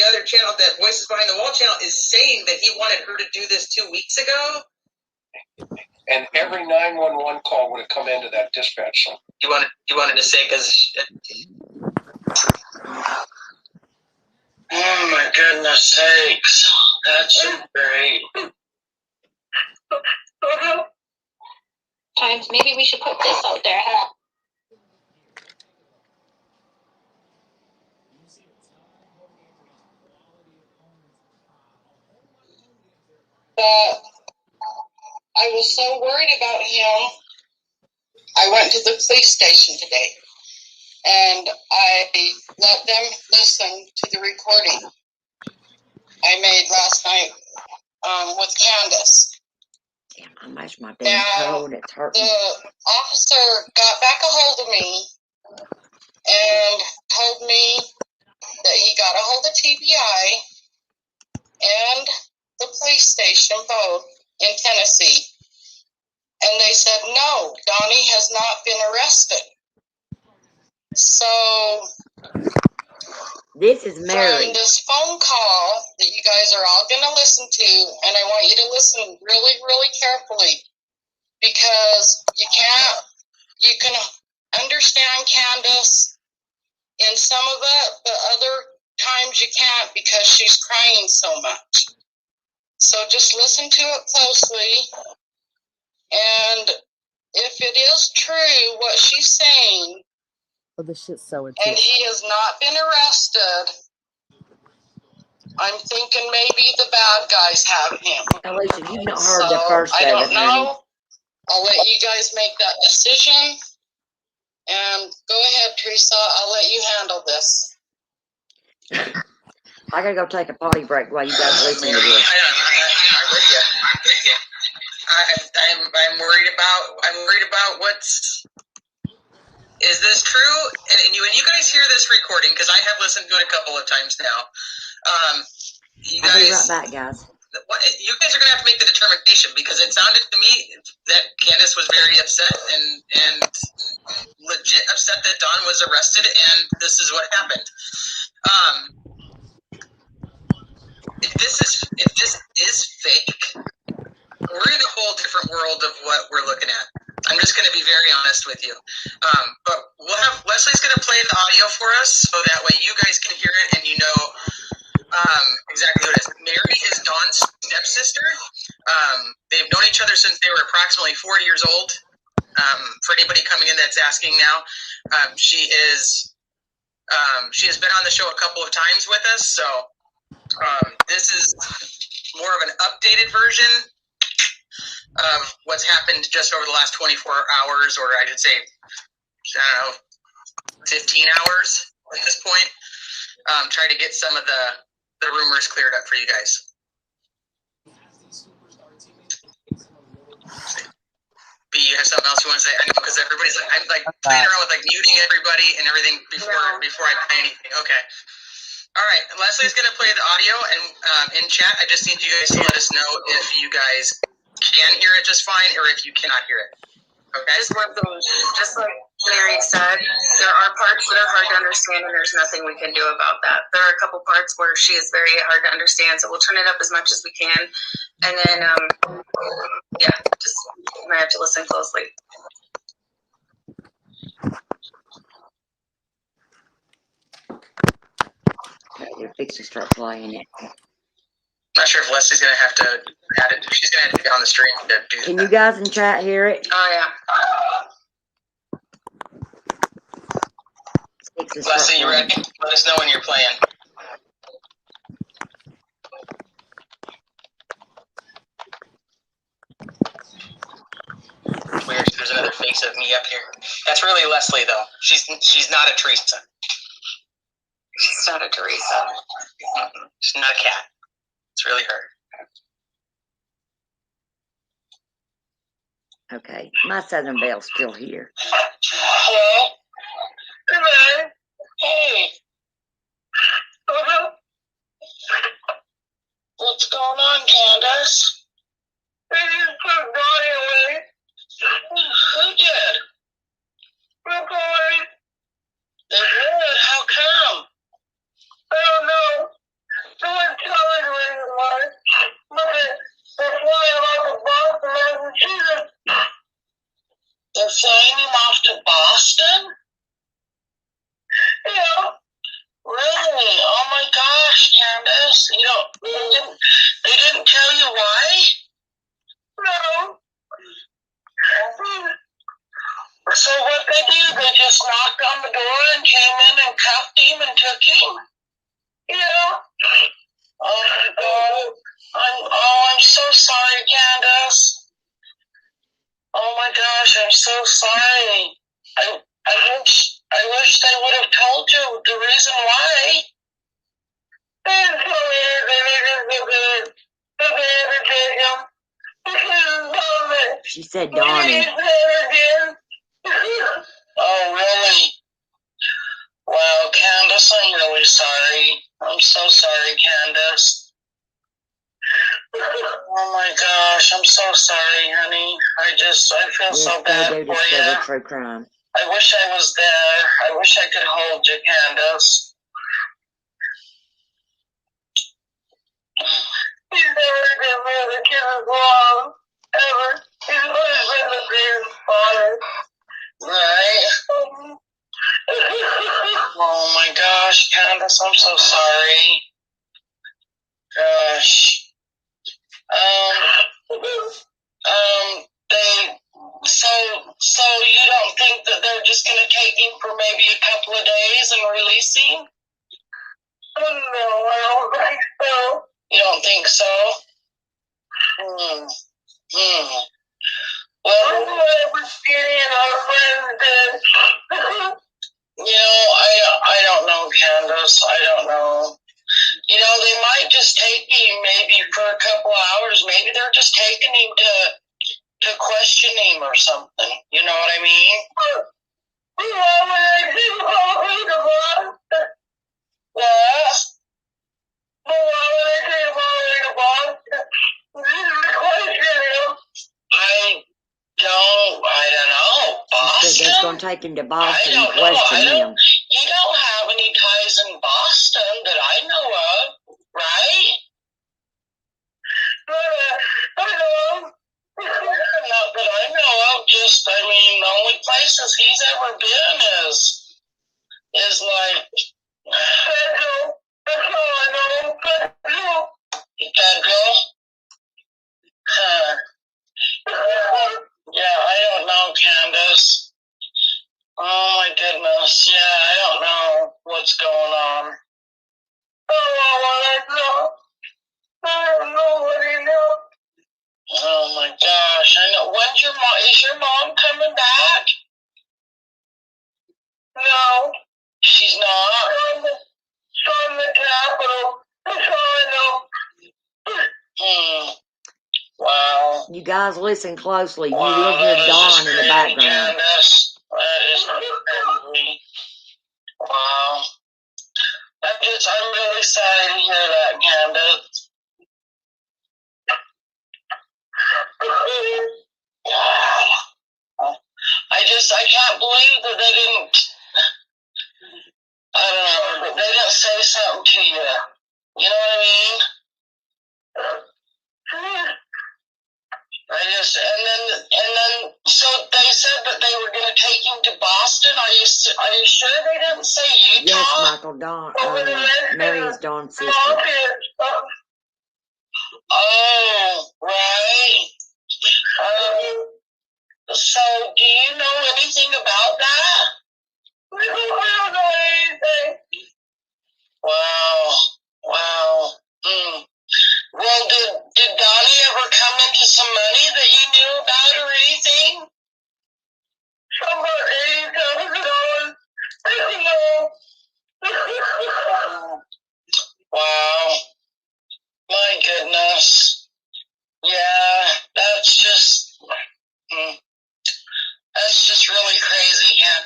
other channel, that Voices Behind the Wall channel, is saying that he wanted her to do this 2 weeks ago. And every 911 call would have come into that dispatch center. You wanted to say because. Oh my goodness sakes! That's great. Times, maybe we should put this out there. I was so worried about him. I went to the police station today, and I let them listen to the recording I made last night with Candace. Damn, I mashed my damn toe and it's hurting. The officer got back a hold of me and told me that he got a hold of TBI and the police station both in Tennessee. And they said, no, Donnie has not been arrested. So This is Mary. from this phone call that you guys are all going to listen to, and I want you to listen really, really carefully, because you can understand Candace in some of it, but other times you can't because she's crying so much. So just listen to it closely, and if it is true what she's saying, Oh, this shit's so and intense. he has not been arrested, I'm thinking maybe the bad guys have him. Alicia, you've not heard the first I of don't it, honey. know. I'll let you guys make that decision. And go ahead, Teresa. I'll let you handle this. I gotta go take a potty break while you guys listen to this. I'm with you. I'm worried about what's. Is this true? And you guys hear this recording, because I have listened to it a couple of times now. You I'll be guys, right back, guys. you guys are gonna have to make the determination, because it sounded to me that Candace was very upset and legit upset that Don was arrested, and this is what happened. If this is fake, we're in a whole different world of what we're looking at. I'm just going to be very honest with you. But Wesley's going to play the audio for us, so that way you guys can hear it and you know exactly who it is. Mary is Dawn's stepsister. They've known each other since they were approximately 4 years old. For anybody coming in that's asking now, she has been on the show a couple of times with us, so This is more of an updated version of what's happened just over the last 24 hours, or I should say, I don't know, 15 hours at this point. Try to get some of the rumors cleared up for you guys. B, you have something else you want to say? I know, because everybody's like, I'm like playing around with like muting everybody and everything before I play anything. Okay. All right. Leslie's going to play the audio, and in chat, I just need you guys to let us know if you guys can hear it just fine or if you cannot hear it. Okay. Just like Mary said, there are parts that are hard to understand, and there's nothing we can do about that. There are a couple parts where she is very hard to understand, so we'll turn it up as much as we can, and then yeah, just you might have to listen closely. You're fixing to start playing it. Not sure if Leslie's going to have to add it. She's going to have to get on the stream to do Can that. you guys in chat hear it? Oh yeah. Leslie, you ready? Let us know when you're playing. Weird. There's another face of me up here. That's really Leslie, though. She's not a Teresa. She's not a Teresa. She's not a cat. It's really her. Okay, my Southern Belle's still here. Hello? Hello. Hey. What's going on, Candace? They just put Bonnie away. Who did? We're going. They did? How come? I don't know. Someone tell me where it was. But they're flying off of Boston, Massachusetts. They're flying him off to Boston? Yeah. Really? Oh my gosh, Candace. They didn't tell you why? No. So what they do, they just knocked on the door and came in and cuffed him and took him? Yeah. Oh my God. I'm so sorry, Candace. Oh my gosh, I'm so sorry. I wish they would have told you the reason why. She said Donnie. Oh, really? Wow, Candace, I'm really sorry. I'm so sorry, Candace. Oh my gosh, I'm so sorry, honey. I feel so bad for you. True crime. I wish I was there. I wish I could hold you, Candace. He's never been with a kid as long, ever. He's always been the greatest father. Right? Oh my gosh, Candace, I'm so sorry. Gosh. So you don't think that they're just gonna take him for maybe a couple of days and release him? No, I don't think so. You don't think so? Well, we're scaring our friends did. I don't know, Candace. I don't know. They might just take him maybe for a couple hours. Maybe they're just taking him to question him or something. You know what I mean? I don't know. Boston? They're going to take him to Boston and question him. He don't have any ties in Boston that I know of, right? Not that I know of. Just, the only places he's ever been is like Federal. That's all I know. Federal. Federal? Huh. Yeah, I don't know, Candace. Oh my goodness. Yeah, I don't know what's going on. Oh, well, I know. Is your mom coming back? No. She's not? From the Capitol. That's all I know. Wow. You guys listen closely. You Wow, will hear that is Dawn just in the crazy, background. Candace. That is crazy. Wow. I'm really sorry to hear that, Candace. God. I can't believe that they didn't, I don't know, they didn't say something to you. You know what I mean? So they said that they were going to take him to Boston. Are you sure they didn't say Utah? Yes, Michael. Dawn. Mary is Dawn's sister. Oh, right. So do you know anything about that? We don't know anything. Wow. Wow. Well, did Donnie ever come into some money that you knew about or anything? About $80,000. Wow. My goodness. Yeah, that's just really crazy, Ken.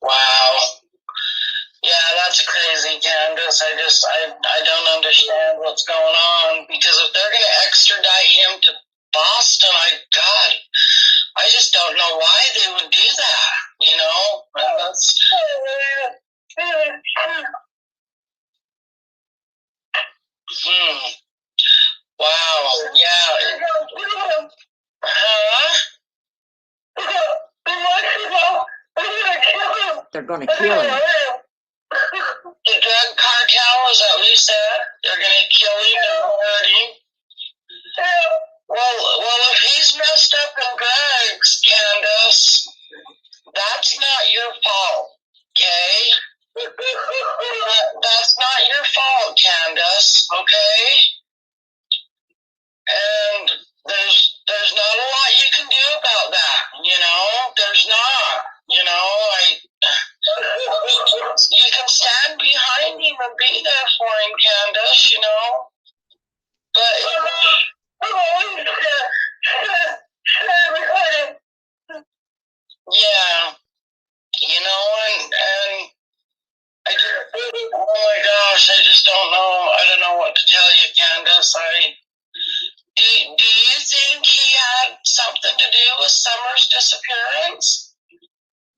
Wow. Yeah, that's crazy, Candace. I don't understand what's going on, because if they're going to extradite him to Boston, I just don't know why they would do that, you know? And that's... Wow, yeah. Huh? They're going to kill him. The drug cartel, is that what you said? They're going to kill him and hurt him? Well, if he's messed up in drugs, Candace, that's not your fault, okay? That's not your fault, Candace, okay? And there's not a lot you can do about that, you know? There's not, you know? You can stand behind him and be there for him, Candace, you know? But yeah, you know, and oh my gosh, I just don't know. I don't know what to tell you, Candace. Do you think he had something to do with Summer's disappearance?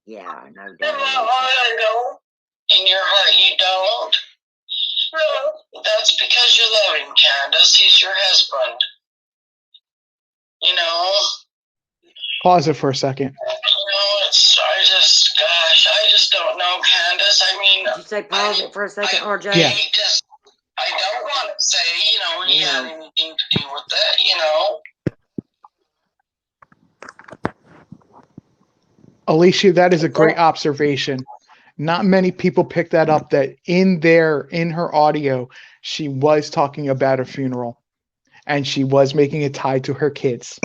Yeah, no In doubt. my heart, I don't. In your heart, you don't? No. That's because you love him, Candace. He's your husband. You know? Pause it for a second. You know, I just don't know, Candace. I mean... Did you say pause it for a second, RJ? Yeah. I don't want to say, you know, he had anything to do with it, you know? Alicia, that is a great observation. Not many people pick that up, that in her audio, she was talking about her funeral and she was making it tied to her kids.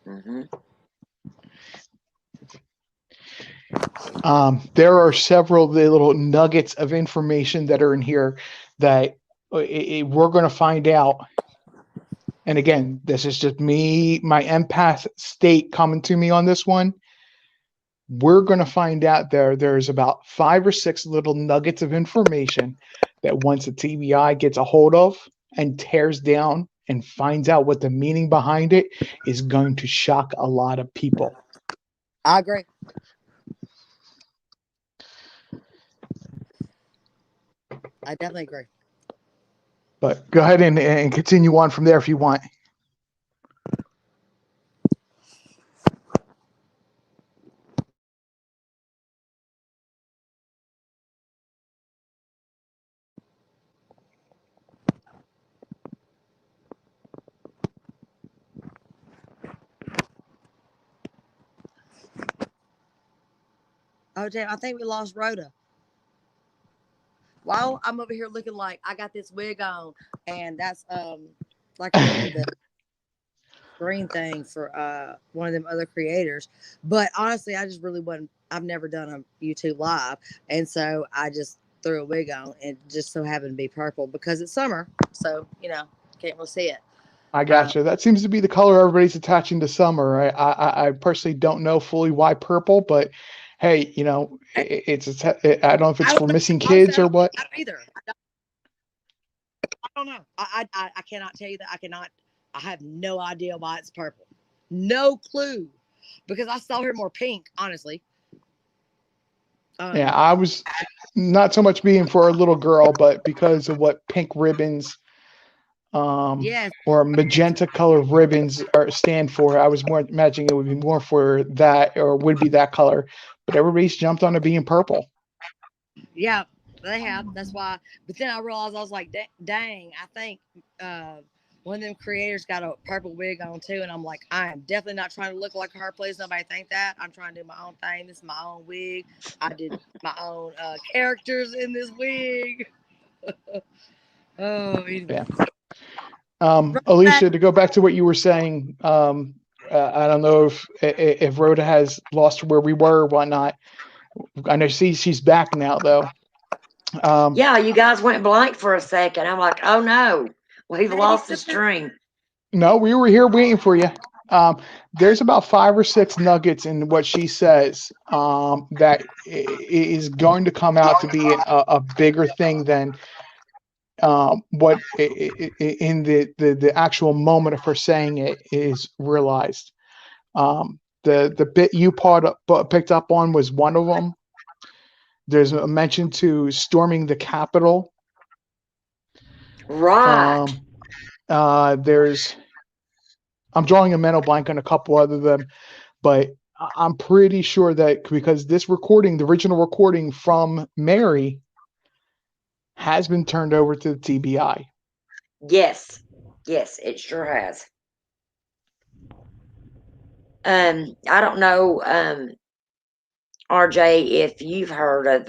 Mm-hmm. There are several little nuggets of information that are in here that we're going to find out. And again, this is just me, my empath state coming to me on this one. We're going to find out there's about 5 or 6 little nuggets of information that once the TBI gets a hold of and tears down and finds out what the meaning behind it is, going to shock a lot of people. I agree. I definitely agree. But go ahead and continue on from there if you want. Oh Oh damn! I think we lost Rhoda. While I'm over here looking like I got this wig on, and that's like I said, the green thing for one of them other creators. But honestly, I just really wasn't. I've never done a YouTube live, and so I just threw a wig on, and just so happened to be purple because it's summer. So can't really see it. I gotcha. That seems to be the color everybody's attaching to summer. I personally don't know fully why purple, but hey, I don't know if it's I for don't know. missing Honestly, kids or what. I don't either. I don't know. I cannot tell you that. I cannot. I have no idea why it's purple. No clue. Because I saw her more pink, honestly. Yeah, I was not so much being for a little girl, but because of what pink ribbons, Yes. or magenta color ribbons stand for. I was more imagining it would be more for that, or would be that color, but everybody's jumped on to being purple. Yeah, they have. That's why. But then I realized I was like, dang, I think one of them creators got a purple wig on too, and I'm like, I am definitely not trying to look like her. Please, nobody think that. I'm trying to do my own thing. This is my own wig. I did my own characters in this wig. Oh, anyway. Yeah. Alicia, to go back to what you were saying, I don't know if Rhoda has lost where we were or whatnot. I know she's back now though. Yeah, you guys went blank for a second. I'm like, oh no, we've lost the stream. No, we were here waiting for you. There's about 5 or 6 nuggets in what she says that is going to come out to be a bigger thing than what in the actual moment of her saying it is realized. The bit you picked up on was one of them. There's a mention to storming the Capitol. Right. There's I'm drawing a mental blank on a couple other them, but I'm pretty sure that because this recording, the original recording from Mary, has been turned over to the TBI. Yes, it sure has. I don't know, RJ, if you've heard of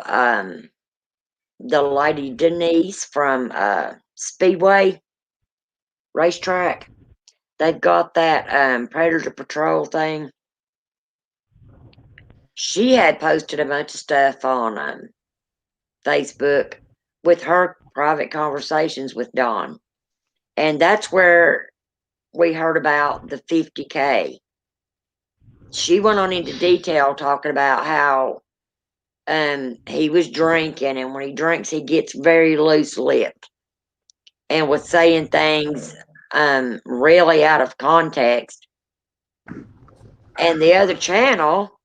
the lady Denise from Speedway Racetrack. They've got that Predator Patrol thing. She had posted a bunch of stuff on Facebook with her private conversations with Don. And that's where we heard about the 50K. She went on into detail talking about how he was drinking, and when he drinks, he gets very loose-lipped and was saying things really out of context. And the other channel,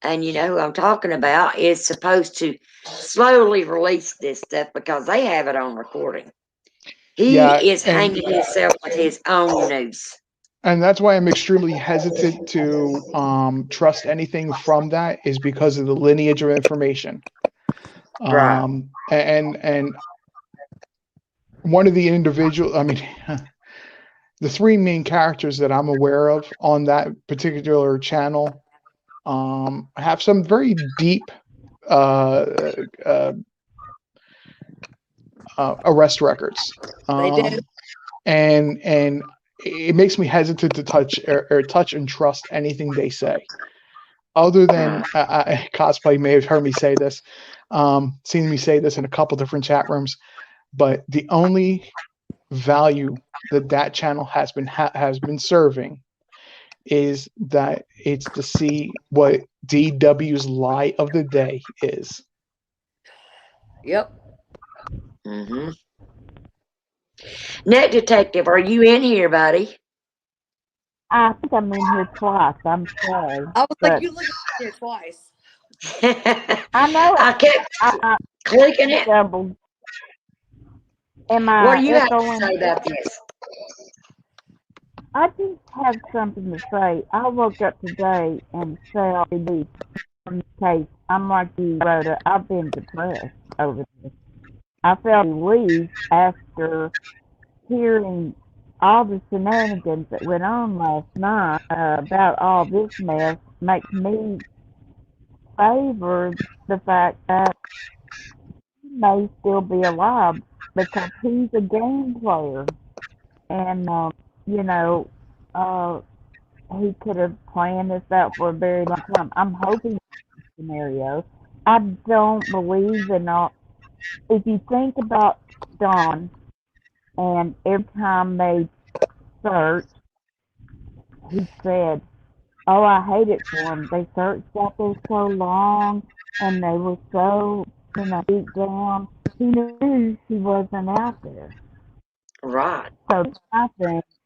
and you know who I'm talking about, is supposed to slowly release this stuff because they have it on recording. He is hanging himself with his own noose. And that's why I'm extremely hesitant to trust anything from that, is because of the lineage of information. Right. And one of the individual, I mean, the 3 main characters that I'm aware of on that particular channel have some very deep arrest records. They do. And it makes me hesitant to touch or touch and trust anything they say. Other than Cosplay may have heard me say this, seen me say this in a couple different chat rooms, but the only value that channel has been serving is that it's to see what DW's lie of the day is. Yep. Mm-hmm. Net Detective, are you in here, buddy? I think I'm in here twice. I'm sorry. I was like, you look at here twice. I know. I kept clicking it. Doubled. Am I What do you have to echoing? say about this? I just have something to say. I woke up today and felt relief from the case. I'm like you, Rhoda. I've been depressed over this. I felt relief after hearing all the shenanigans that went on last night about all this mess. Makes me favor the fact that he may still be alive because he's a game player. And, you know, uh, he could have planned this out for a very long time. I'm hoping scenario. I don't believe in all. If you think about Dawn, and every time they searched, he said, "Oh, I hate it for them. They searched out there so long, and they were so, deep down. He knew she wasn't out there. Right. So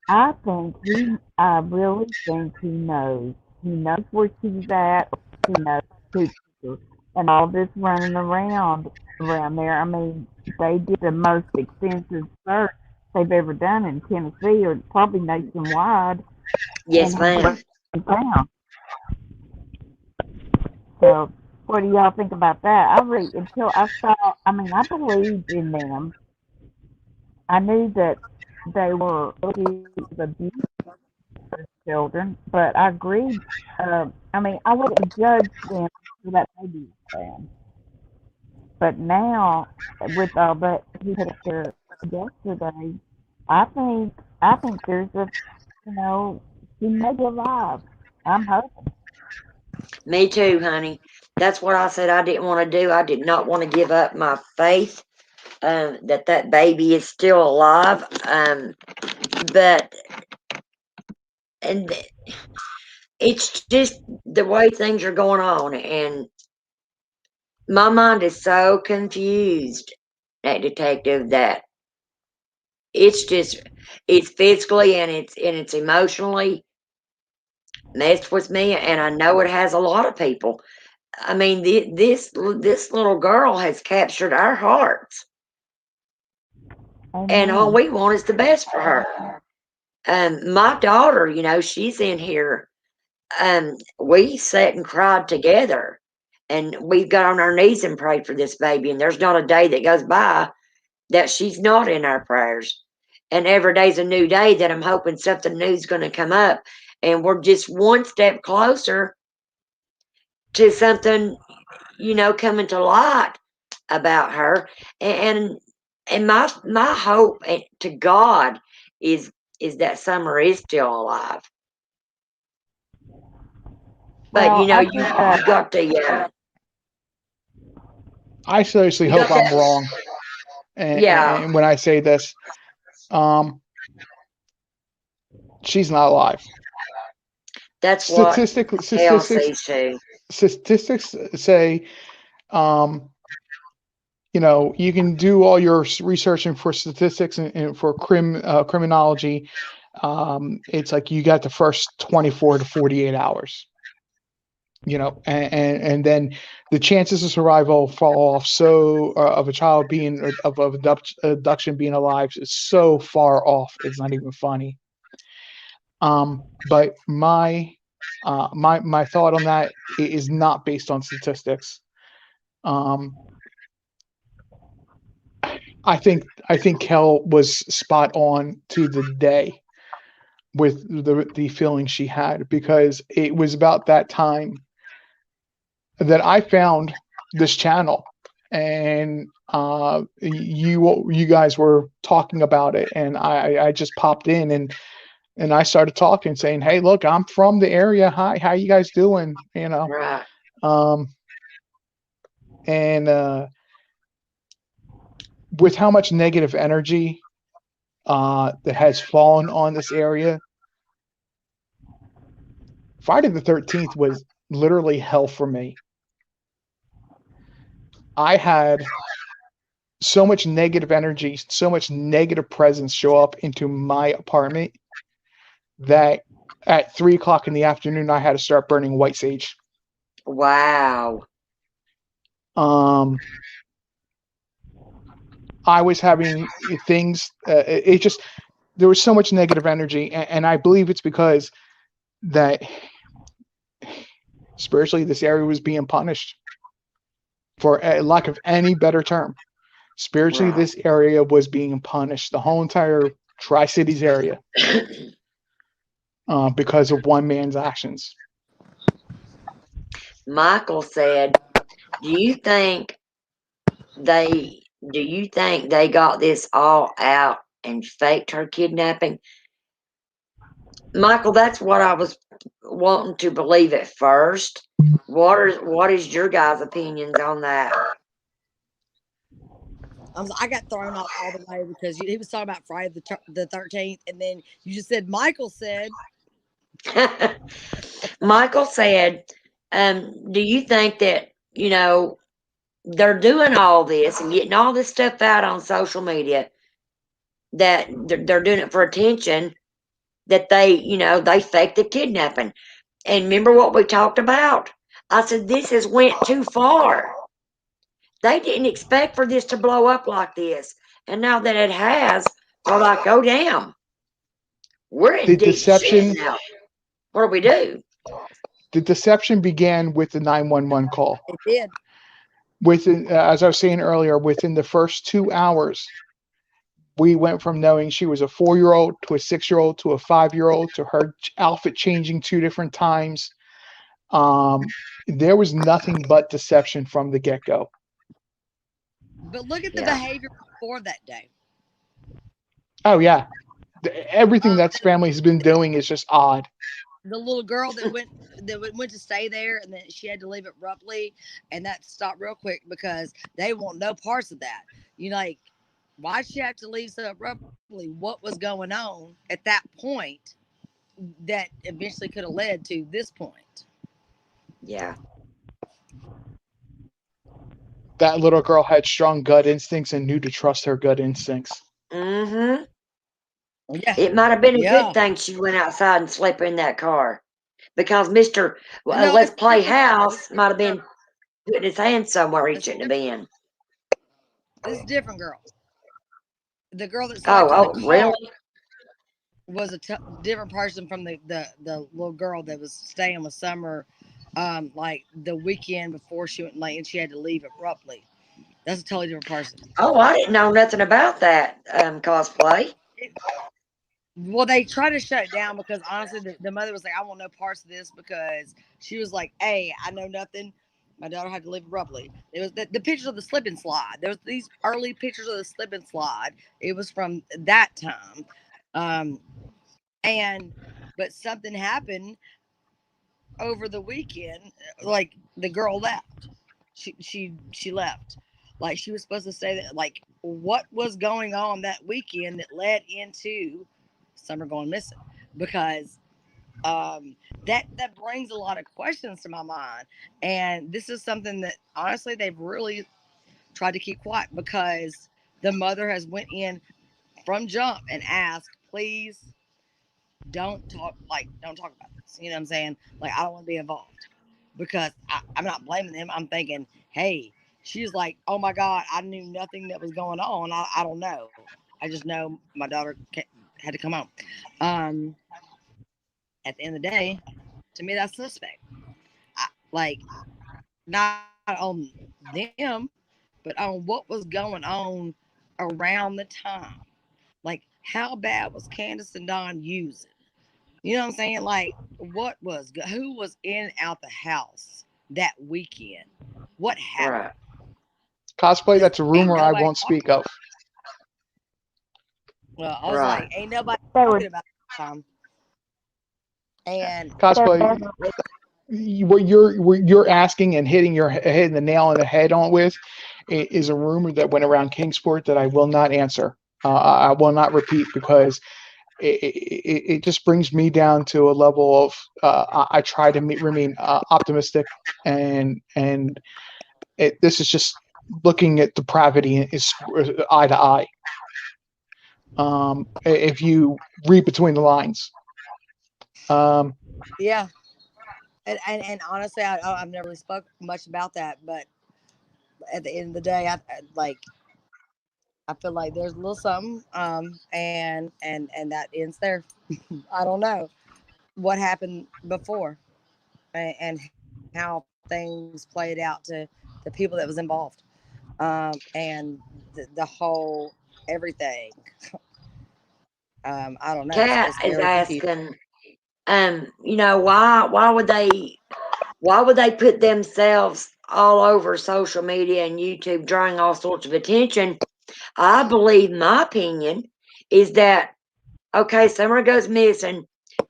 I really think he knows. He knows where she's at. He knows who took her. And all this running around there. I mean, they did the most extensive search they've ever done in Tennessee, or probably nationwide, and Yes, he ma'am. wasn't found. So, what do y'all think about that? I really, until I saw, I mean, I believed in them. I knew that they were abuse children, but I agreed. I mean, I wouldn't judge them for that baby was found. But now, with all that he put up there yesterday, I think there's a, you know, she may be alive. I'm hoping. Me too, honey. That's what I said I didn't want to do. I did not want to give up my faith that that baby is still alive. But and it's just the way things are going on, and my mind is so confused, that detective, that it's just it's physically and it's emotionally messed with me, and I know it has a lot of people. I mean, this little girl has captured our hearts, and all Amen. we want is the best for her. My daughter, she's in here. We sat and cried together, and we've got on our knees and prayed for this baby, and there's not a day that goes by that she's not in our prayers. And every day's a new day that I'm hoping something new's going to come up, and we're just one step closer to something, coming to light about her. And my hope to God is that Summer is still alive. But Well, I you think that. got the I seriously you hope got I'm that wrong. yeah. And when I say this, um, she's not alive. That's what Statistics, Hale statistics, sees too. statistics say, um, you can do all your researching for statistics and for criminology. It's like you got the first 24 to 48 hours, and then the chances of survival fall off. So of a child being of abduction being alive is so far off. It's not even funny. But my thought on that is not based on statistics. Um, I think Kel was spot on to the day with the feeling she had, because it was about that time that I found this channel, and you guys were talking about it, and I just popped in, and I started talking, saying, "Hey, look, I'm from the area. Hi, how you guys doing?" Right. Um, and with how much negative energy that has fallen on this area, Friday the 13th was literally hell for me. I had so much negative energy, so much negative presence show up into my apartment that at 3 o'clock in the afternoon, I had to start burning white sage. Wow. Um, I was having things, it just, there was so much negative energy. And I believe it's because that spiritually, this area was being punished, for a lack of any better term. Spiritually, Right. this area was being punished, the whole entire Tri-Cities area, because of one man's actions. Michael said, "Do you think they? Do you think they got this all out and faked her kidnapping?" Michael, that's what I was wanting to believe at first. What is your guys' opinions on that? I got thrown off all the way because he was talking about Friday the 13th, and then you just said Michael said. Michael said, "Do you think that they're doing all this and getting all this stuff out on social media that they're doing it for attention? That they faked the kidnapping? And remember what we talked about? I said this has went too far. They didn't expect for this to blow up like this, and now that it has, they're like, oh damn, we're in The deep shit deception, now. What do we do?" the deception began with the 911 call. It did. Within, as I was saying earlier, within the first 2 hours, we went from knowing she was a 4-year-old to a 6-year-old to a 5-year-old to her outfit changing 2 different times. There was nothing but deception from the get-go. But look at the Yeah. behavior before that day. Oh yeah, everything that family has been doing is just odd. The little girl that went to stay there, and then she had to leave abruptly, and that stopped real quick because they want no parts of that. Like, why'd she have to leave so abruptly? What was going on at that point that eventually could have led to this point? Yeah. That little girl had strong gut instincts and knew to trust her gut instincts. Mm-hmm. Yeah. It might have been a Yeah. good thing she went outside and slept in that car, because Mr. No, Let's it's Play different. House might have been putting his hand somewhere he It's shouldn't have different. been. This is a different girl. The girl that slept in the Oh, car really? was a different person from the little girl that was staying with Summer, like the weekend before she went late and she had to leave abruptly. That's a totally different person. Oh, I didn't know nothing about that cosplay. Well, they tried to shut it down because honestly, the mother was like, "I want no parts of this," because she was like, "Hey, I know nothing. My daughter had to leave abruptly." It was the pictures of the slip and slide. There was these early pictures of the slip and slide. It was from that time, um, and but something happened over the weekend. Like the girl left. She left. Like she was supposed to stay there. Like what was going on that weekend that led into Summer going missing? Because that brings a lot of questions to my mind, and this is something that honestly they've really tried to keep quiet because the mother has went in from jump and asked, please don't talk about this. You know what I'm saying? Like I don't want to be involved because I'm not blaming them. I'm thinking, hey, she's like, oh my God, I knew nothing that was going on. I don't know. I just know my daughter had to come home. Um, at the end of the day, to me, that's suspect. Like, not on them, but on what was going on around the time. Like, how bad was Candace and Don using? You know what I'm saying? Like, who was in and out the house that weekend? What happened? Right. Cosplay, Because that's a ain't rumor I nobody won't talking. speak of. Well, I was Right. like, ain't nobody They were talking about it. And they're Cosplay, definitely what you're asking and hitting your head the nail on the head on with is a rumor that went around Kingsport that I will not answer. I will not repeat because it just brings me down to a level of I try to remain optimistic and this is just looking at depravity is eye to eye. If you read between the lines. Um, yeah, and honestly, I've never really spoke much about that, but at the end of the day, I feel like there's a little something, and that ends there. I don't know what happened before and how things played out to the people that was involved, and the whole everything. I don't know. Cat It's is very confusing. asking, why would they Why would they put themselves all over social media and YouTube, drawing all sorts of attention? I believe, my opinion, is that, okay, Summer goes missing.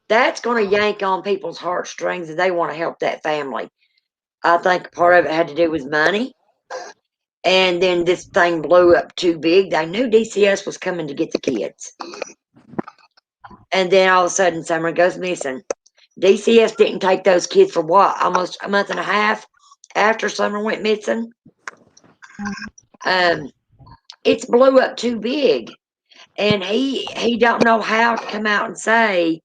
That's going to yank on people's heartstrings and they want to help that family. I think part of it had to do with money. And then this thing blew up too big. They knew DCS was coming to get the kids. And then all of a sudden, Summer goes missing. DCS didn't take those kids for what? Almost a month and a half after Summer went missing. It's blew up too big. And he don't know how to come out and say,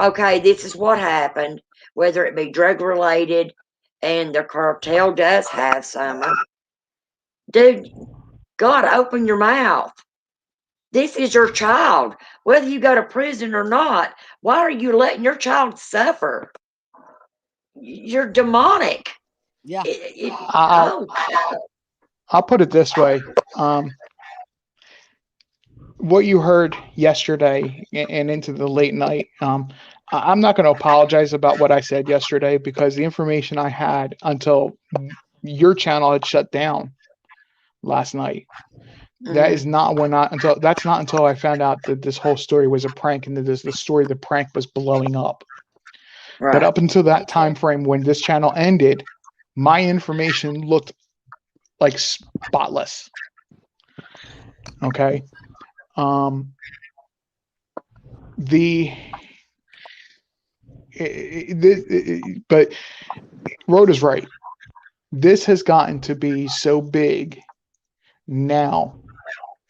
okay, this is what happened, whether it be drug related, and the cartel does have Summer. Dude, God, open your mouth. This is your child. Whether you go to prison or not, why are you letting your child suffer? You're demonic. Yeah. I'll put it this way. What you heard yesterday and into the late night, I'm not going to apologize about what I said yesterday, because the information I had until your channel had shut down last night. That is not until I found out that this whole story was a prank, and that the prank was blowing up. Right. But up until that time frame when this channel ended, my information looked like spotless. Okay. But Rhoda's right. This has gotten to be so big now,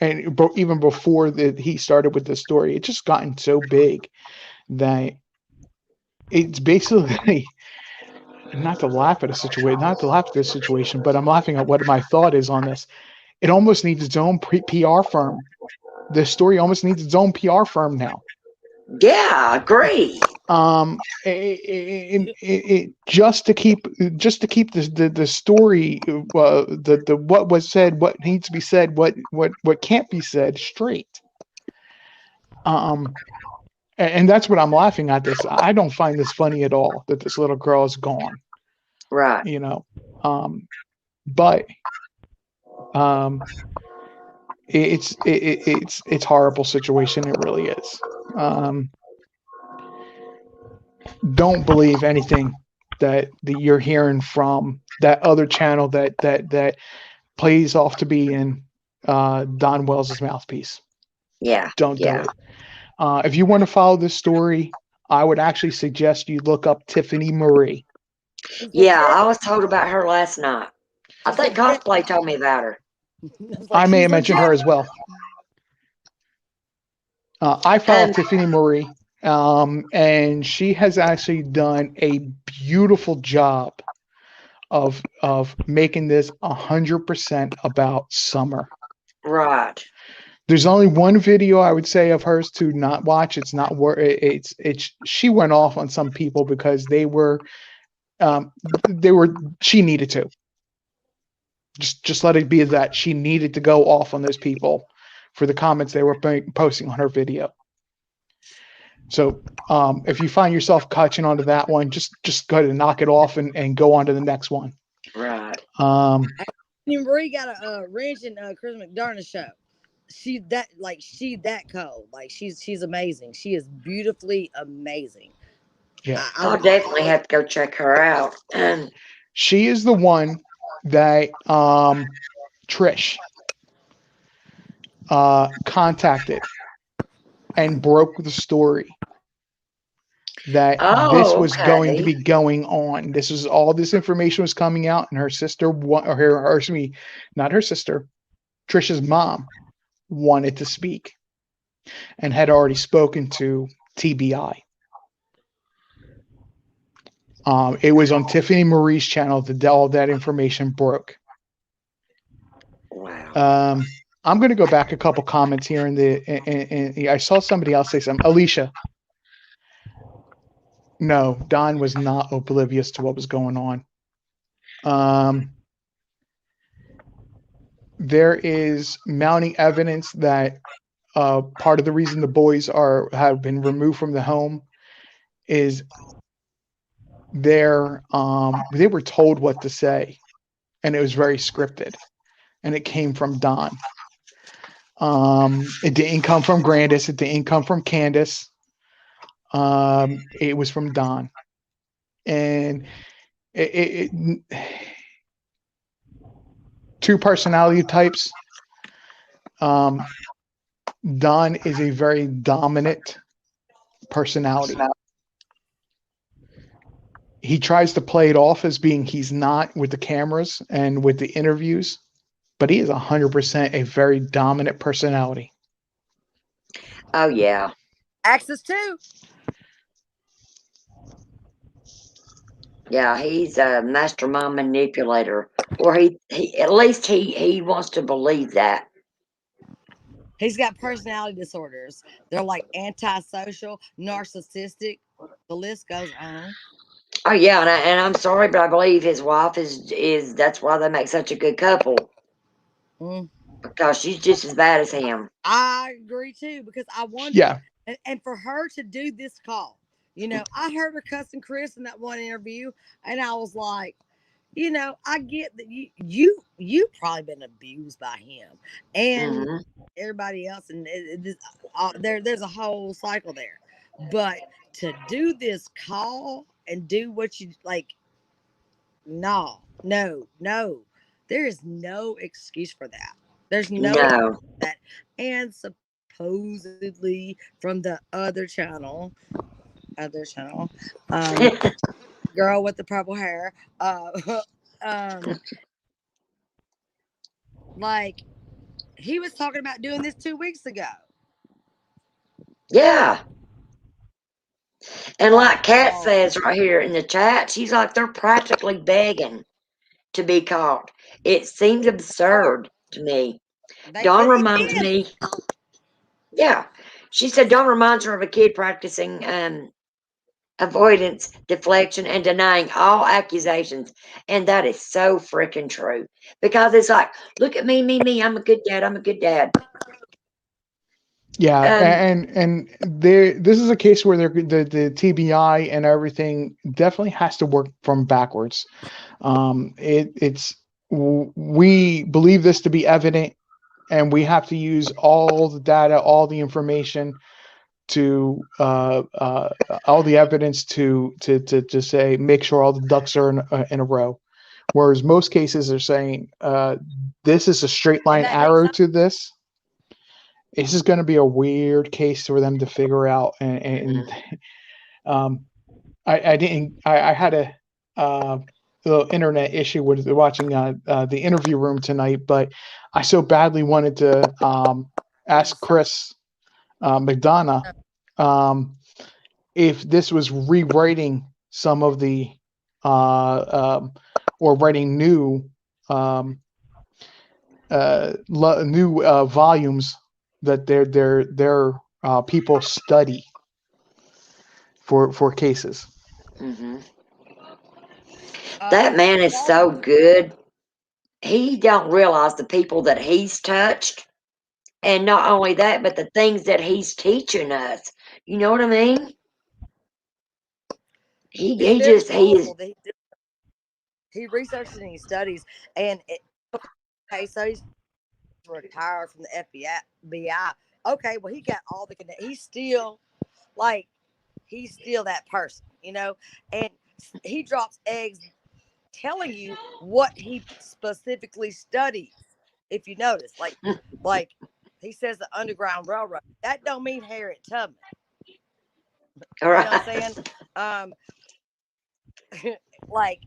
and even before he started with the story, it's just gotten so big that it's basically not to laugh at this situation, but I'm laughing at what my thought is on this. It almost needs its own PR firm. This story almost needs its own PR firm now. Yeah, I agree. Just to keep the story, the what was said, what needs to be said, what can't be said straight. And that's what I'm laughing at. This, I don't find this funny at all, that this little girl is gone. Right. You know, but it's horrible situation. It really is. Don't believe anything that you're hearing from that other channel that plays off to be in Don Wells's mouthpiece. Yeah. Don't do it. If you want to follow this story, I would actually suggest you look up Tiffany Marie. Yeah, I was told about her last night. I think Cosplay told me about her. I may have mentioned her as well. I follow Tiffany Marie, and she has actually done a beautiful job of making this 100% about Summer. Right. There's only one video I would say of hers to not watch. It's not where it's she went off on some people because they were she needed to. Just let it be that she needed to go off on those people for the comments they were posting on her video. So if you find yourself catching onto that one, just go ahead and knock it off and go on to the next one. Right. Marie got a wrench in Chris McDarn's show. She's that cold. Like she's amazing. She is beautifully amazing. Yeah, I'll definitely have to go check her out. She is the one that Trish contacted and broke the story that this was going to be going on. This was all this information was coming out, and her sister, not her sister, Trisha's mom wanted to speak and had already spoken to TBI. It was on Tiffany Marie's channel that all that information broke. Wow. I'm going to go back a couple comments here and I saw somebody else say something. Alicia. No, Don was not oblivious to what was going on. There is mounting evidence that part of the reason the boys have been removed from the home is they were told what to say, and it was very scripted, and it came from Don. It didn't come from Grandis. It didn't come from Candace. It was from Don, and it two personality types. Um, Don is a very dominant personality. He tries to play it off as being he's not with the cameras and with the interviews, but he is 100% a very dominant personality. Oh yeah. Access too. Yeah, he's a mastermind manipulator, or he at least he wants to believe that. He's got personality disorders. They're like antisocial, narcissistic. The list goes on. Oh yeah, and I'm sorry, but I believe his wife is that's why they make such a good couple, Mm. because she's just as bad as him. I agree too, because I wonder, Yeah. and for her to do this call, I heard her cussing Chris in that one interview, and I was like, I get that you probably been abused by him and Hmm. everybody else, and there's a whole cycle there. But to do this call and do what you like, no, there is no excuse for that. There's no No. that, and supposedly from the other channel, um, girl with the purple hair, um, like he was talking about doing this 2 weeks ago. Yeah. And like Kat So says right here in the chat, she's like, they're practically begging to be caught. It seems absurd to me. Dawn it reminds is. me, yeah. She said Dawn reminds her of a kid practicing avoidance, deflection, and denying all accusations. And that is so freaking true. Because it's like, look at me, I'm a good dad, I'm a good dad. Yeah, Um, and this is a case where the TBI and everything definitely has to work from backwards. We believe this to be evident, and we have to use all the data, all the information to all the evidence to say make sure all the ducks are in a row. Whereas most cases are saying this is a straight And line that makes arrow sense. to this. This is going to be a weird case for them to figure out, and um, I had a little internet issue with watching the interview room tonight, but I so badly wanted to ask Chris McDonough if this was rewriting some of the or writing new new volumes that their people study for cases. mhm. That man is so Also, good. He don't realize the people that he's touched, and not only that, but the things that he's teaching us. You know what I mean? He it's he very just he is plausible that he researches and he studies, and okay, so he's retired from the FBI. Okay, well he got all the like he's still that person, and he drops eggs telling you what he specifically studies. If you notice, like he says the Underground Railroad. That don't mean Harriet Tubman. all You know what I'm right. saying? Like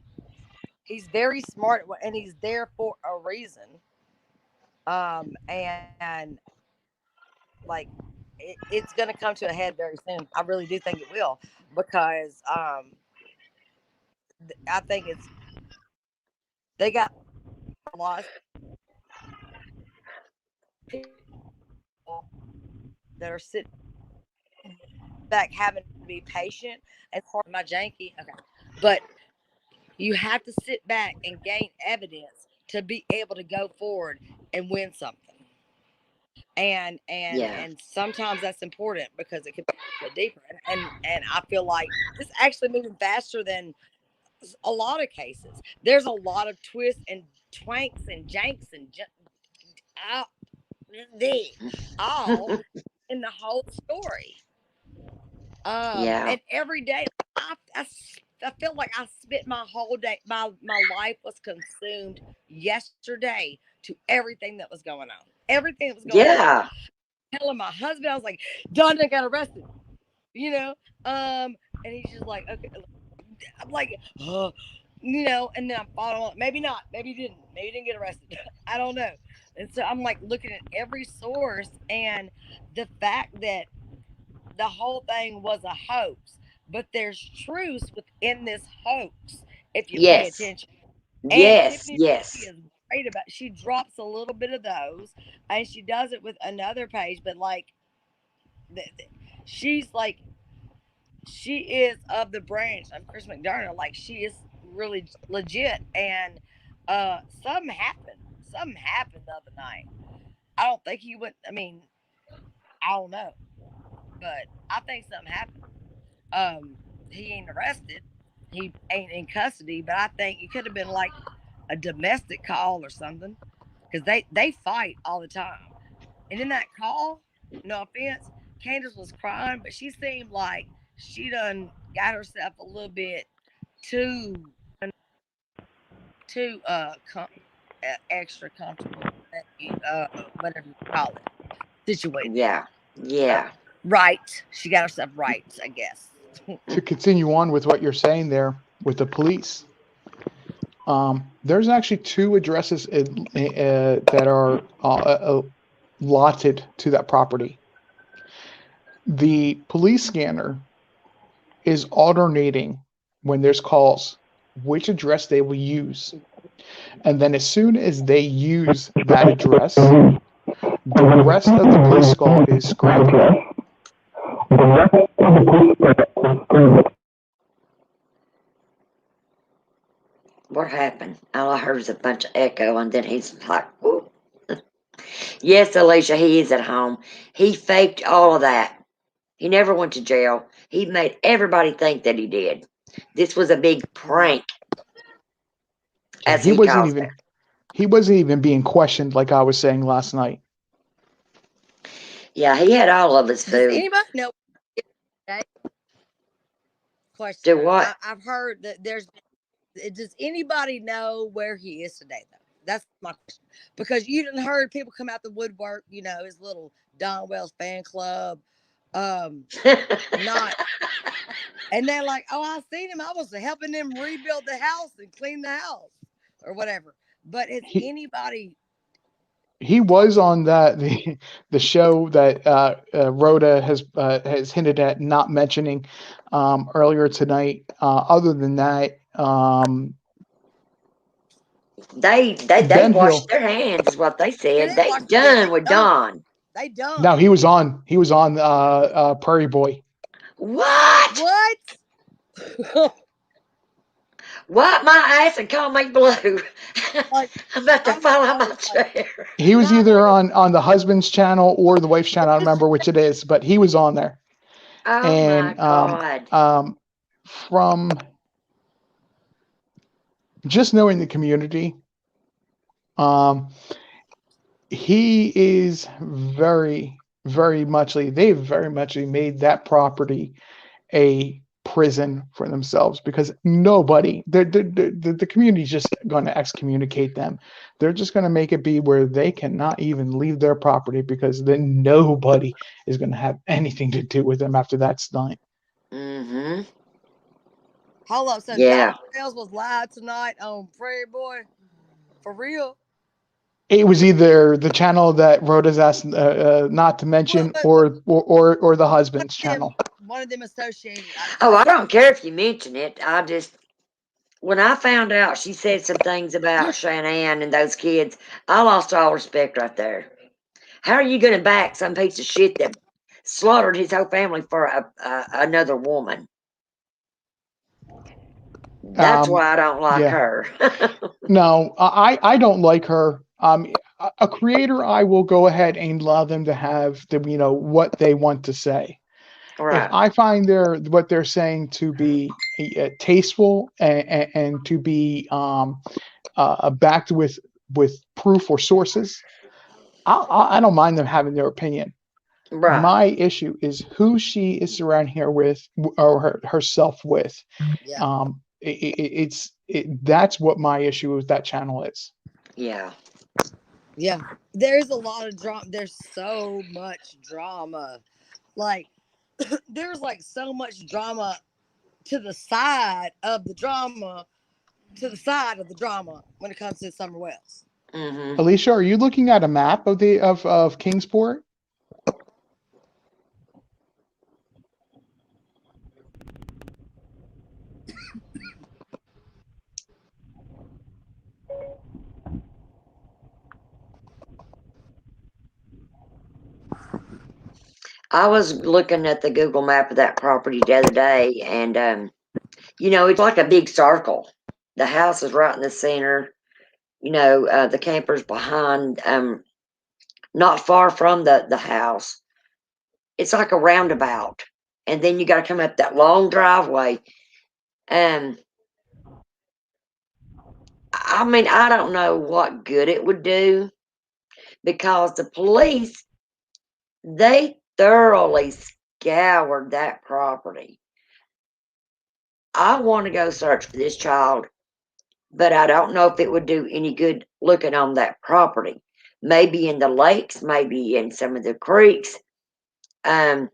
he's very smart and he's there for a reason. And like it's gonna come to a head very soon. I really do think it will because I think they got a lot of people that are sitting back having to be patient and part of my janky. Okay, but you have to sit back and gain evidence to be able to go forward and win something. And and Yeah. and sometimes that's important because it can be a bit deeper. And I feel like this actually moving faster than a lot of cases. There's a lot of twists and twanks and janks and out all in the whole story. Yeah. And every day I feel like I spent my whole day, my life was consumed yesterday to everything that was going on. Everything that was going on. Yeah. Telling my husband, I was like, Donna got arrested. You know? And he's just like, okay. I'm like, you know, and then I'm following up. Maybe not. Maybe he didn't. Maybe he didn't get arrested. I don't know. And so I'm like looking at every source, and the fact that the whole thing was a hoax, but there's truth within this hoax if you pay Yes. attention. And Yes. Tiffany Yes. is great about. She drops a little bit of those, and she does it with another page. But like, she's like, she is of the branch of Chris McDermott. Like, she is really legit. And something happened. Something happened the other night. I don't think he went. I mean, I don't know, but I think something happened. He ain't arrested. He ain't in custody, but I think it could have been like a domestic call or something, because they fight all the time. And in that call, no offense, Candace was crying, but she seemed like she done got herself a little bit too extra comfortable, whatever you call it, situated. Yeah. Yeah. Right. She got herself right, I guess. To continue on with what you're saying there with the police, there's actually 2 addresses that are allotted to that property. The police scanner is alternating when there's calls which address they will use. And then as soon as they use that address, the rest of the police call is scrambled. What happened? All I heard was a bunch of echo, and then he's like, whoop. Yes, Alicia, he is at home. He faked all of that. He never went to jail. He made everybody think that he did. This was a big prank, as He he wasn't calls even it. he wasn't even being questioned like I was saying last night. Yeah, he had all of his Does food. anybody know? Question. Do what? I've heard that there's. Does anybody know where he is today, though? That's my question. Because you didn't heard people come out the woodwork, you know, his little Don Wells fan club. Not. And they're like, oh, I seen him. I was helping them rebuild the house and clean the house or whatever. But is anybody? He was on the show that Rhoda has hinted at not mentioning earlier tonight. Other than that, they Ben washed Hill. their hands, is what they said. They They washed their hands. done with Don. They done. No, he was on Prairie Boy. What? What? Wipe my ass and call me blue. Like, I'm about to I'm fall out my sorry, chair. He was not either like on the husband's channel or the wife's channel. I don't remember which it is, but he was on there. Oh And my God. from just knowing the community, he is very, very muchly, they've very muchly made that property a prison for themselves, because nobody, the community's just going to excommunicate them. They're just going to make it be where they cannot even leave their property, because then nobody is going to have anything to do with them after that's done. Mm-hmm. Hold up. So Yeah. Dr. Wells was live tonight on Prairie Boy? For real? It was either the channel that Rhoda's asked not to mention, or the husband's channel. One of them associated. Oh, I don't care if you mention it. I just, when I found out she said some things about Shanann and those kids, I lost all respect right there. How are you going to back some piece of shit that slaughtered his whole family for another woman? That's why I don't like her. No, I don't like her. A creator, I will go ahead and allow them to have what they want to say. If Right. I find what they're saying to be tasteful and to be backed with proof or sources, I don't mind them having their opinion. Right. My issue is who she is surrounding her with or herself with. Yeah. That's what my issue with that channel is. Yeah. Yeah. There's a lot of drama. There's so much drama. Like, there's like so much drama to the side of the drama, to the side of the drama when it comes to Summer Wells. Mm-hmm. Alicia, are you looking at a map of Kingsport? I was looking at the Google map of that property the other day, and it's like a big circle. The house is right in the center. The camper's behind, not far from the house. It's like a roundabout, and then you got to come up that long driveway. And I mean, I don't know what good it would do because the police, they thoroughly scoured that property. I want to go search for this child, but I don't know if it would do any good looking on that property. Maybe in the lakes, maybe in some of the creeks. Um,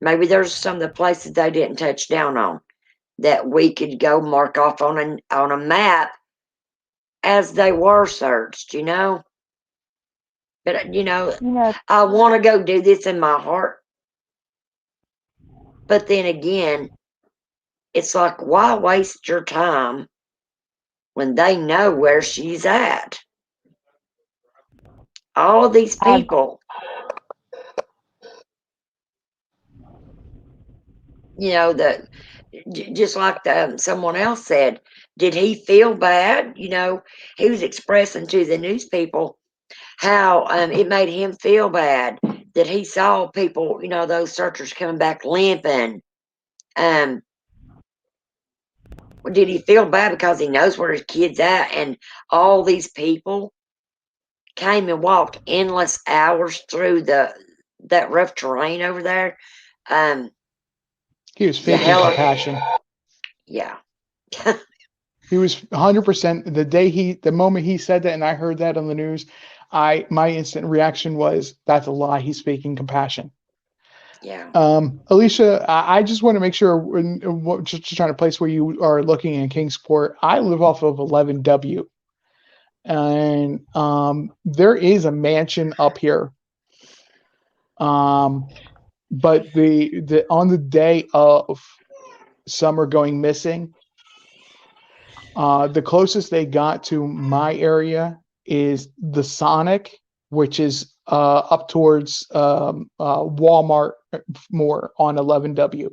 Maybe there's some of the places they didn't touch down on that we could go mark off on a map as they were searched, But I want to go do this in my heart. But then again, it's like, why waste your time when they know where she's at? All of these people, that just like someone else said, did he feel bad? He was expressing to the news people how it made him feel bad that he saw people, those searchers coming back limping. Um, did he feel bad because he knows where his kid's at, and all these people came and walked endless hours through that rough terrain over there? He was The faking hell, compassion. yeah. He was 100%. The moment he said that, and I heard that on the news, my instant reaction was, "That's a lie. He's faking compassion." Yeah. Alicia, I just want to make sure, just trying to place where you are looking in Kingsport. I live off of 11W, and there is a mansion up here. But the on the day of Summer going missing, the closest they got to my area is the Sonic, which is up towards Walmart more on 11W.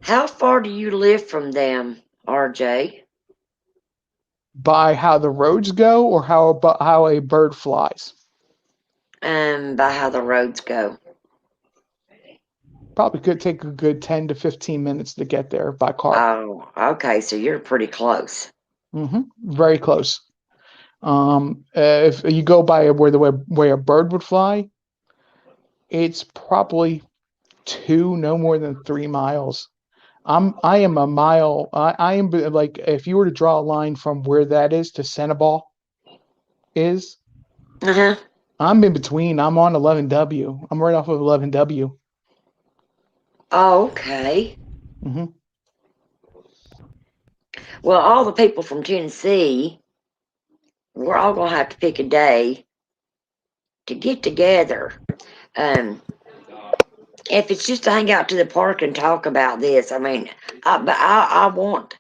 How far do you live from them, RJ? By how the roads go, or how a bird flies? By how the roads go. Probably could take a good 10 to 15 minutes to get there by car. Oh, okay. So you're pretty close. Very close. If you go by where the way a bird would fly, it's probably no more than 3 miles. I am a mile. I am like, if you were to draw a line from where that is to Centaball is, I'm in between. I'm on 11W. I'm right off of 11W. Oh, okay. Well, all the people from Tennessee, we're all gonna have to pick a day to get together. If it's just to hang out to the park and talk about this, I mean, I want,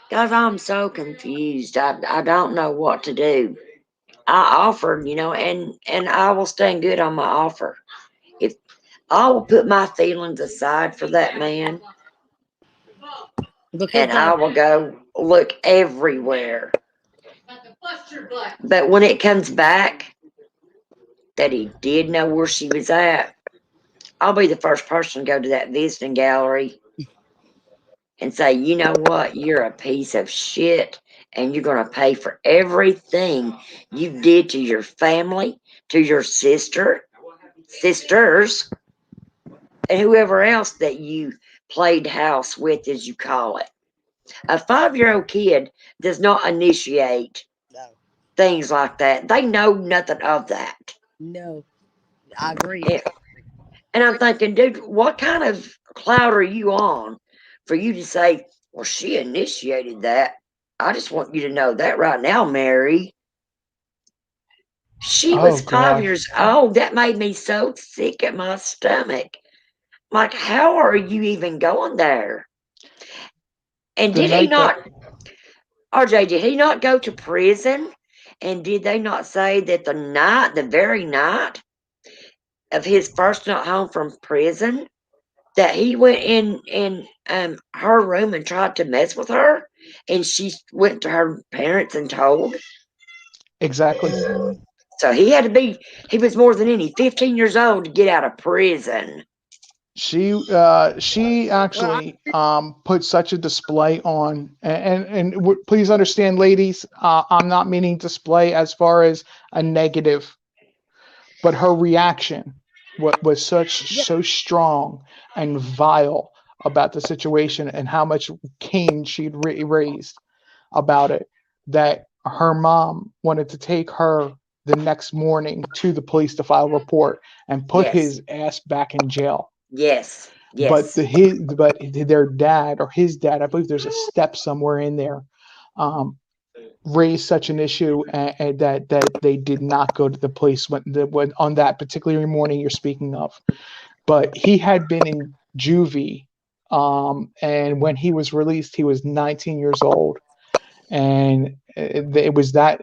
guys, I'm so confused. I don't know what to do. I offered, and I will stand good on my offer. If I will put my feelings aside for that man, and I will go look everywhere. But when it comes back, that he did know where she was at, I'll be the first person to go to that visiting gallery and say, you know what, you're a piece of shit, and you're going to pay for everything you did to your family, to your sisters, and whoever else that you played house with, as you call it. A 5-year-old kid does not initiate No, things like that. They know nothing of that. no, I agree. And I'm thinking, dude, what kind of cloud are you on for you to say, well, she initiated that? I just want you to know that right now, Mary. She Oh was 5 God. years old. That made me so sick at my stomach. Like, how are you even going there? And The did he night that not, RJ, did he not go to prison? And did they not say that the very night of his first night home from prison, that he went in her room and tried to mess with her, and she went to her parents and told? exactly. Mhm. So he was more than 15 years old to get out of prison. She Well, actually put such a display on, please understand, ladies, I'm not meaning display as far as a negative, but her reaction was yeah, so strong and vile about the situation and how much cane she'd raised about it, that her mom wanted to take her the next morning to the police to file a report and put Yes, his ass back in jail. yes, But yes, their dad, or his dad, I believe there's a step somewhere in there, um, raised such an issue, and that they did not go to the police when on that particular morning you're speaking of. But he had been in juvie, and when he was released, he was 19 years old, and it was that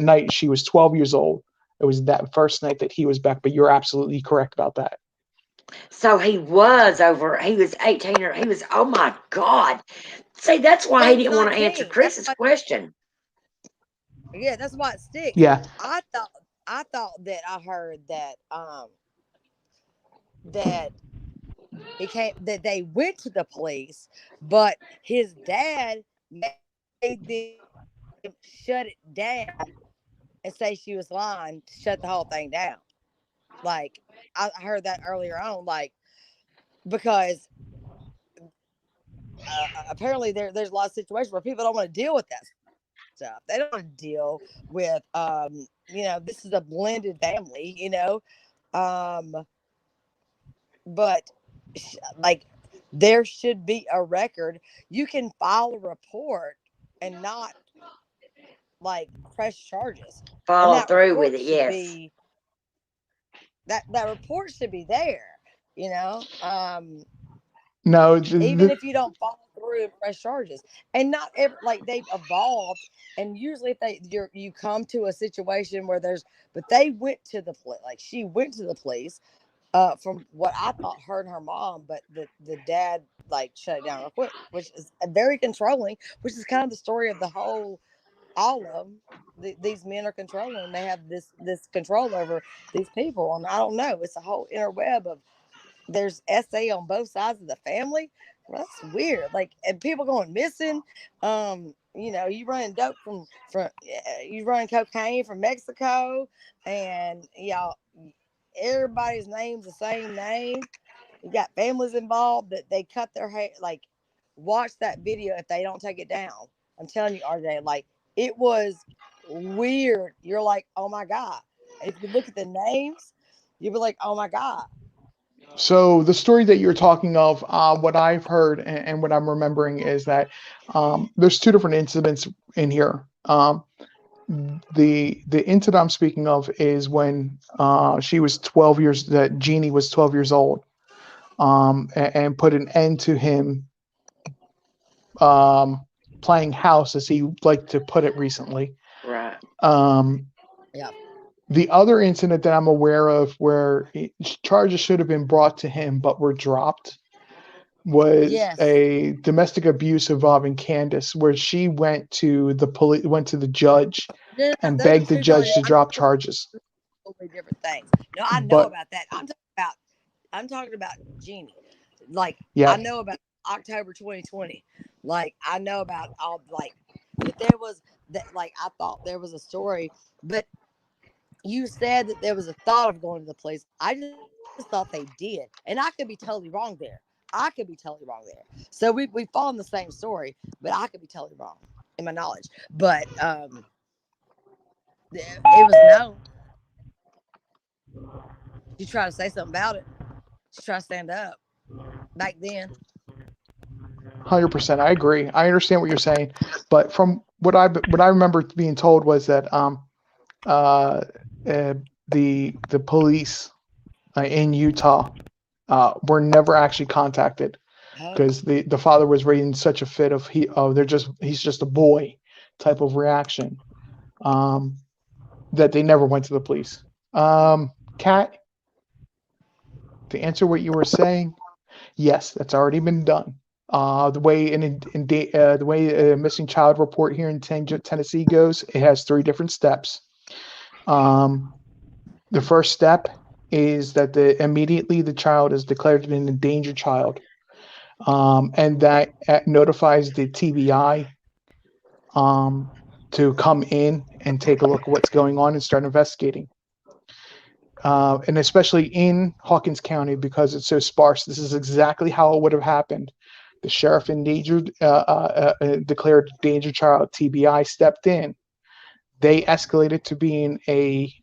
night she was 12 years old. It was that first night that he was back. But you're absolutely correct about that. so he was 18, or he was, oh my God. See, that's why yeah, he he was didn't want to answer 19. That's Chris's why. question. Yeah, that's why it sticks. Yeah. I thought. I thought that I heard that he came that they went to the police, but his dad made them shut it down and say she was lying to shut the whole thing down. Like I heard that earlier on, like because apparently there's a lot of situations where people don't want to deal with that stuff. They don't want to deal with this is a blended family, um, but like there should be a record. You can file a report and not like press charges, and Follow that through with report it, should yes. be that report should be there. You know, No. even if you don't follow through and press charges, and not ever like they've evolved. And usually, if you come to a situation where but they went to the police, like she went to the police. From what I thought, her and her mom, but the dad like shut it down real quick, which is very controlling. Which is kind of the story of the whole. All of them, these men are controlling. They have this control over these people, and I don't know. It's a whole interweb of there's SA on both sides of the family. Well, that's weird. Like, and people going missing. You running dope from you running cocaine from Mexico, and y'all everybody's name's the same name. You got families involved that they cut their hair. Like, watch that video if they don't take it down. I'm telling you, RJ, like it was weird. You're like, oh my God. And if you look at the names, you'll be like, oh my God. So the story that you're talking of, what I've heard and what I'm remembering is that there's two different incidents in here. The incident I'm speaking of is when she was 12 years, that Jeannie was 12 years old, and put an end to him playing house, as he liked to put it recently. Right. Um, Yeah. the other incident that I'm aware of where charges should have been brought to him but were dropped was Yes. a domestic abuse involving Candace, where she went to the judge No, and those are begged the two totally. judge to I know drop what charges. different things. No, I know But about that. I'm talking about Jeannie. Like yeah, I know about October 2020. Like I know about all like that there was that like I thought there was a story, but you said that there was a thought of going to the police. I just thought they did. And I could be totally wrong there. I could be totally wrong there. So we fall in the same story, but I could be totally wrong in my knowledge. But it was no. She tried to say something about it. She tried to stand up back then. 100%. I agree. I understand what you're saying, but from what I remember being told was that uh, the police in Utah were never actually contacted Oh, because the father was raising such a fit of he's just a boy type of reaction that they never went to the police. Kat, to answer what you were saying, yes, that's already been done. The way the way a missing child report here in Tennessee goes, it has 3 different steps. The first step is that immediately the child is declared an endangered child, and that notifies the TBI to come in and take a look at what's going on and start investigating. And especially in Hawkins County, because it's so sparse, this is exactly how it would have happened. The sheriff declared danger child. TBI stepped in. They escalated to being a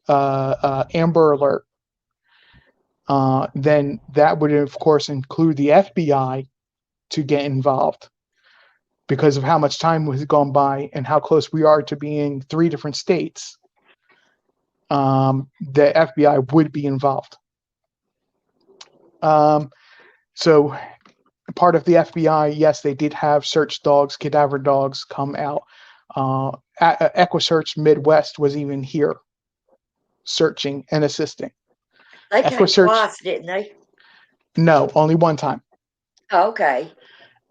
Amber Alert. Then that would, of course, include the FBI to get involved because of how much time has gone by and how close we are to being 3 different states. The FBI would be involved. So part of the FBI, yes, they did have search dogs, cadaver dogs come out. EquiSearch Midwest was even here searching and assisting. They came EquiSearch, twice, didn't they? no, only one time. Okay.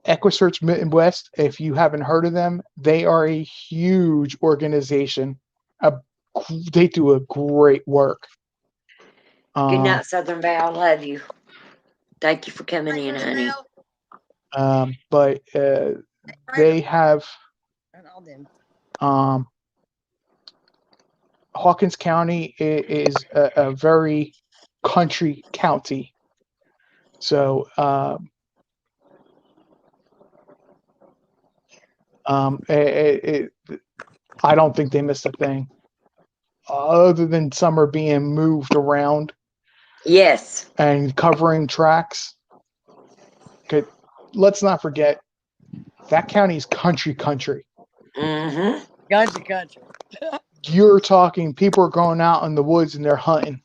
EquiSearch Midwest, if you haven't heard of them, they are a huge organization. They do a great work. Good night, Southern Val. Love you. Thank you for coming in, honey. But they have Hawkins County is a very country county. So I don't think they missed a thing, other than some are being moved around. Yes. And covering tracks. Okay, let's not forget that county's country. Mm-hmm. Country. You're talking people are going out in the woods and they're hunting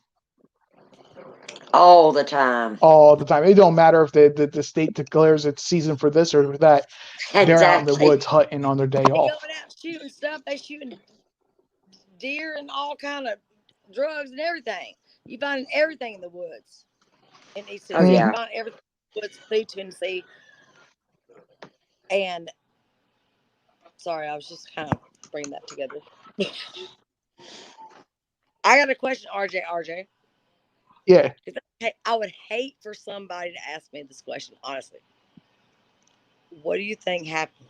all the time. It don't matter if the state declares its season for this or for that. Exactly. They're out in the woods hunting on their day off. Going out shooting stuff. They shooting deer and all kind of drugs and everything. You find everything in the woods in East Tennessee. Yeah. You find everything in the woods through Tennessee. And sorry, I was just kind of bringing that together. I got a question, RJ. Yeah. I would hate for somebody to ask me this question, honestly. What do you think happened?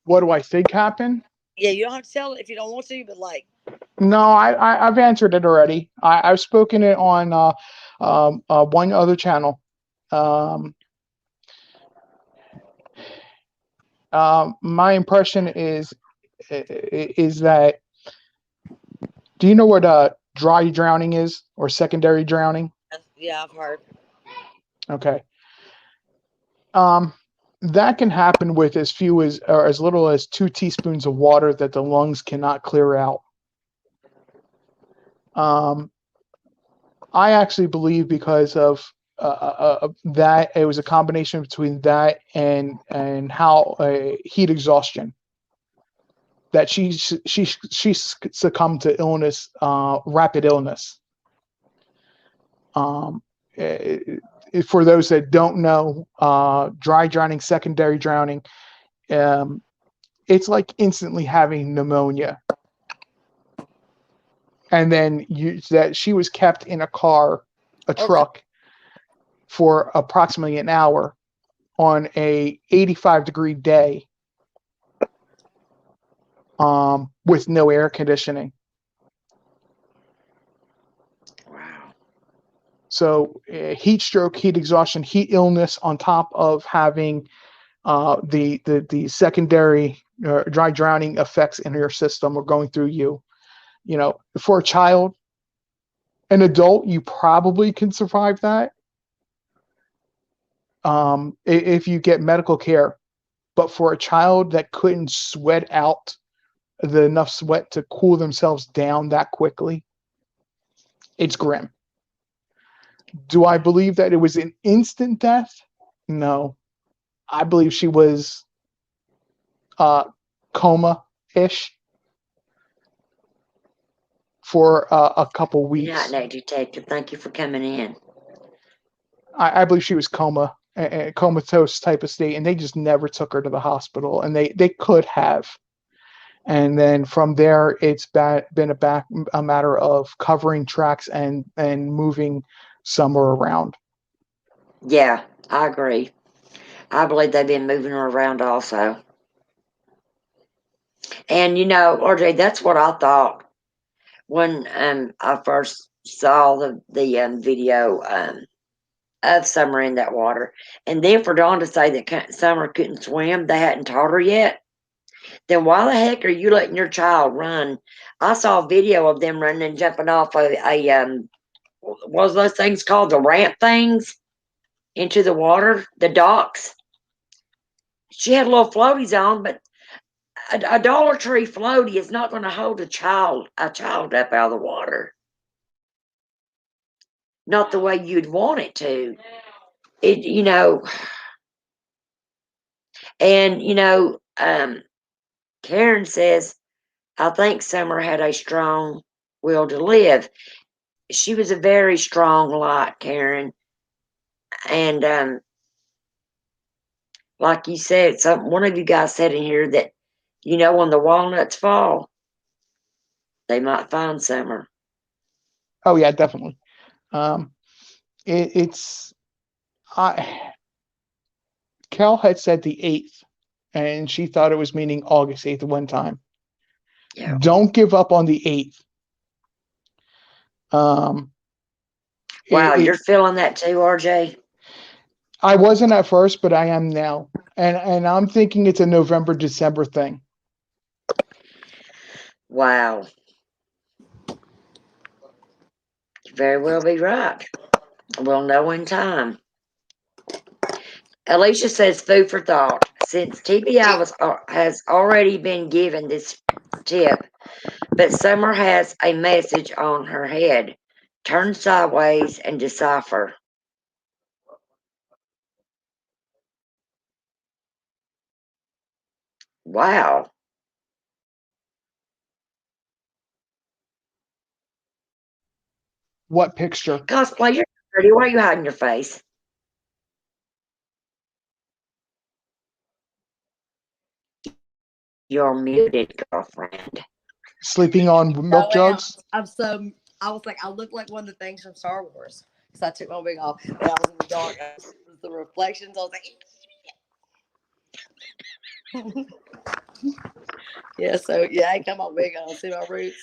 What do I think happened? Yeah, you don't have to tell it if you don't want to, but like. No, I've answered it already. I've spoken it on one other channel. My impression is that, do you know what dry drowning is, or secondary drowning? Yeah, I've heard. Okay. That can happen with as few as or as little as 2 teaspoons of water that the lungs cannot clear out. I actually believe because of that, it was a combination between that and how heat exhaustion, that she succumbed to illness, rapid illness. For those that don't know, dry drowning, secondary drowning, it's like instantly having pneumonia. and then that she was kept in a car, a truck, for approximately an hour on a 85-degree day, with no air conditioning. Wow. So heat stroke, heat exhaustion, heat illness, on top of having the secondary dry drowning effects in your system or going through you. You know, for a child, an adult, you probably can survive that if you get medical care. But for a child that couldn't sweat out enough sweat to cool themselves down that quickly, it's grim. Do I believe that it was an instant death? No. I believe she was coma-ish for a couple Good weeks. night, Detective. Thank you for coming in. I believe she was comatose type of state, and they just never took her to the hospital, and they could have. And then from there, it's been a matter of covering tracks and moving somewhere around. Yeah, I agree. I believe they've been moving her around also. And, you know, RJ, that's what I thought when I first saw the video of Summer in that water. And then for Dawn to say that Summer couldn't swim, they hadn't taught her yet, then why the heck are you letting your child run? I saw a video of them running and jumping off what was those things called? The ramp things into the water, the docks. She had little floaties on, but a Dollar Tree floaty is not going to hold a child up out of the water. Not the way you'd want it to. It, you know, and you know, Karen says, I think Summer had a strong will to live. She was a very strong light, Karen. And like you said, one of you guys said in here that, you know, when the walnuts fall, they might find Summer. Oh yeah, definitely. Cal had said the 8th, and she thought it was meaning August 8th at one time. Yeah. Don't give up on the 8th. Wow, you're feeling that too, RJ? I wasn't at first, but I am now. And I'm thinking it's a November, December thing. Wow. You very well be right. We'll know in time. Alicia says, food for thought. Since TBI has already been given this tip, but Summer has a message on her head. Turn sideways and decipher. Wow. What picture? Cosplay, you're pretty. Why are you hiding your face? You're muted, girlfriend. Sleeping on milk jugs? I was like, I look like one of the things from Star Wars. So I took my wig off, and I was in the dark. The reflections. I was like, yeah. So yeah, I got my wig on. See my roots.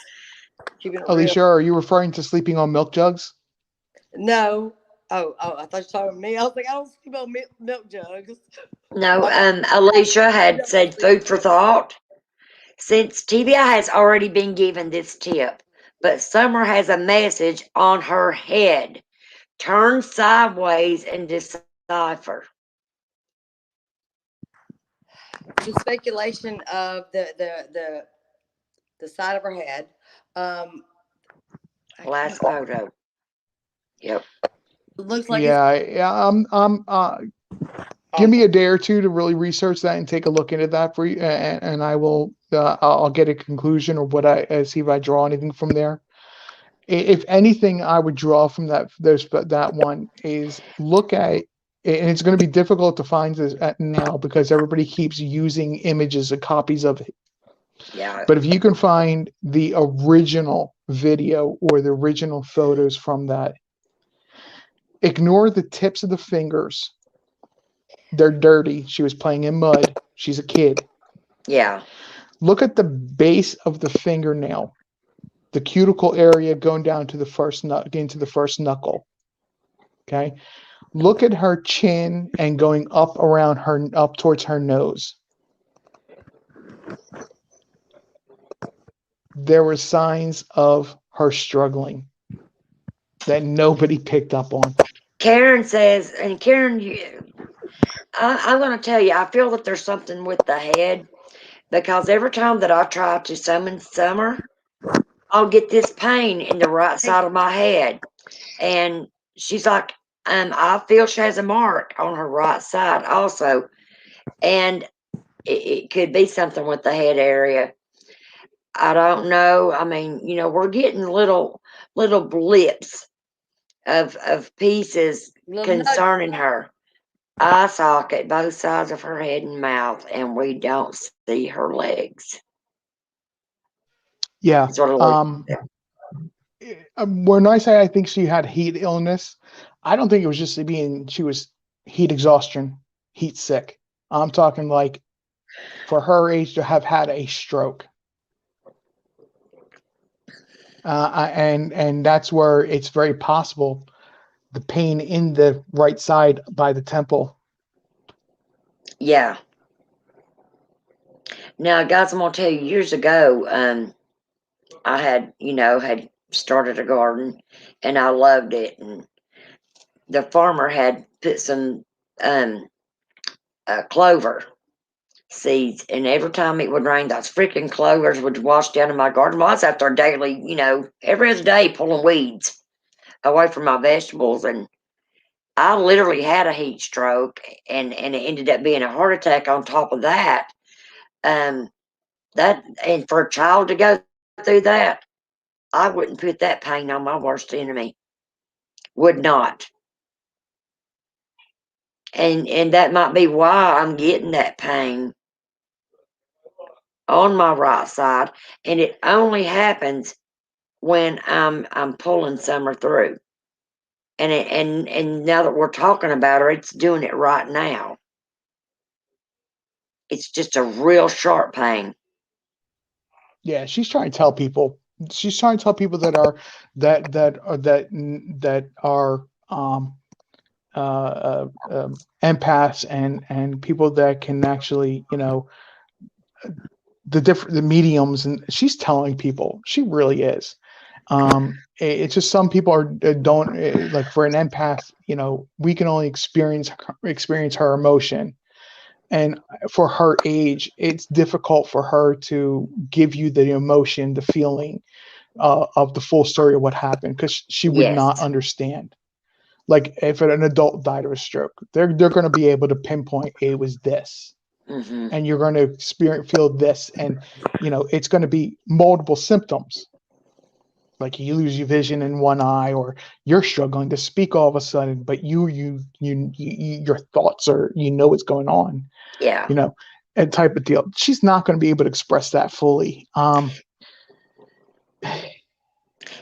Keeping it Alicia, real. are you referring to sleeping on milk jugs? No. Oh, I thought you were talking about me. I was like, I don't sleep on milk jugs. No, Alicia had said food for thought. Since TBI has already been given this tip, but Summer has a message on her head. Turn sideways and decipher. The speculation of the side of her head. Last photo. Yep. Looks like give me a day or two to really research that and take a look into that for you, and I will. I'll get a conclusion or see if I draw anything from there. If anything, I would draw from that one is look at, and it's going to be difficult to find this now because everybody keeps using images and copies of it. Yeah. But if you can find the original video or the original photos from that. Ignore the tips of the fingers. They're dirty. She was playing in mud. She's a kid. Yeah. Look at the base of the fingernail, the cuticle area going down to the first into the first knuckle. Okay. Look at her chin and going up around her, up towards her nose. There were signs of her struggling that nobody picked up on. Karen says, and Karen, I'm going to tell you, I feel that there's something with the head, because every time that I try to summon Summer, I'll get this pain in the right side of my head. And she's like, I feel she has a mark on her right side also. And it could be something with the head area. I don't know. I mean, you know, we're getting little blips of pieces concerning her. Eye socket, both sides of her head and mouth, and we don't see her legs. Yeah. Sort of When I say I think she had heat illness, I don't think it was just she was heat exhaustion, heat sick. I'm talking like for her age to have had a stroke. And that's where it's very possible the pain in the right side by the temple. Yeah. Now, guys, I'm gonna tell you, years ago, I had started a garden, and I loved it. And the farmer had put some clover seeds, and every time it would rain, those freaking clovers would wash down in my garden. Well, I was out there daily, every other day pulling weeds away from my vegetables, and I literally had a heat stroke, and it ended up being a heart attack on top of that. And for a child to go through that, I wouldn't put that pain on my worst enemy. Would not. And that might be why I'm getting that pain on my right side, and it only happens when I'm pulling Summer through. And now that we're talking about her, it's doing it right now. It's just a real sharp pain. Yeah, she's trying to tell people. She's trying to tell people that are empaths and people that can actually, the mediums, and she's telling people. She really is. It's just some people don't like, for an empath, we can only experience her emotion. And for her age, it's difficult for her to give you the emotion, the feeling of the full story of what happened, because she would not understand. Like if an adult died of a stroke, they're going to be able to pinpoint it was this, and you're going to feel this, and it's going to be multiple symptoms. Like you lose your vision in one eye, or you're struggling to speak all of a sudden, but your thoughts are, what's going on. Yeah. A type of deal. She's not going to be able to express that fully.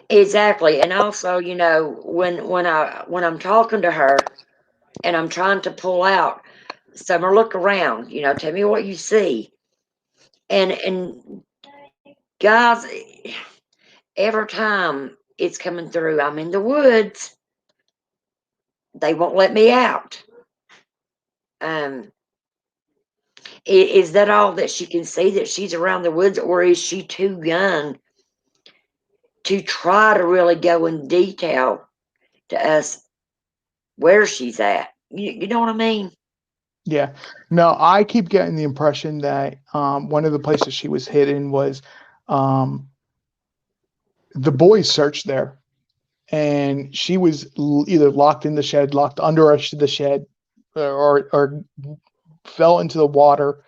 Exactly. And also, when I'm talking to her and I'm trying to pull out, Summer, look around, tell me what you see. And guys, every time it's coming through, I'm in the woods, they won't let me out. Is that all that she can see, that she's around the woods, or is she too young to try to really go in detail to us where she's at? You know what I mean? Yeah. No, I keep getting the impression that one of the places she was hidden was the boys searched there, and she was either locked in the shed, locked under the shed, or fell into the water,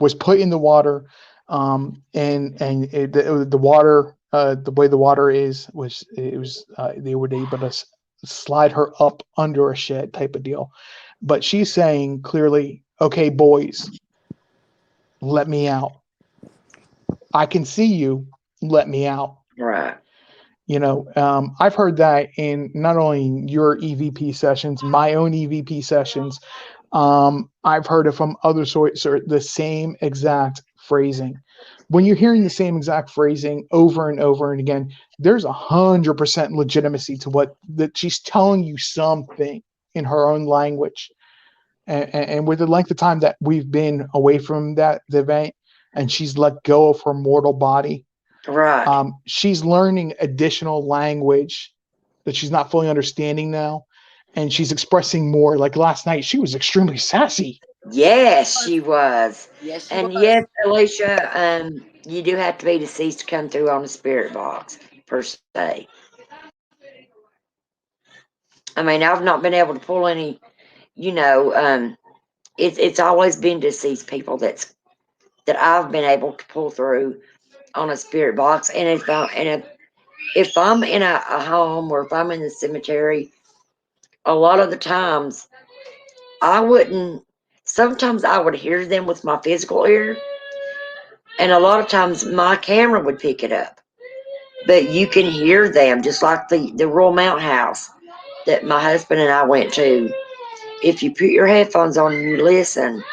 was put in the water, and the water, the way the water was they were able to slide her up under a shed type of deal. But she's saying clearly, okay, boys, let me out. I can see you. Let me out. Right. I've heard that in not only your EVP sessions, my own EVP sessions. I've heard it from other sorts, or the same exact phrasing. When you're hearing the same exact phrasing over and over and again, there's 100% legitimacy to what that she's telling you something in her own language. And with the length of time that we've been away from the event, and she's let go of her mortal body, Right. she's learning additional language that she's not fully understanding now, and she's expressing more. Like last night, she was extremely sassy. Yes, she was. Yes, she And was. yes, Alicia, you do have to be deceased to come through on the spirit box, per se. I mean, I've not been able to pull any, it's always been deceased people that I've been able to pull through on a spirit box. And if I'm in a home, or if I'm in the cemetery, a lot of the times sometimes I would hear them with my physical ear, and a lot of times my camera would pick it up. But you can hear them, just like the Royal Mount House that my husband and I went to. If you put your headphones on and you listen,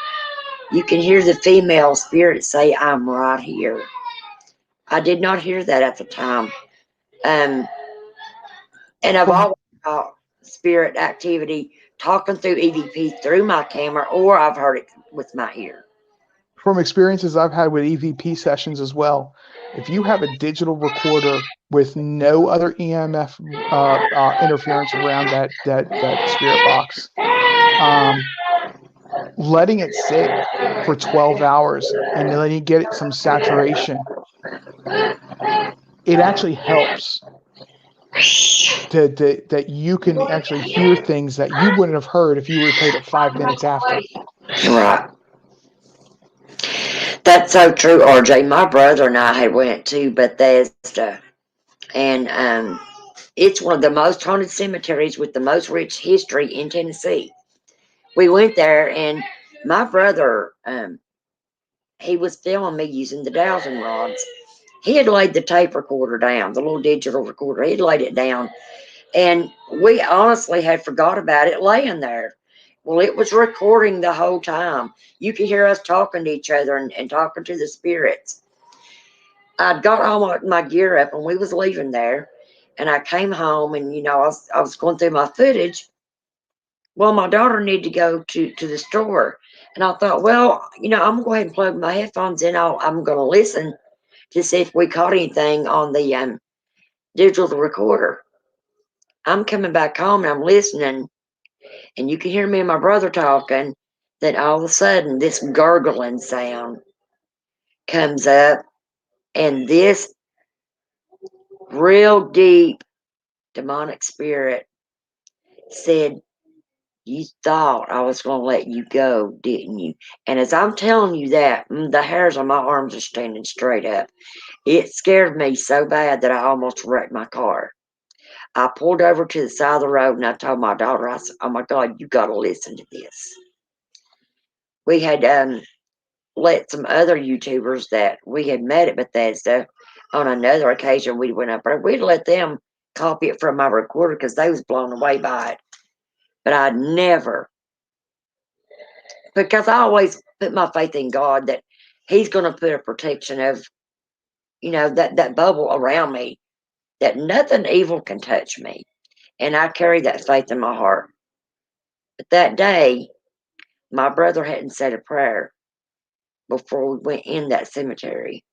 you can hear the female spirit say, "I'm right here." I did not hear that at the time. And I've From always caught spirit activity talking through EVP through my camera, or I've heard it with my ear. from experiences I've had with EVP sessions as well, if you have a digital recorder with no other EMF interference around that spirit box, letting it sit for 12 hours and letting it get some saturation, it actually helps that you can actually hear things that you wouldn't have heard if you would have played it 5 minutes after. Right. That's so true, RJ. My brother and I had went to Bethesda, and it's one of the most haunted cemeteries with the most rich history in Tennessee. We went there, and my brother, he was filming me using the dowsing rods. He had laid the tape recorder down, the little digital recorder. He'd laid it down, and we honestly had forgot about it laying there. Well, it was recording the whole time. You could hear us talking to each other and talking to the spirits. I'd got all my gear up, and we was leaving there, and I came home, and I was going through my footage. Well, my daughter needed to go to the store, and I thought, well, I'm gonna go ahead and plug my headphones in. I'm gonna listen to see if we caught anything on the digital recorder. I'm coming back home, and I'm listening, and you can hear me and my brother talking. Then all of a sudden, this gurgling sound comes up, and this real deep demonic spirit said, "You thought I was going to let you go, didn't you?" And as I'm telling you that, the hairs on my arms are standing straight up. It scared me so bad that I almost wrecked my car. I pulled over to the side of the road, and I told my daughter, I said, "Oh my God, you got to listen to this." We had let some other YouTubers that we had met at Bethesda on another occasion. We went up there. We'd let them copy it from my recorder because they was blown away by it. But I'd never, because I always put my faith in God that He's going to put a protection of, that bubble around me, that nothing evil can touch me. And I carry that faith in my heart. But that day, my brother hadn't said a prayer before we went in that cemetery.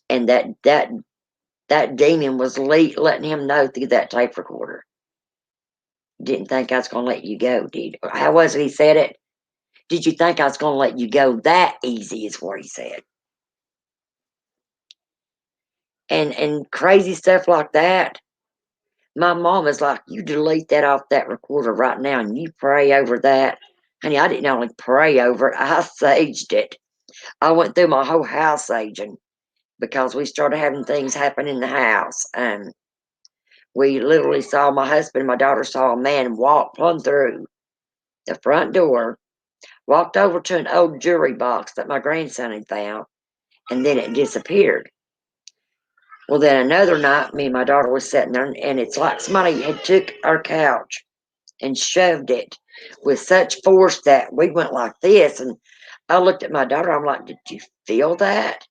And that demon was letting him know through that tape recorder. Didn't think I was going to let you go, did you? How was it he said it? "Did you think I was going to let you go that easy?" is what he said. And crazy stuff like that. My mom is like, "You delete that off that recorder right now and you pray over that." Honey, I didn't only pray over it, I saged it. I went through my whole house saging because we started having things happen in the house. We literally saw, my husband and my daughter saw a man walk plumb through the front door, walked over to an old jewelry box that my grandson had found, and then it disappeared. Well, then another night, me and my daughter was sitting there, and it's like somebody had took our couch and shoved it with such force that we went like this. And I looked at my daughter. I'm like, "Did you feel that?"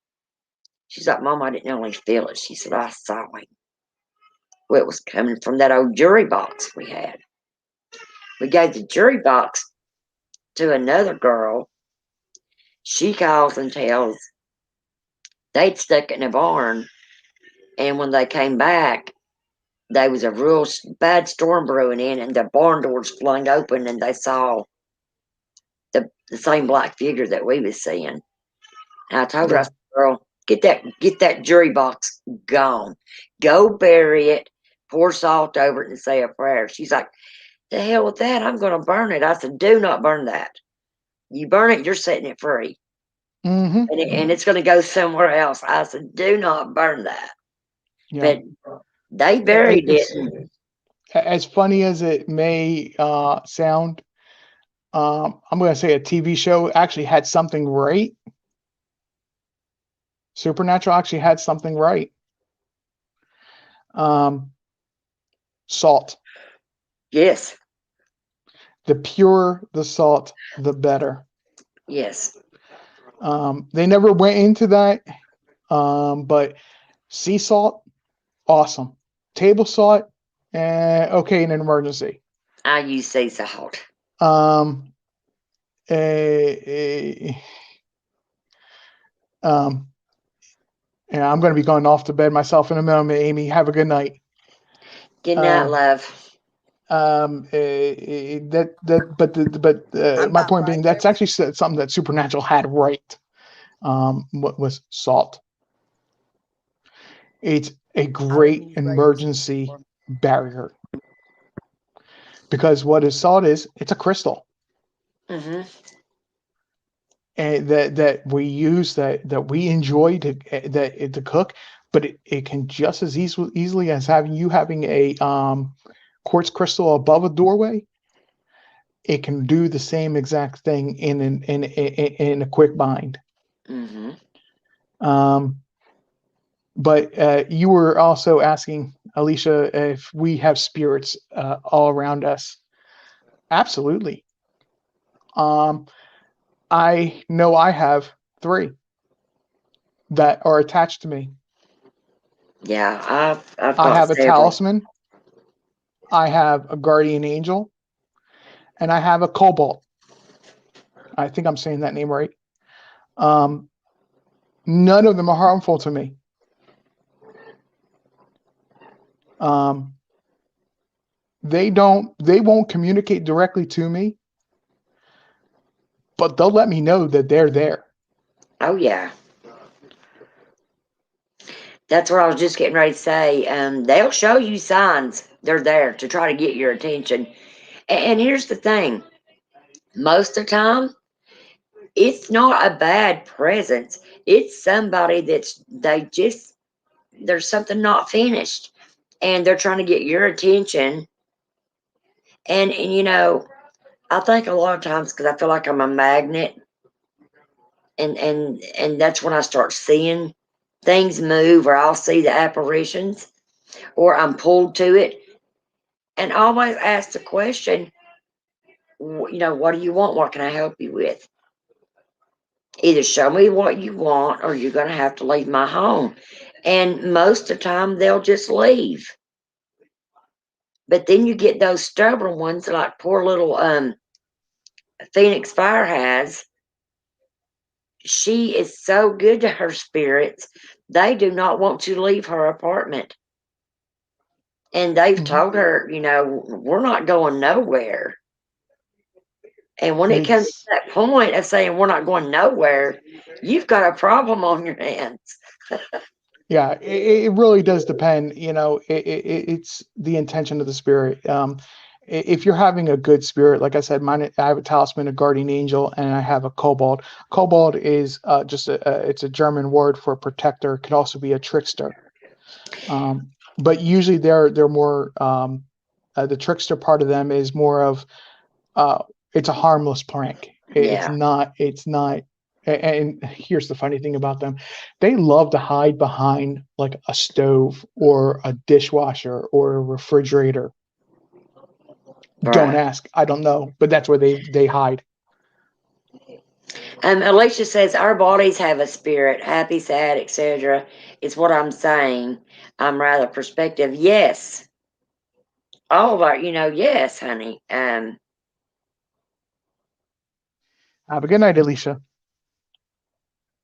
She's like, "Mom, I didn't only feel it." She said, "I saw it. Well, it was coming from that old jury box we had. We gave the jury box to another girl. She calls and tells they'd stuck it in a barn, and when they came back, there was a real bad storm brewing in, and the barn doors flung open, and they saw the same black figure that we was seeing." And I told her, I Yeah. said, "Girl, get that jury box gone. Go bury it, pour salt over it, and say a prayer." She's like, "The hell with that. I'm going to burn it." I said, "Do not burn that. You burn it, you're setting it free. Mm-hmm. And it's going to go somewhere else." I said, "Do not burn that." Yeah. But they buried it. It's as funny as it may sound. I'm going to say a TV show actually had something right. Supernatural actually had something right. Salt. Yes. The purer the salt, the better. Yes. They never went into that, but sea salt, awesome. Table salt, okay in an emergency. I use sea salt. Um, eh, um, yeah, I'm going to be going off to bed myself in a moment. Amy, have a good night. Good night, love. But my point being, that's actually something that Supernatural had right. What was salt? It's a great emergency barrier, because what is salt is, it's a crystal. Mm-hmm. And that we use, that we enjoy to cook, but it can just as easily as having a quartz crystal above a doorway. It can do the same exact thing in a quick bind. Mm-hmm. But you were also asking, Alicia, if we have spirits all around us. Absolutely. I know I have 3 that are attached to me. Yeah, I've I got have a several. talisman, I have a guardian angel, and I have a cobalt. I think I'm saying that name right. None of them are harmful to me. They won't communicate directly to me, but they'll let me know that they're there. Oh yeah. That's what I was just getting ready to say. They'll show you signs they're there to try to get your attention. And here's the thing. Most of the time, it's not a bad presence. It's somebody there's something not finished. And they're trying to get your attention. And I think a lot of times, because I feel like I'm a magnet, and that's when I start seeing things move, or I'll see the apparitions, or I'm pulled to it, and always ask the question, what do you want? What can I help you with? Either show me what you want, or you're going to have to leave my home. And most of the time, they'll just leave. But then you get those stubborn ones, like poor little Phoenix Fire has. She is so good to her spirits, they do not want to leave her apartment. And they've told her, we're not going nowhere. And when it comes to It's that point of saying we're not going nowhere, you've got a problem on your hands. Yeah, it really does depend. It's the intention of the spirit. If you're having a good spirit, like I said, I have a talisman, a guardian angel, and I have a cobalt. Cobalt is it's a German word for protector. It could also be a trickster. But usually they're more, the trickster part of them is more of, it's a harmless prank. It's Yeah. not and here's the funny thing about them. They love to hide behind like a stove or a dishwasher or a refrigerator. Don't Right. ask. I don't know, but that's where they hide. Alicia says our bodies have a spirit, happy, sad, etc. It's what I'm saying. I'm rather perspective. Yes. All of our, yes, honey. Have a good night, Alicia.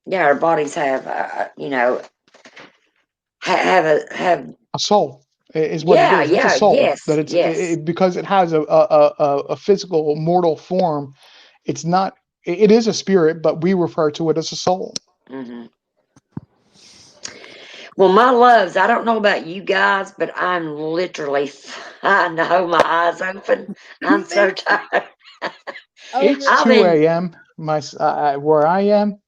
Yeah, our bodies have, have A soul is what it is. It's a soul yes, that it's yes. because it has a physical mortal form. It's not. It is a spirit, but we refer to it as a soul. Mm-hmm. Well, my loves, I don't know about you guys, but I'm literally, I know my eyes open. I'm so tired. It's I've 2 been, a.m. Where I am.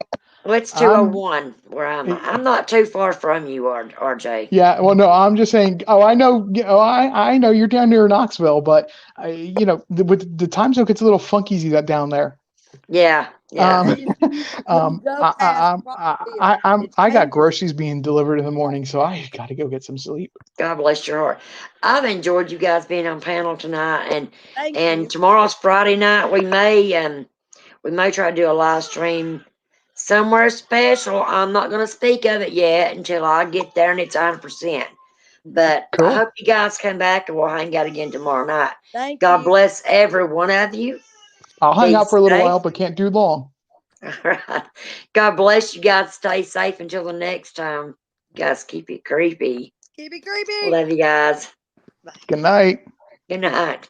well, it's I'm 2:01 where I'm not too far from you, RJ. Yeah, well, no, I'm just saying. Oh, I know. I know you're down near Knoxville, but with the time zone gets a little funky down there. Yeah, yeah. I got groceries being delivered in the morning, so I got to go get some sleep. God bless your heart. I've enjoyed you guys being on panel tonight, Thank and you. tomorrow's Friday night. We may try to do a live stream somewhere special. I'm not going to speak of it yet until I get there and it's 100%. But I Cool. hope you guys come back and we'll hang out again tomorrow night. Thank God you. bless every one of you. I'll hang Be out for a little safe. while, but can't do long. All right. God bless you guys. Stay safe until the next time. Guys, keep it creepy. Keep it creepy. Love you guys. Good night. Good night.